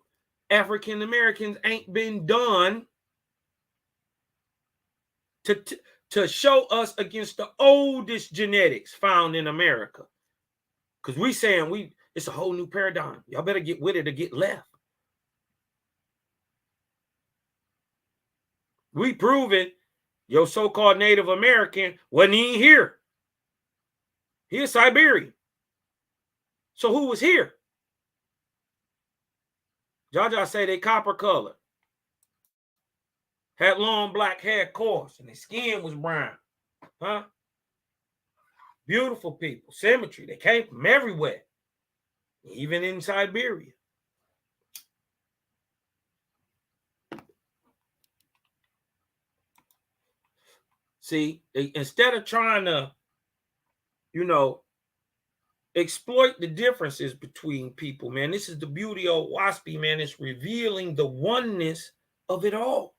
African Americans ain't been done to show us against the oldest genetics found in America? Because we saying it's a whole new paradigm. Y'all better get with it or get left. We proven your so-called Native American wasn't even here. He's Siberian. So who was here? Jaja say they copper color. Had long black hair, coarse, and their skin was brown. Huh? Beautiful people. Symmetry. They came from everywhere. Even in Siberia. See, instead of trying to, exploit the differences between people, man, this is the beauty of WASPy, man. It's revealing the oneness of it all.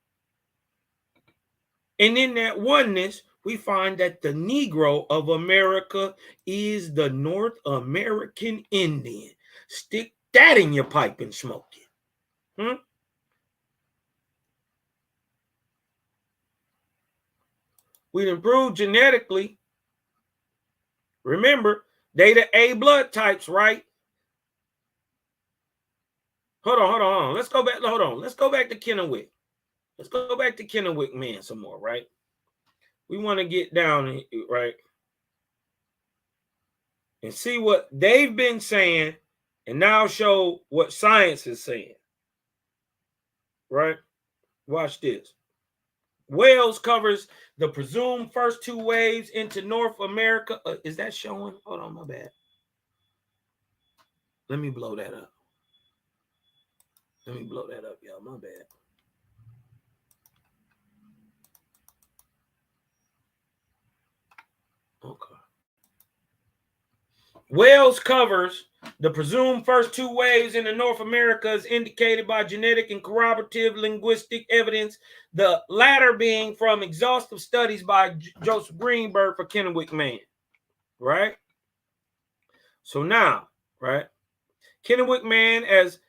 And in that oneness, we find that the Negro of America is the North American Indian. Stick that in your pipe and smoke it. We'd improved genetically. Remember, they the A blood types, right? Hold on. Let's go back. Let's go back to Kennewick. Let's go back to Kennewick, man, some more, right? We want to get down, right? And see what they've been saying and now show what science is saying. Right? Watch this. Wales covers the presumed first 2 waves into North America. Is that showing? Hold on, my bad. Let me blow that up. Y'all. My bad. Okay. Wales covers the presumed first 2 waves into North America as indicated by genetic and corroborative linguistic evidence, the latter being from exhaustive studies by Joseph Greenberg for Kennewick Man. Right? So now, right, Kennewick Man as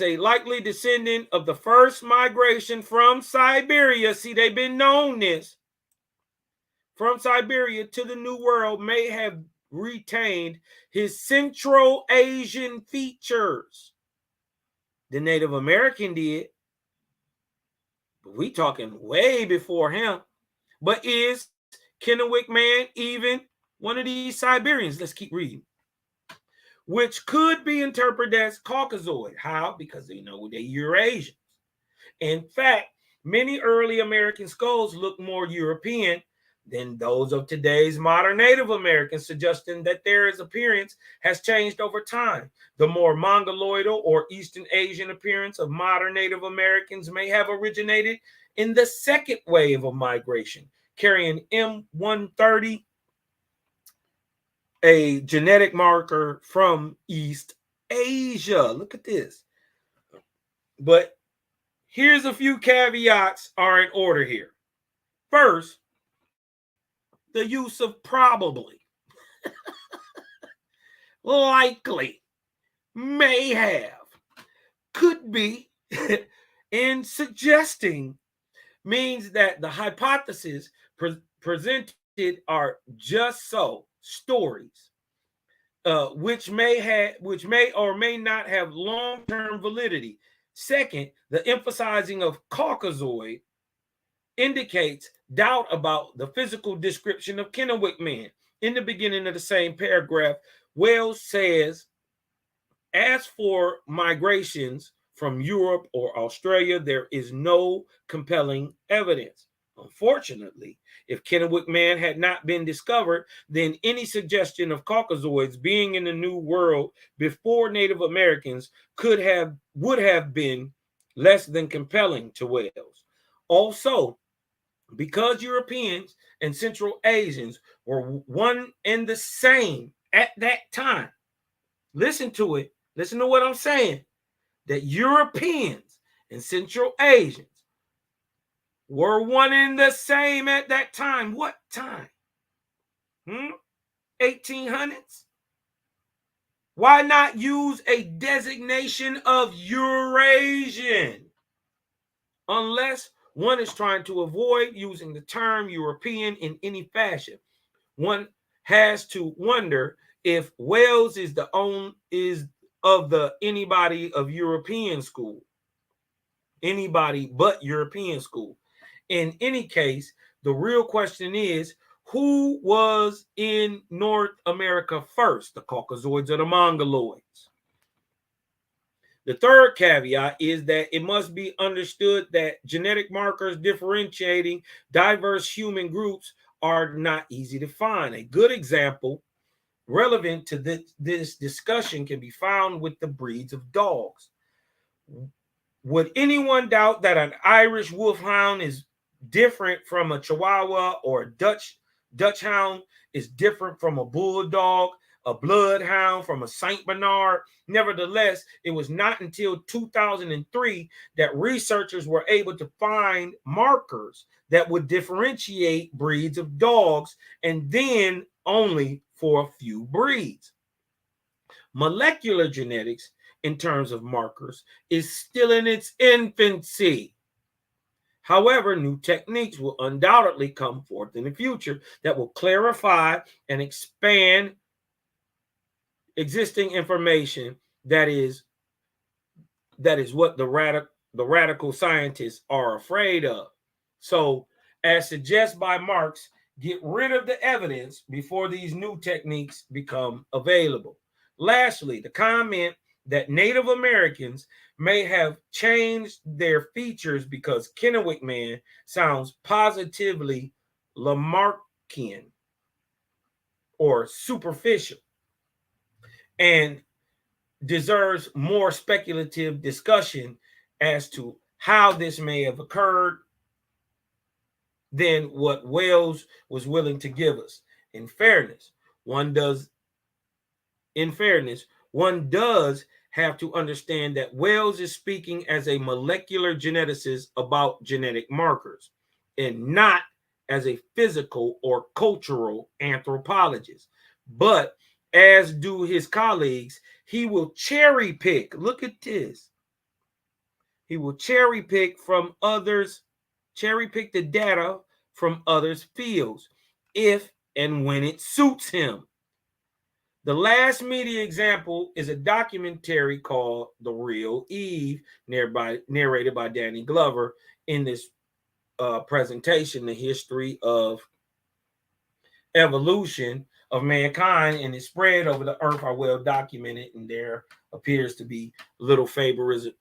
a likely descendant of the first migration from Siberia, see, they've been known this, from Siberia to the New World may have retained his Central Asian features. The Native American did. But we talking way before him. But is Kennewick Man even one of these Siberians? Let's keep reading. Which could be interpreted as Caucasoid. How? Because they're Eurasians. In fact, many early American skulls look more European than those of today's modern Native Americans, suggesting that their appearance has changed over time. The more Mongoloidal or Eastern Asian appearance of modern Native Americans may have originated in the second wave of migration, carrying M130, a genetic marker from East Asia. Look at this. But here's a few caveats are in order here. First, the use of probably, likely, may have, could be, in suggesting means that the hypotheses presented are just so stories, which may or may not have long-term validity. Second, the emphasizing of Caucasoid indicates doubt about the physical description of Kennewick Man. In the beginning of the same paragraph, Wells says, as for migrations from Europe or Australia, there is no compelling evidence. Unfortunately, if Kennewick Man had not been discovered, then any suggestion of Caucasoids being in the New World before Native Americans would have been less than compelling to Wells. Also, because Europeans and Central Asians were one and the same at that time, listen to it, listen to what I'm saying, that Europeans and Central Asians were one and the same at that time. What time? 1800s? Why not use a designation of Eurasian? Unless one is trying to avoid using the term European in any fashion. One has to wonder if Wales is of the anybody of European school. Anybody but European school. In any case, the real question is, who was in North America first, the Caucasoids or the Mongoloids? The third caveat is that it must be understood that genetic markers differentiating diverse human groups are not easy to find. A good example relevant to this discussion can be found with the breeds of dogs. Would anyone doubt that an Irish wolfhound is different from a Chihuahua, or a Dutch hound is different from a bulldog, a bloodhound from a Saint Bernard? Nevertheless, it was not until 2003 that researchers were able to find markers that would differentiate breeds of dogs, and then only for a few breeds. Molecular genetics, in terms of markers, is still in its infancy. However, new techniques will undoubtedly come forth in the future that will clarify and expand existing information. That is what the radical scientists are afraid of. So, as suggested by Marx, get rid of the evidence before these new techniques become available. Lastly, the comment that Native Americans may have changed their features because Kennewick Man sounds positively Lamarckian or superficial and deserves more speculative discussion as to how this may have occurred than what Wells was willing to give us. In fairness, one does have to understand that Wells is speaking as a molecular geneticist about genetic markers, and not as a physical or cultural anthropologist. But as do his colleagues, he will cherry pick. Look at this. He will cherry pick from others, cherry pick the data from others' fields if and when it suits him. The last media example is a documentary called The Real Eve, narrated by Danny Glover. In this presentation, the history of evolution of mankind and its spread over the earth are well documented, and there appears to be little favoritism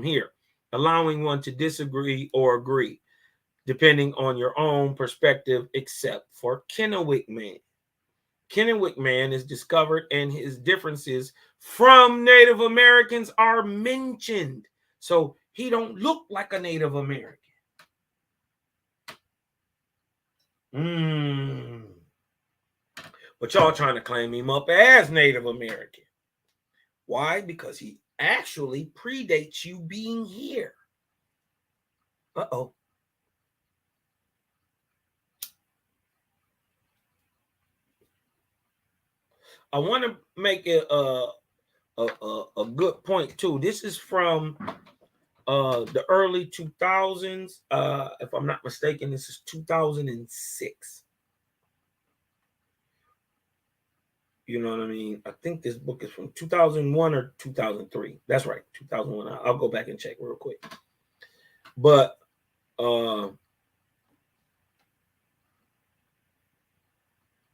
here, allowing one to disagree or agree, depending on your own perspective, except for Kennewick Man. Kennewick Man is discovered and his differences from Native Americans are mentioned. So he don't look like a Native American. But y'all trying to claim him up as Native American. Why? Because he actually predates you being here. Uh-oh. I want to make it a good point too. This is from the early 2000s. If I'm not mistaken, this is 2006. You know what I mean? I think this book is from 2001 or 2003. That's right, 2001. I'll go back and check real quick. But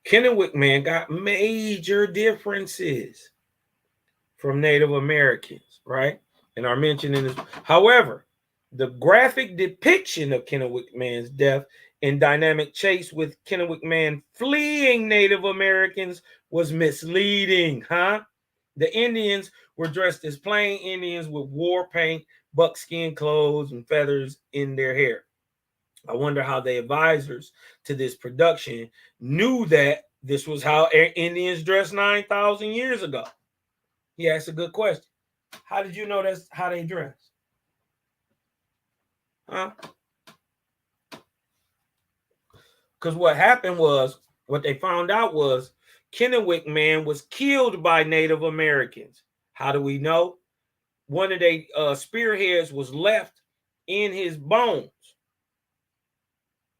Kennewick Man got major differences from Native Americans, right? And are mentioned in this. However, the graphic depiction of Kennewick Man's death in dynamic chase with Kennewick Man fleeing Native Americans was misleading, huh? The Indians were dressed as plain Indians with war paint, buckskin clothes, and feathers in their hair. I wonder how the advisors to this production knew that this was how Indians dressed 9,000 years ago. He asked a good question. How did you know that's how they dress? Huh? Because what happened was, what they found out was Kennewick Man was killed by Native Americans. How do we know? One of their spearheads was left in his bones.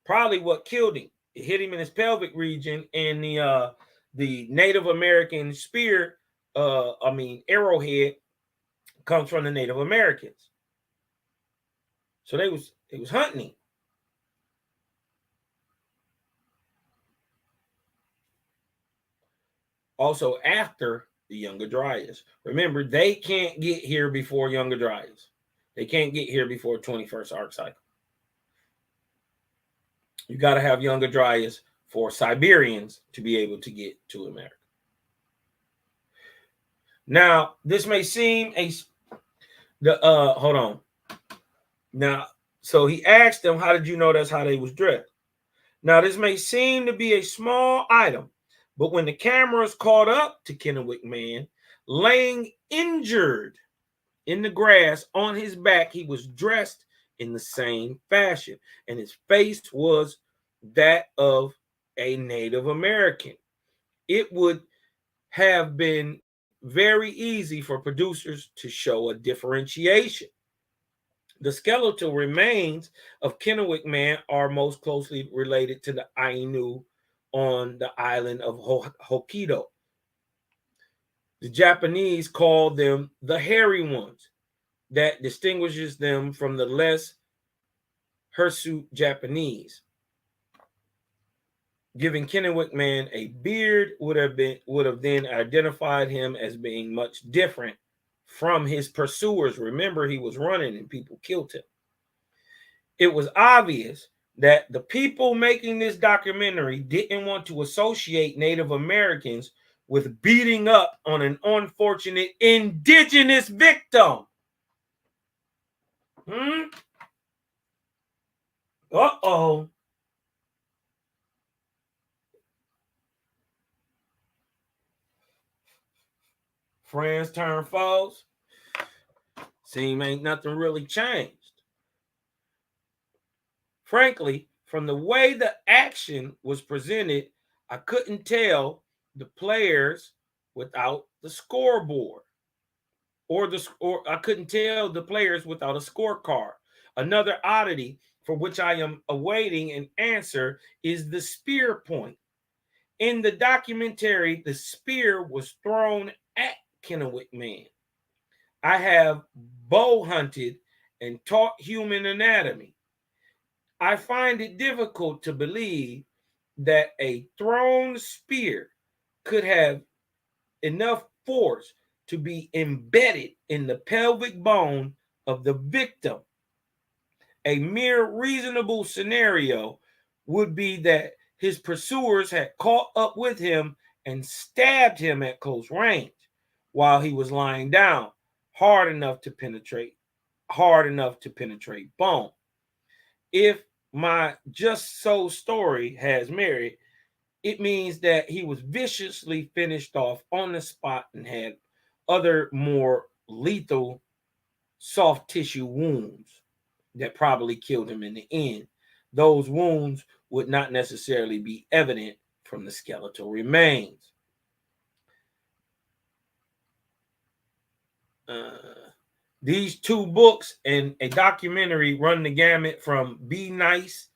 Probably what killed him. It hit him in his pelvic region, and the Native American spear, arrowhead, comes from the Native Americans. So they was hunting him. Also, after the Younger Dryas. Remember, they can't get here before Younger Dryas. They can't get here before 21st arc cycle. You got to have Younger Dryas for Siberians to be able to get to America. Now, this may seem hold on. Now, so he asked them, how did you know that's how they was dressed? Now, this may seem to be a small item, but when the cameras caught up to Kennewick Man laying injured in the grass on his back, he was dressed in the same fashion, and his face was that of a Native American. It would have been very easy for producers to show a differentiation. The skeletal remains of Kennewick Man are most closely related to the Ainu on the island of Hokkaido. The Japanese call them the hairy ones. That distinguishes them from the less hirsute Japanese. Giving Kennewick Man a beard would have then identified him as being much different from his pursuers. Remember, he was running and people killed him. It was obvious that the people making this documentary didn't want to associate Native Americans with beating up on an unfortunate indigenous victim. Uh-oh. Friends turn foes. Seem ain't nothing really changed. Frankly, from the way the action was presented, I couldn't tell the players without the scoreboard. Or I couldn't tell the players without a scorecard. Another oddity for which I am awaiting an answer is the spear point. In the documentary, the spear was thrown at Kennewick Man. I have bow hunted and taught human anatomy. I find it difficult to believe that a thrown spear could have enough force to be embedded in the pelvic bone of the victim. A mere reasonable scenario would be that his pursuers had caught up with him and stabbed him at close range while he was lying down, hard enough to penetrate bone. If my just so story has merit, it means that he was viciously finished off on the spot and had other more lethal soft tissue wounds that probably killed him in the end. Those wounds would not necessarily be evident from the skeletal remains. These two books and a documentary run the gamut from Be Nice,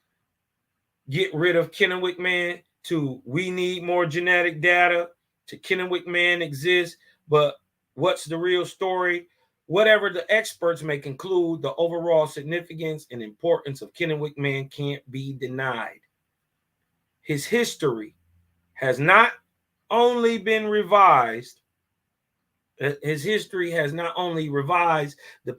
Get Rid of Kennewick Man, to We Need More Genetic Data, to Kennewick Man Exists, but what's the real story? Whatever the experts may conclude, the overall significance and importance of Kennewick Man can't be denied. His history has not only revised the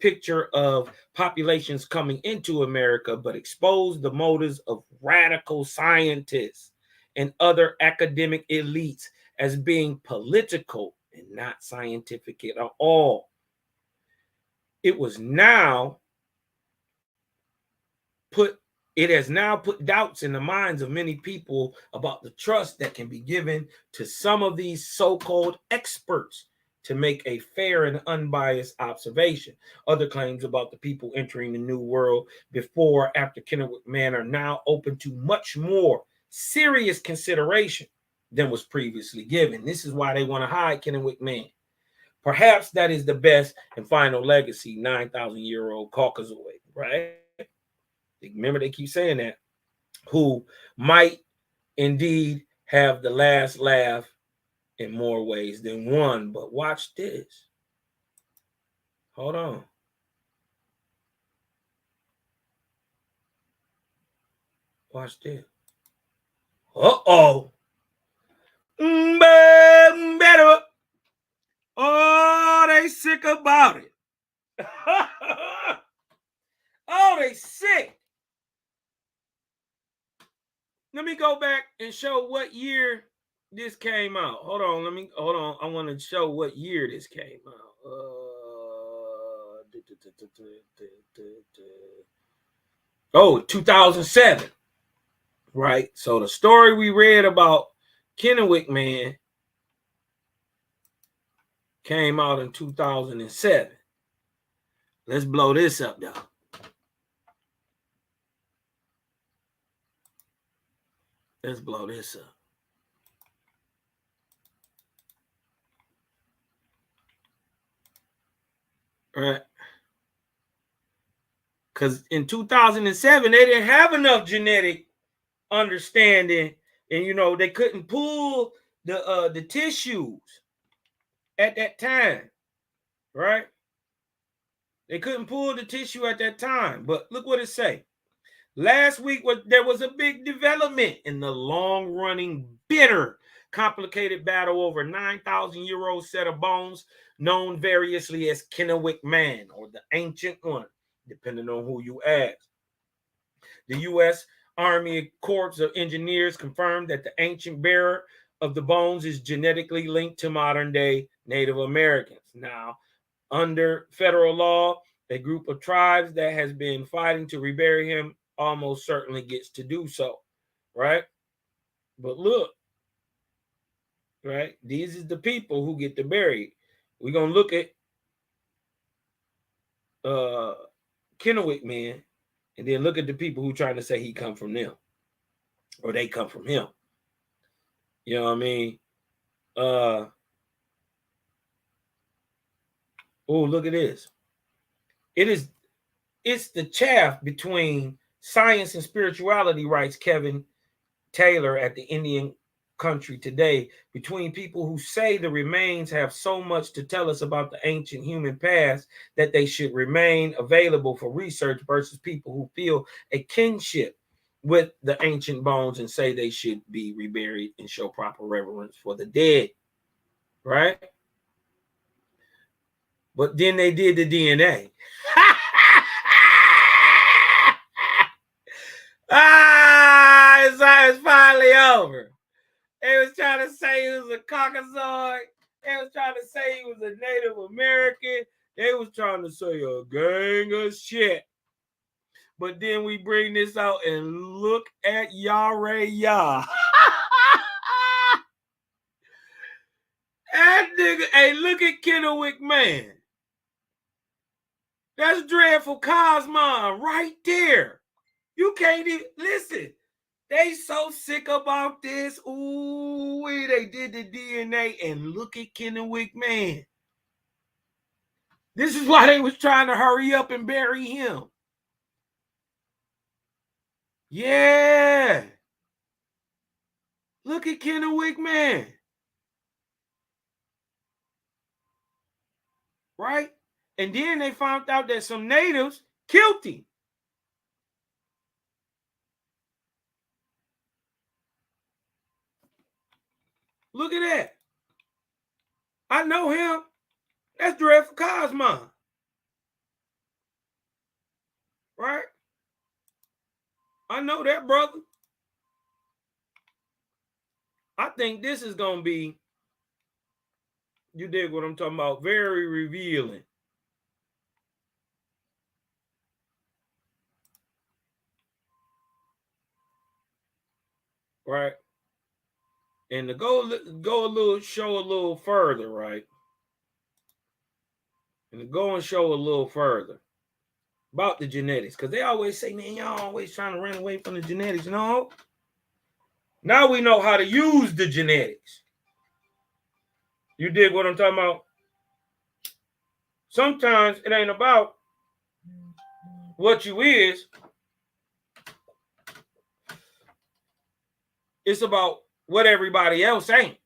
picture of populations coming into America, but exposed the motives of radical scientists and other academic elites as being political and not scientific at all. It has now put doubts in the minds of many people about the trust that can be given to some of these so-called experts to make a fair and unbiased observation. Other claims about the people entering the New World before or after Kennewick Man are now open to much more serious consideration than was previously given. This is why they want to hide Kennewick Man. Perhaps that is the best and final legacy, 9,000-year-old Caucasoid, right? Remember, they keep saying that, who might indeed have the last laugh in more ways than one. But watch this. Hold on. Watch this. Uh-oh. Better. Oh, they sick about it. Oh, they sick. Let me go back and show what year this came out. Hold on. I want to show what year this came out. 2007. Right. So the story we read about Kennewick Man came out in 2007. Let's blow this up, though. Let's blow this up. Right. Because in 2007, they didn't have enough genetic understanding, and they couldn't pull the tissues at that time, right? They couldn't pull the tissue at that time. But look what it say. Last week, there was a big development in the long-running, bitter, complicated battle over 9,000-year-old set of bones known variously as Kennewick Man, or the Ancient One, depending on who you ask. The U.S. Army Corps of Engineers confirmed that the ancient bearer of the bones is genetically linked to modern-day Native Americans. Now, under federal law, a group of tribes that has been fighting to rebury him almost certainly gets to do so, right? But look, right? These is the people who get to bury. We're going to look at Kennewick Man, and then look at the people who trying to say he come from them, or they come from him. You know what I mean? Oh, look at this. It's the chaff between science and spirituality, writes Kevin Taylor at the Indian country today between people who say the remains have so much to tell us about the ancient human past that they should remain available for research versus people who feel a kinship with the ancient bones and say they should be reburied and show proper reverence for the dead, right? But then they did the DNA. It's finally over. They was trying to say he was a Caucasoid. They was trying to say he was a Native American. They was trying to say a gang of shit. But then we bring this out and look at Yare Ya. That nigga, hey, look at Kennewick Man. That's Dreadful Cosmon right there. You can't even listen. They so sick about this. Ooh, they did the DNA and look at Kennewick Man. This is why they was trying to hurry up and bury him. Yeah. Look at Kennewick Man. Right? And then they found out that some natives killed him. Look at that. I know him. That's Dreadful Cosmon. Right? I know that, brother. I think this is going to be, you dig what I'm talking about, very revealing. Right? And to go a little, show a little further, right? And to go and show a little further about the genetics. Because they always say, man, y'all always trying to run away from the genetics. No. Now we know how to use the genetics. You dig what I'm talking about? Sometimes it ain't about what you is. It's about what everybody else ain't.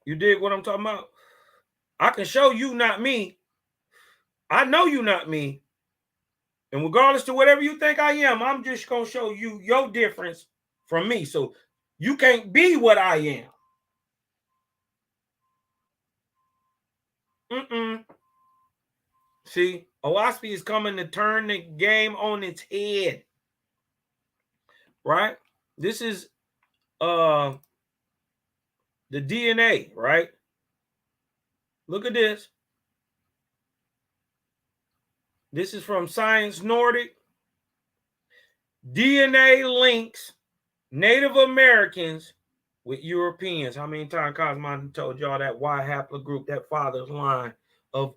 You dig what I'm talking about? I can show you not me. I know you not me. And regardless to whatever you think I am, I'm just going to show you your difference from me. So you can't be what I am. See, Owaspy is coming to turn the game on its head. Right? This is the DNA, right? Look at this. This is from Science Nordic. DNA links Native Americans with Europeans. How many times Cosmon told y'all that Y haplogroup, that father's line of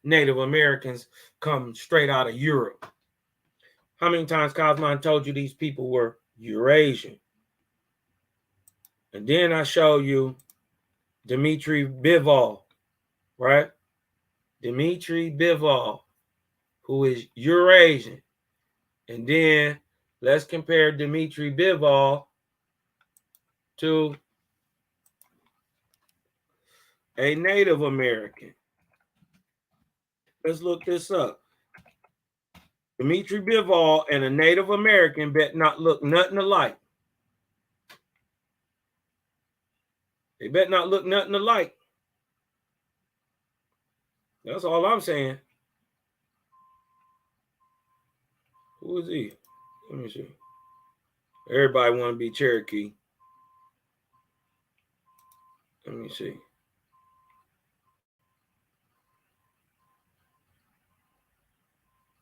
Native Americans come straight out of Europe? How many times Cosmon told you these people were Eurasian? And then I show you Dmitry Bivol, right? Dmitry Bivol, who is Eurasian. And then let's compare Dmitry Bivol to a Native American. Let's look this up. Dmitry Bivol and a Native American bet not look nothing alike. They bet not look nothing alike. That's all I'm saying. Who is he? Let me see. Everybody want to be Cherokee. Let me see.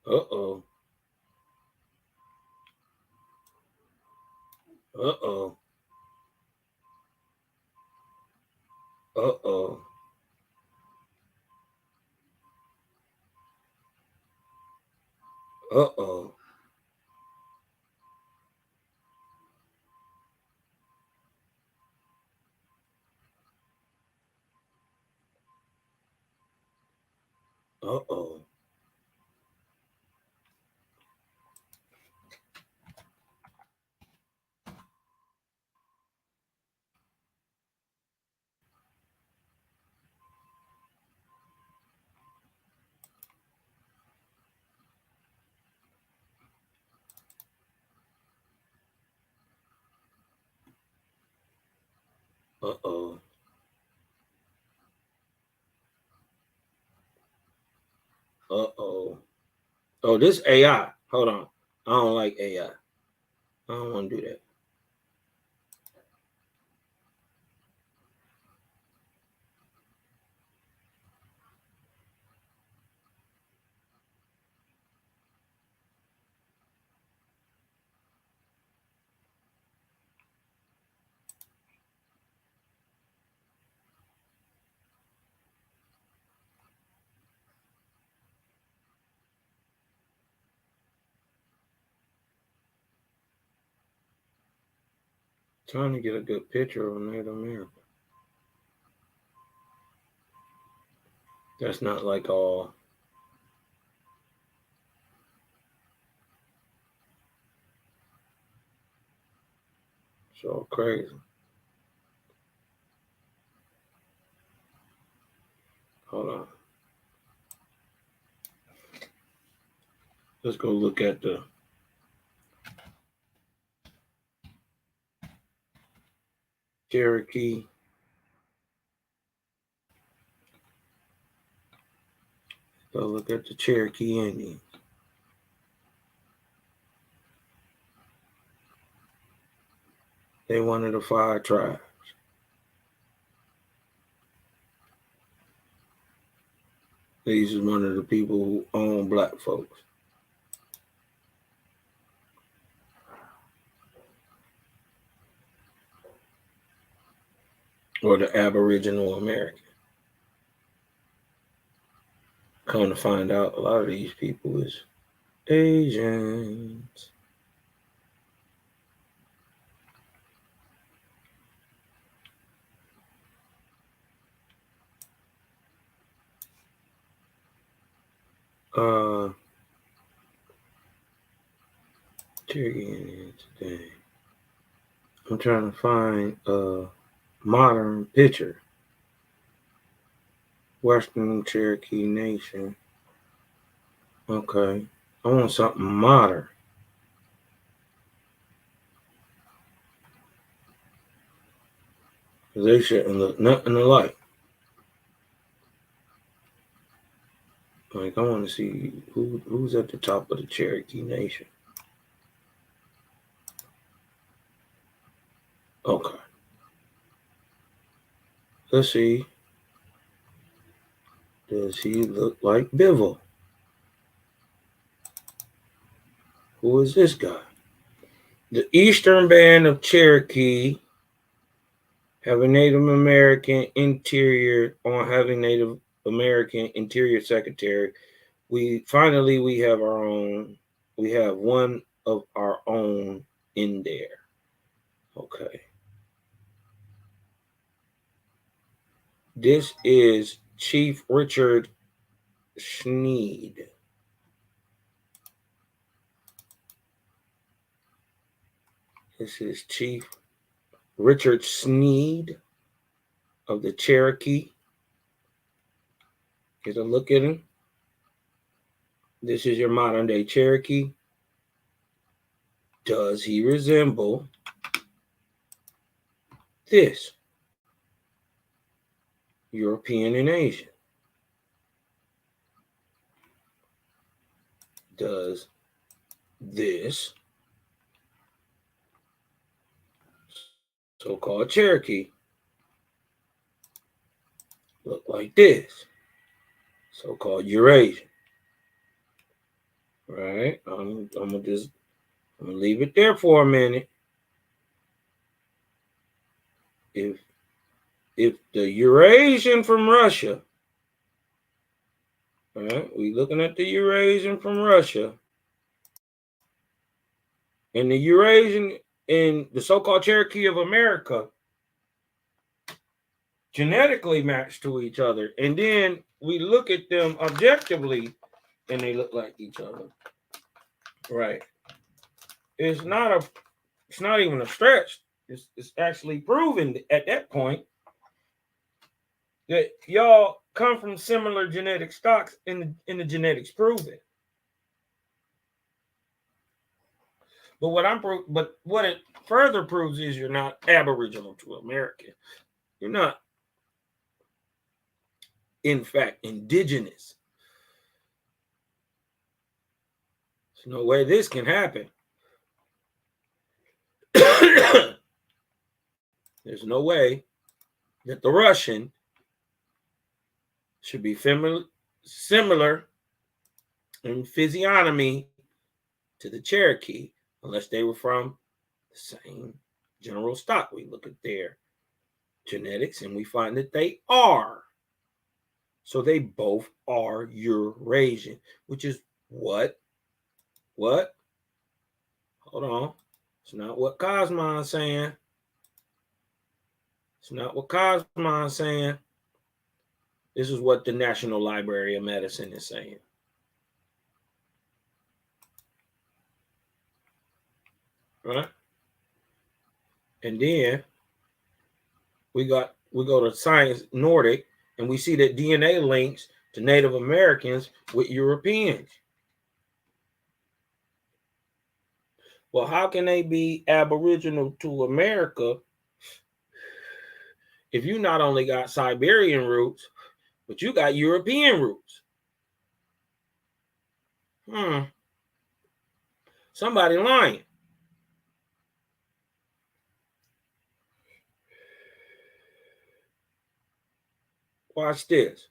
Uh-oh. Uh-oh. Uh-oh. Uh-oh. Uh-oh. Uh-oh. Uh-oh. Oh, this AI. Hold on. I don't like AI. I don't want to do that. Trying to get a good picture of Native American. That's not like all. So crazy. Hold on. Let's go look at the Cherokee. Go look at the Cherokee Indians. They one of the 5 tribes. These is one of the people who own black folks. Or the Aboriginal American. Come to find out, a lot of these people is Asians. Cherokee Indians today. I'm trying to find a modern picture. Western Cherokee Nation. Okay. I want something modern. They shouldn't look nothing alike. Like, I want to see who's at the top of the Cherokee Nation. Okay. Let's see. Does he look like Bivol? Who is this guy? The Eastern Band of Cherokee have a Native American interior Native American Interior Secretary. We have our own. We have one of our own in there. Okay. This is Chief Richard Sneed. This is Chief Richard Sneed of the Cherokee. Get a look at him. This is your modern day Cherokee. Does he resemble this? European and Asian. Does this so-called Cherokee look like this? So-called Eurasian. Right? I'm gonna leave it there for a minute. If the Eurasian from Russia, right? We looking at the Eurasian from Russia, and the Eurasian and the so-called Cherokee of America genetically match to each other, and then we look at them objectively, and they look like each other. Right? It's not even a stretch. It's actually proven at that point that y'all come from similar genetic stocks, and the genetics prove it. But what it further proves is you're not Aboriginal to American. You're not, in fact, indigenous. There's no way this can happen. There's no way that the Russian should be similar in physiognomy to the Cherokee unless they were from the same general stock. We look at their genetics and we find that they are. So they both are Eurasian, which is what? Hold on. It's not what Cosmon's saying. It's not what Cosmon's saying. This is what the National Library of Medicine is saying. Right? And then we go to Science Nordic, and we see that DNA links to Native Americans with Europeans. Well, how can they be Aboriginal to America if you not only got Siberian roots, but you got European roots? Somebody lying. Watch this.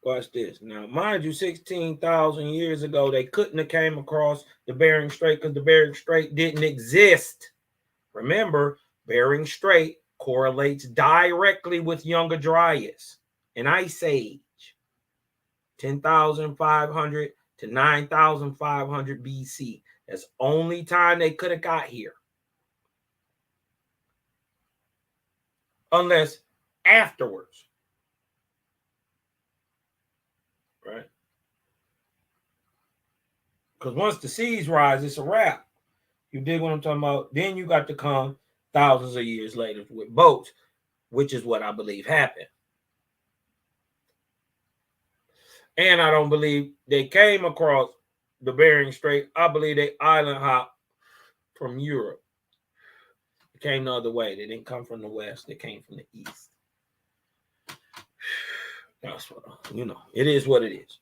Watch this. Now, mind you, 16,000 years ago, they couldn't have came across the Bering Strait because the Bering Strait didn't exist. Remember, Bering Strait correlates directly with Younger Dryas, an ice age, 10,500 to 9,500 BC. That's the only time they could have got here. Unless afterwards. Right? Because once the seas rise, it's a wrap. You dig what I'm talking about? Then you got to come thousands of years later with boats, which is what I believe happened. And I don't believe they came across the Bering Strait. I believe they island hopped from Europe. They came the other way. They didn't come from the west. They came from the east. That's what, it is what it is.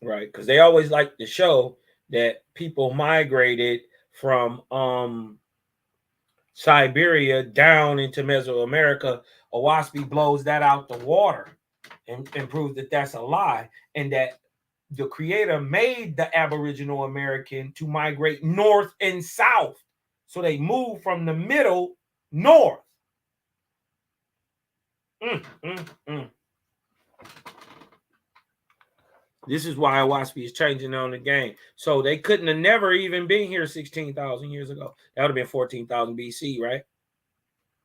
Right? Because they always like to show that people migrated from Siberia down into Mesoamerica. Owaspie blows that out the water and proves that that's a lie, and that the creator made the Aboriginal American to migrate north and south. So they moved from the middle north. This is why Owaspie is changing on the game. So they couldn't have never even been here 16,000 years ago. That would have been 14,000 BC, right?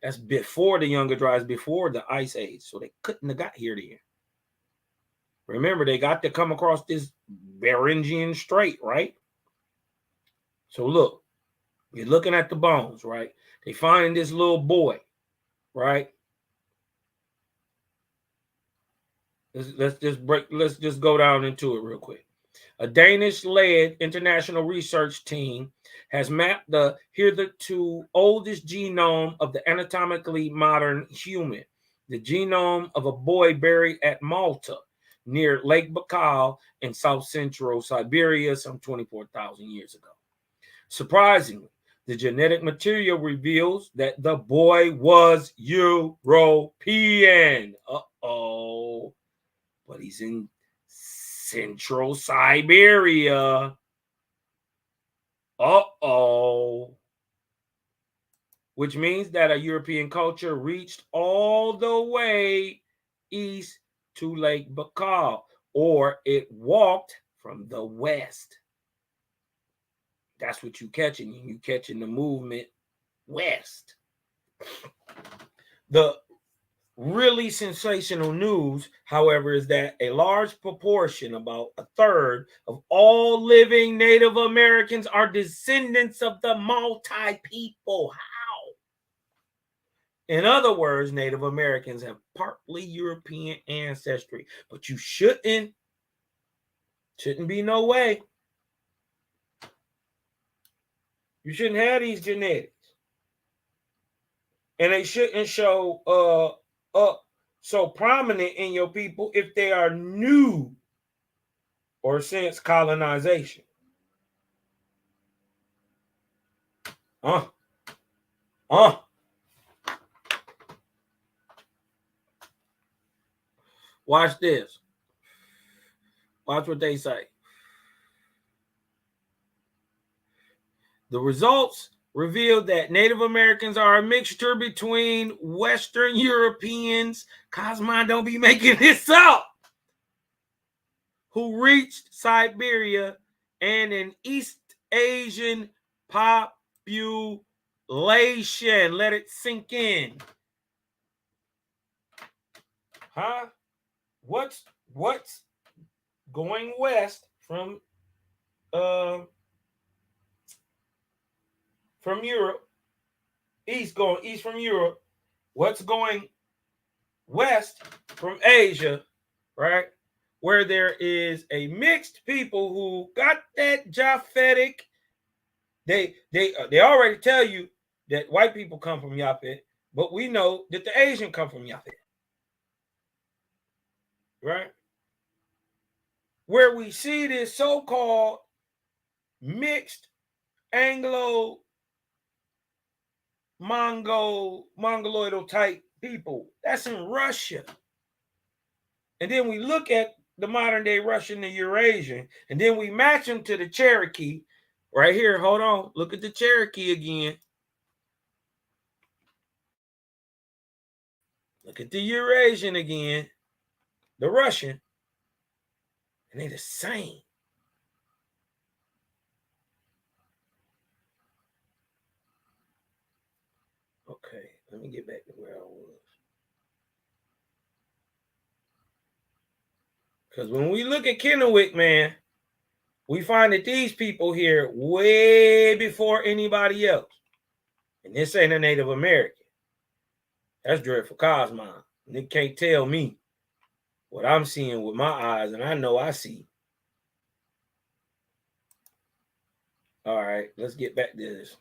That's before the Younger Dryas, before the Ice Age. So they couldn't have got here then. Remember, they got to come across this Beringian Strait, right? So look, you're looking at the bones, right? They find this little boy, right? Let's just go down into it real quick. A Danish-led international research team has mapped the hitherto oldest genome of the anatomically modern human, the genome of a boy buried at Malta near Lake Baikal in south-central Siberia some 24,000 years ago. Surprisingly, the genetic material reveals that the boy was European. But he's in central Siberia. Which means that a European culture reached all the way east to Lake Baikal, or it walked from the west. That's what you're catching. You're catching the movement west. The really sensational news, however, is that a large proportion, about a third of all living Native Americans are descendants of the multi people. How? In other words, Native Americans have partly European ancestry, but you shouldn't be no way You shouldn't have these genetics. And they shouldn't show up so prominent in your people if they are new or since colonization. Watch this. Watch what they say. The results revealed that Native Americans are a mixture between Western Europeans, Cosmon don't be making this up, who reached Siberia, and an East Asian population. Let it sink in. Huh? What's going west from Europe? East from Europe. What's going west from Asia, right? Where there is a mixed people who got that Japhetic. They already tell you that white people come from Japhet, but we know that the Asian come from Japhet. Right? Where we see this so-called mixed Mongoloidal type people. That's in Russia. And then we look at the modern day Russian and Eurasian, and then we match them to the Cherokee. Right here, hold on. Look at the Cherokee again. Look at the Eurasian again. The Russian. And they're the same. Okay, let me get back to where I was. Because when we look at Kennewick, man, we find that these people here way before anybody else. And this ain't a Native American. That's Dreadful Cosmon. And they can't tell me what I'm seeing with my eyes, and I know I see. All right, let's get back to this.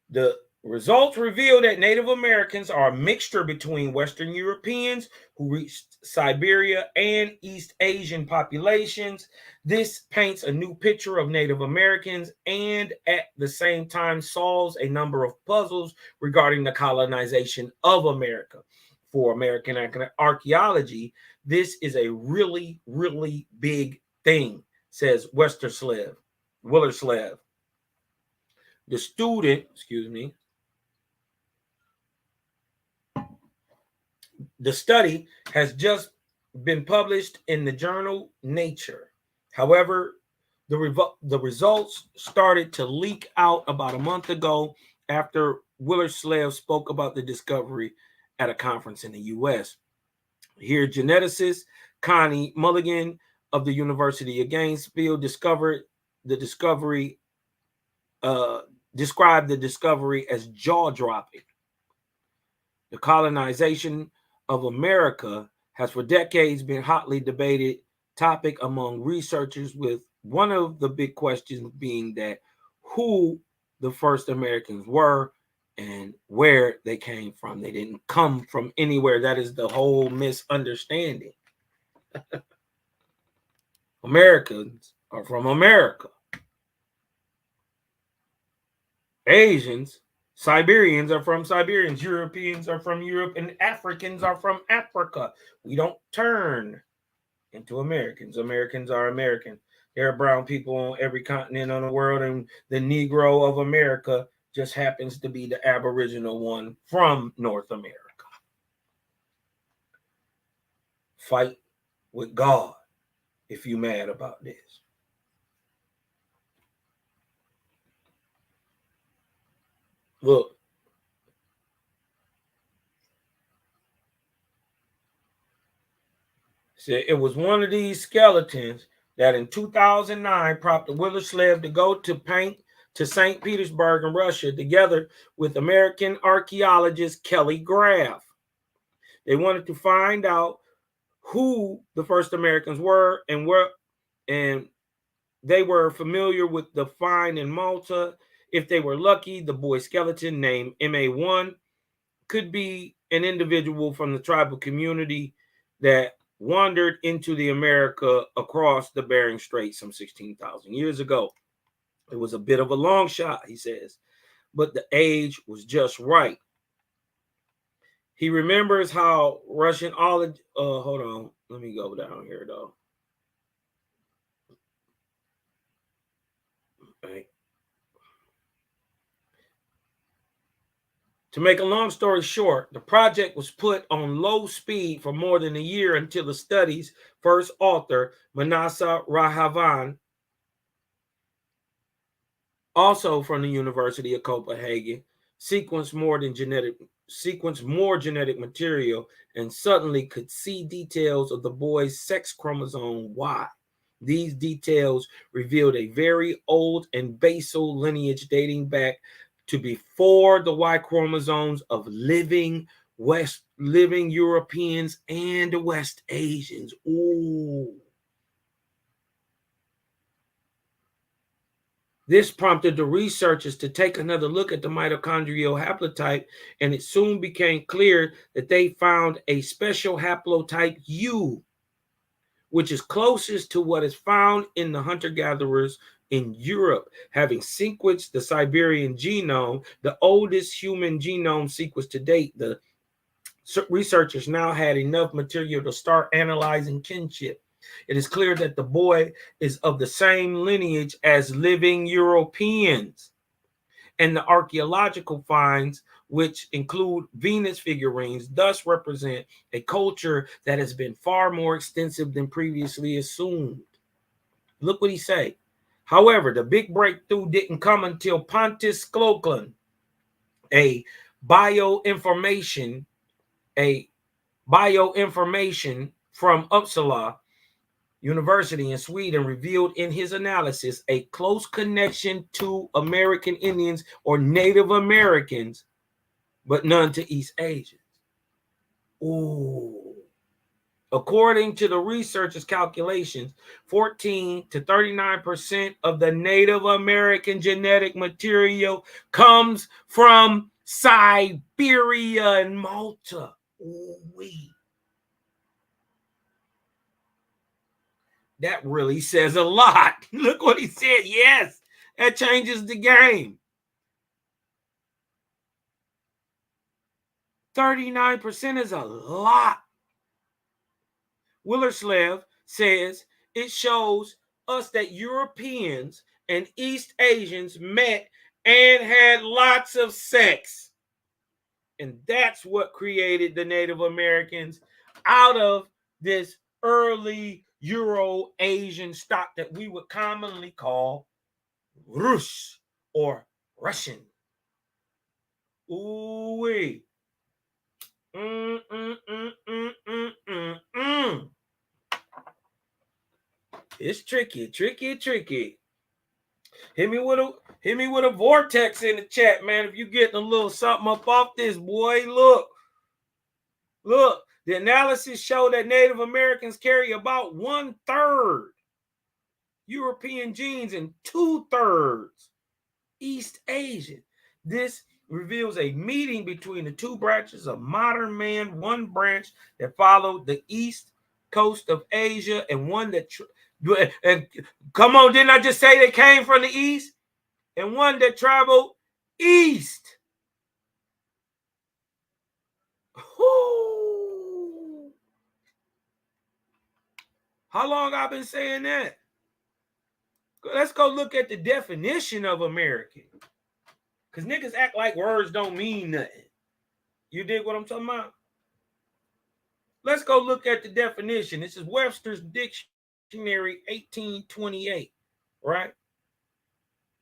The results reveal that Native Americans are a mixture between Western Europeans who reached Siberia and East Asian populations. This paints a new picture of Native Americans and at the same time solves a number of puzzles regarding the colonization of America. For American archaeology, this is a really, really big thing, says Willerslev. The student, the study has just been published in the journal Nature. However, the results started to leak out about a month ago after Willerslev spoke about the discovery at a conference in the U.S. Here, geneticist Connie Mulligan of the University of Gainesville described the discovery as jaw-dropping. The colonization of America has for decades been hotly debated topic among researchers, with one of the big questions being that who the first Americans were and where they came from. They didn't come from anywhere. That is the whole misunderstanding. Americans are from America. Asians, Siberians are from Siberians. Europeans are from Europe, and Africans are from Africa. We don't turn into Americans. Americans are American. There are brown people on every continent on the world, and the Negro of America just happens to be the Aboriginal one from North America. Fight with God if you're mad about this. Look. Said it was one of these skeletons that in 2009 prompted Willerslev to go to St. Petersburg in Russia together with American archaeologist Kelly Graff. They wanted to find out who the first Americans were and They were familiar with the find in Malta. If they were lucky, the boy skeleton named MA1 could be an individual from the tribal community that wandered into the America across the Bering Strait some 16,000 years ago. It was a bit of a long shot, he says, but the age was just right. He remembers how Russian hold on, let me go down here though. Okay. To make a long story short, the project was put on low speed for more than a year until the study's first author, Manasa Rahavan, also from the University of Copenhagen, sequenced more genetic material and suddenly could see details of the boy's sex chromosome Y. These details revealed a very old and basal lineage dating back to before the Y chromosomes of living Europeans and West Asians. Ooh. This prompted the researchers to take another look at the mitochondrial haplotype, and it soon became clear that they found a special haplotype U, which is closest to what is found in the hunter-gatherers in Europe, having sequenced the Siberian genome, the oldest human genome sequenced to date. The researchers now had enough material to start analyzing kinship. It is clear that the boy is of the same lineage as living Europeans, and the archaeological finds, which include Venus figurines, thus represent a culture that has been far more extensive than previously assumed. Look what he say. However, the big breakthrough didn't come until Pontus Skloklund, a bioinformation from Uppsala University in Sweden, revealed in his analysis a close connection to American Indians or Native Americans, but none to East Asians. Ooh. According to the researchers' calculations, 14 to 39% of the Native American genetic material comes from Siberia and Malta. Ooh-wee. That really says a lot. Look what he said. Yes, that changes the game. 39% is a lot. Willerslev says it shows us that Europeans and East Asians met and had lots of sex. And that's what created the Native Americans out of this early Euro-Asian stock that we would commonly call Rus or Russian. Ooh-wee. It's tricky. Hit me with a vortex in the chat, man. If you getting a little something up off this, boy. Look. The analysis showed that Native Americans carry about 1/3 European genes and 2/3 East Asian. This reveals a meeting between the two branches of modern man, one branch that followed the east coast of Asia and one that come on, didn't I just say they came from the east? And one that traveled east. Whoo. How long I've been saying that? Let's go look at the definition of American. Because niggas act like words don't mean nothing. You dig what I'm talking about? Let's go look at the definition. This is Webster's Dictionary 1828, right?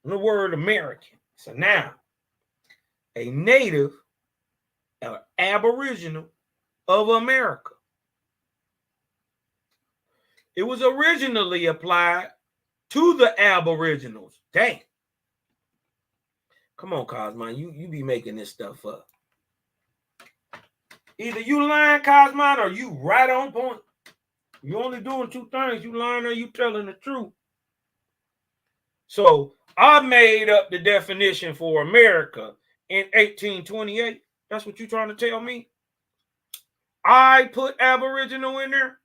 And the word American. So now, a native or aboriginal of America. It was originally applied to the aboriginals. Dang. Come on, Cosmine. You be making this stuff up. Either you lying, Cosmine, or you right on point. You only doing two things. You lying or you telling the truth. So I made up the definition for America in 1828. That's what you're trying to tell me? I put Aboriginal in there?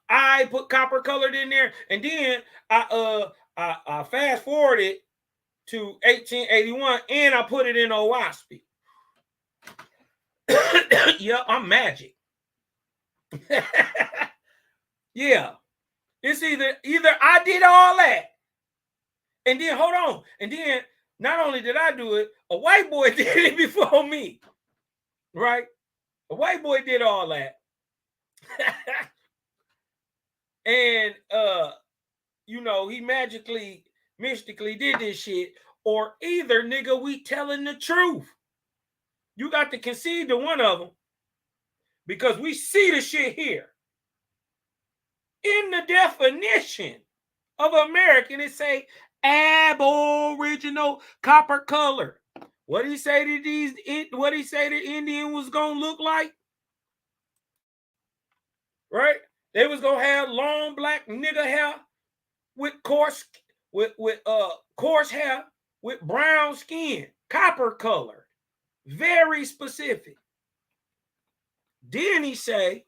I put copper colored in there, and then I fast forwarded to 1881, and I put it in Owaspy. Yeah, I'm magic. Yeah, it's either I did all that, and then hold on, and then not only did I do it, a white boy did it before me, right? A white boy did all that. And you know, he mystically did this shit, or either, nigga, we telling the truth. You got to concede to one of them, because we see the shit here. In the definition of American, it say Aboriginal copper color. What did he say that what did he say the Indian was gonna look like? Right? They was gonna have long black nigger hair with coarse hair with brown skin, copper color, very specific. Then he say,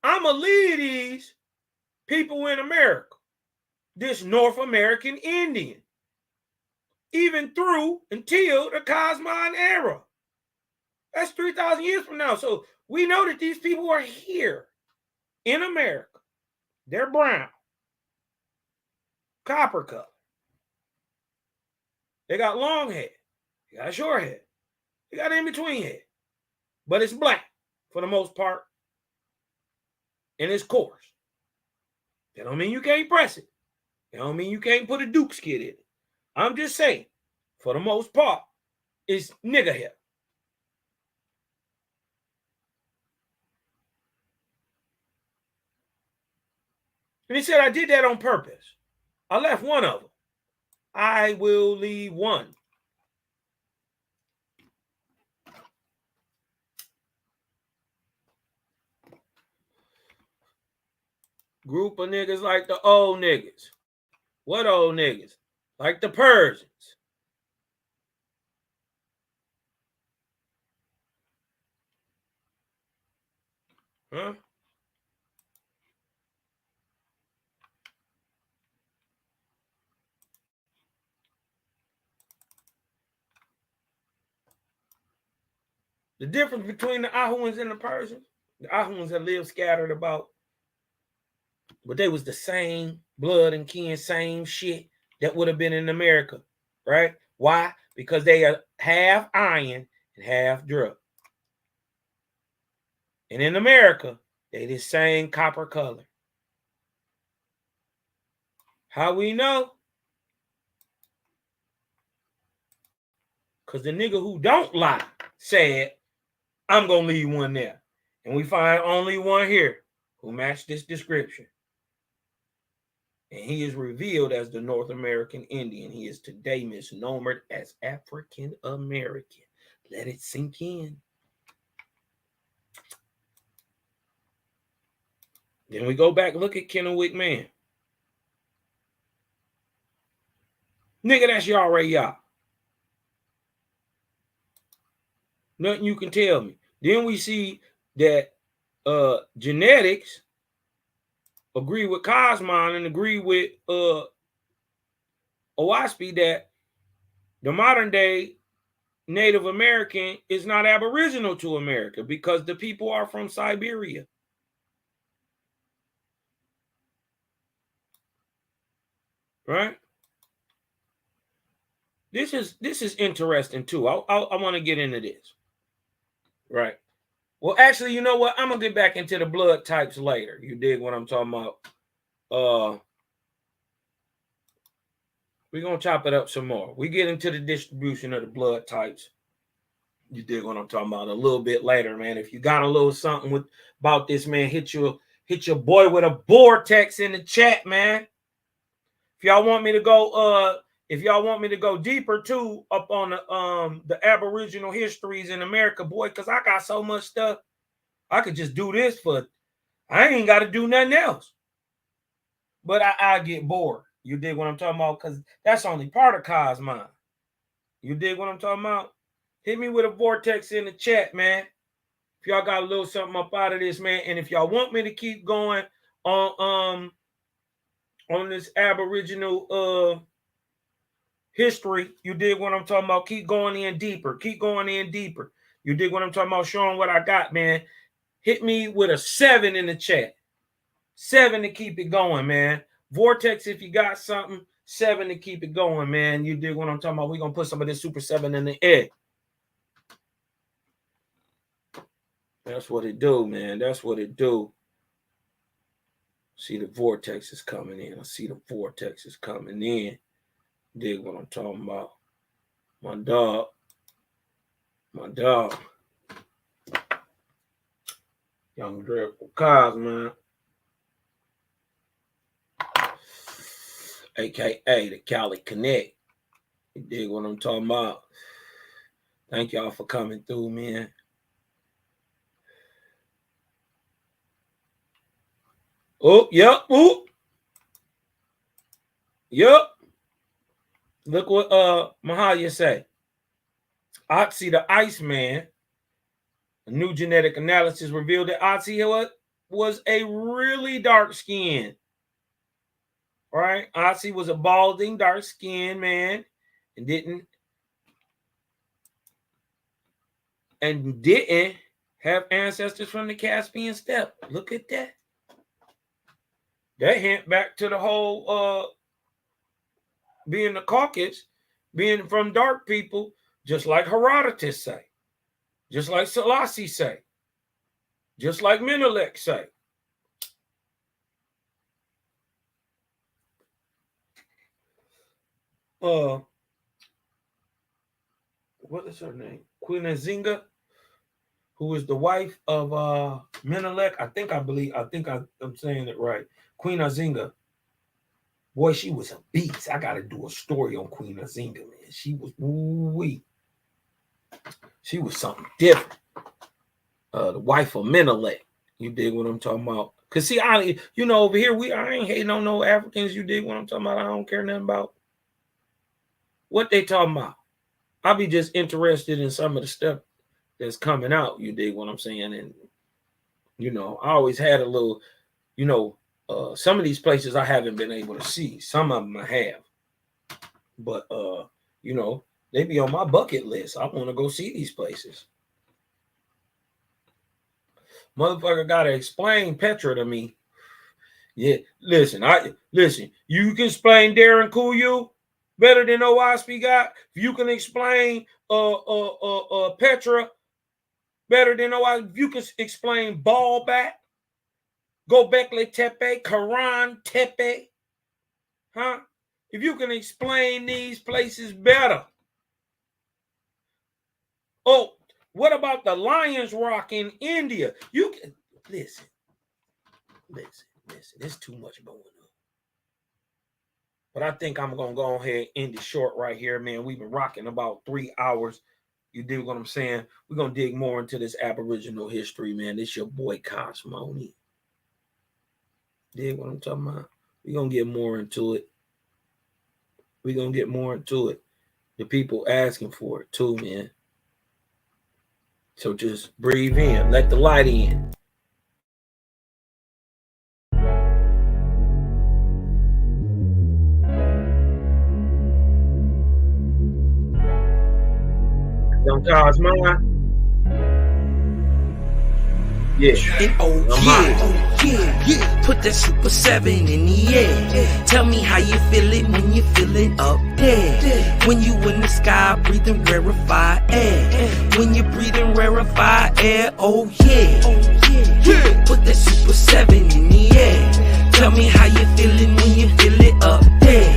I'ma lead these people in America, this North American Indian, even through until the Cosmine era. That's 3,000 years from now. So we know that these people are here in America. They're brown, copper color. They got long hair. They got short hair. They got in-between hair. But it's black for the most part. And it's coarse. That don't mean you can't press it. That don't mean you can't put a Duke's kid in it. I'm just saying, for the most part, it's nigger hair. And he said, I did that on purpose. I left one of them. I will leave one. Group of niggas like the old niggas. What old niggas? Like the Persians. Huh? The difference between the Ahuans and the Persians, the Ahuans have lived scattered about, but they was the same blood and kin, same shit that would have been in America, right? Why? Because they are half iron and half drug. And in America, they the same copper color. How we know? Because the nigga who don't lie said, I'm going to leave one there. And we find only one here who matched this description. And he is revealed as the North American Indian. He is today misnomered as African American. Let it sink in. Then we go back, look at Kennewick Man. Nigga, that's y'all. Nothing you can tell me. Then we see that genetics agree with Cosmine and agree with Owaspy that the modern day Native American is not aboriginal to America because the people are from Siberia. Right? This is interesting too. I want to get into this. Right. Well, actually, you know what? I'm gonna get back into the blood types later. You dig what I'm talking about? We're gonna chop it up some more. We get into the distribution of the blood types. You dig what I'm talking about a little bit later, man. If you got a little something about this, man, hit your boy with a vortex in the chat, man. If y'all want me to go deeper too up on the Aboriginal histories in America, boy, because I got so much stuff. I could just do this for I ain't got to do nothing else. But I get bored. You dig what I'm talking about? Because that's only part of Kai's mind. You dig what I'm talking about? Hit me with a vortex in the chat, man. If y'all got a little something up out of this, man. And if y'all want me to keep going on this Aboriginal history, you dig what I'm talking about? Keep going in deeper. Keep going in deeper. You dig what I'm talking about? Showing what I got, man. Hit me with a 7 in the chat. 7 to keep it going, man. Vortex, if you got something, 7 to keep it going, man. You dig what I'm talking about? We're going to put some of this Super 7 in the air. That's what it do, man. That's what it do. See the vortex is coming in. I see the vortex is coming in. Dig what I'm talking about. My dog. My dog. Young Dreadful Cos, man. AKA the Cali Connect. You dig what I'm talking about? Thank y'all for coming through, man. Oh, yep. Ooh. Yep. Look what Mahaya say. Otzi the Iceman. A new genetic analysis revealed that Otzi was a really dark skin. All right. Otzi was a balding, dark skinned man and didn't have ancestors from the Caspian steppe. Look at that. That hint back to the whole being the Caucasus, being from dark people, just like Herodotus say, just like Selassie say, just like Menelik say. What is her name? Queen Azinga, who is the wife of Menelik. I'm saying it right. Queen Azinga. Boy, she was a beast. I got to do a story on Queen Azinga, man. She was woo-wee. She was something different. The wife of Menelik. You dig what I'm talking about? Because see, over here, I ain't hating on no Africans. You dig what I'm talking about? I don't care nothing about what they talking about. I'll be just interested in some of the stuff that's coming out. You dig what I'm saying? And, I always had a little, some of these places I haven't been able to see. Some of them I have. But, they be on my bucket list. I want to go see these places. Motherfucker got to explain Petra to me. Yeah, listen. You can explain Darren Kuyu better than OSP got. If you can explain Petra better than OSP, if you can explain Ballback, Gobekli Tepe, Karan Tepe, huh? If you can explain these places better. Oh, what about the Lions Rock in India? You can listen. There's too much going on. But I think I'm going to go ahead and end it short right here, man. We've been rocking about 3 hours. You dig what I'm saying? We're going to dig more into this Aboriginal history, man. This your boy Cosmoni. Dig what I'm talking about? We're going to get more into it. The people asking for it too, man. So just breathe in. Let the light in. Don't cause mine. Yeah. And yeah. Put that Super 7 in the air. Tell me how you feel it when you feeling up there. When you in the sky breathing rarefied air. When you breathing rarefied air, oh yeah. Put that Super 7 in the air. Tell me how you feeling when you feel it up there.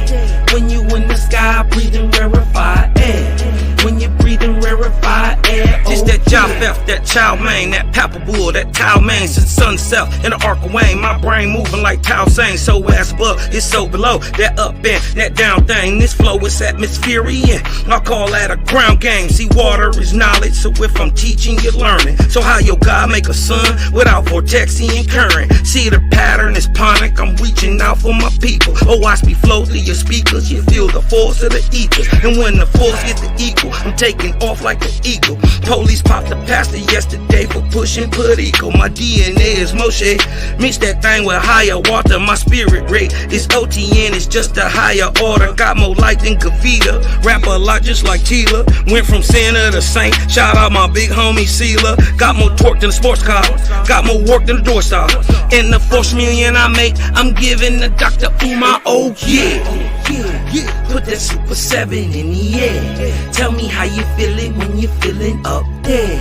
When you in the sky breathing rarefied air. When you breathing rarefied air, oh. Just that Japheth, that chow mein, that papabul, that towel main, since sunset in the arc of Wayne, my brain moving like Tao Sang. So as above, it's so below, that up and that down thing. This flow is atmospherian, I call that a ground game. See, water is knowledge, so if I'm teaching, you're learning. So how your God make a sun without vortexing current? See, the pattern is ponic, I'm reaching out for my people. Oh, watch me flow through your speakers, you feel the force of the ethers. And when the force gets the equal, I'm taking off like an eagle. Police popped the pastor yesterday for pushing put equal. My DNA is Moshe, mix that thing with higher water. My spirit rate is OTN, it's just a higher order. Got more light than Kavita, rap a lot just like Tila. Went from sinner to saint, shout out my big homie Sealer. Got more torque than a sports car, got more work than a door stop. And the 4 million I make, I'm giving the Dr. Umar, oh yeah. Put that Super 7 in the air. Tell me how you feeling when you're feeling up there.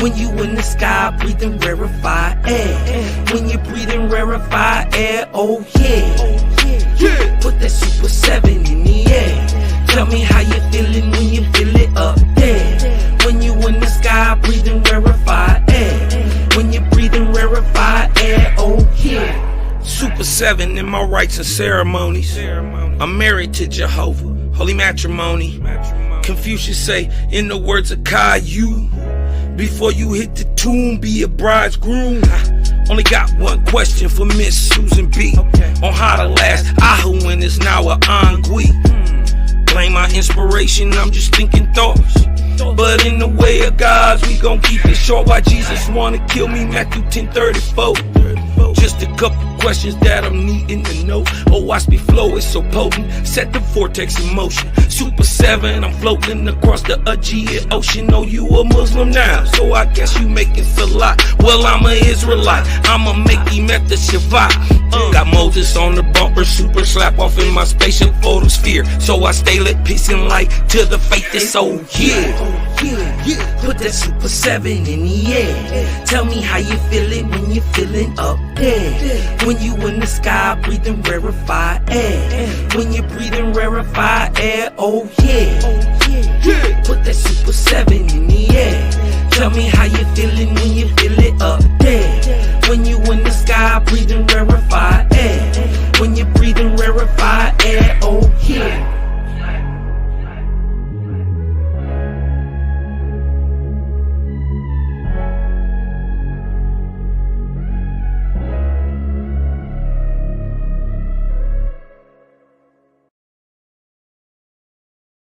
When you in the sky breathing rarefied air. When you're breathing rarefied air, oh yeah. Put that Super 7 in the air. Tell me how you feeling when you feel it up there. When you in the sky breathing rarefied air. When you're breathing rarefied air, oh yeah. Super 7 in my rites and ceremonies. I'm married to Jehovah, holy matrimony. Confucius say, in the words of Caillou, before you hit the tomb, be a bridegroom. Only got one question for Miss Susan B. On how to last Ahuin is now a Angui. Blame my inspiration, I'm just thinking thoughts. But in the way of God's, we gon' keep it short. Why Jesus wanna kill me, Matthew 10:34. Just a couple questions that I'm needing to know. Oh, watch me flow, it's so potent. Set the vortex in motion. Super 7, I'm floating across the Aegean Ocean. Oh, you a Muslim now, so I guess you making salat. Well, I'm a Israelite, I'ma make him at the Shabbat. Got Moses on the bumper, super slap off in my spaceship photosphere. So I stay lit, peace and light to the faith is so yeah. Put that Super 7 in the air. Tell me how you feeling when you're feeling up there. When you in the sky breathing rarefied air. When you're breathing rarefied air, oh yeah. Put that Super 7 in the air. Tell me how you feeling when you feel it up there. When you in the sky breathing rarefied air. When you're breathing rarefied air, oh yeah.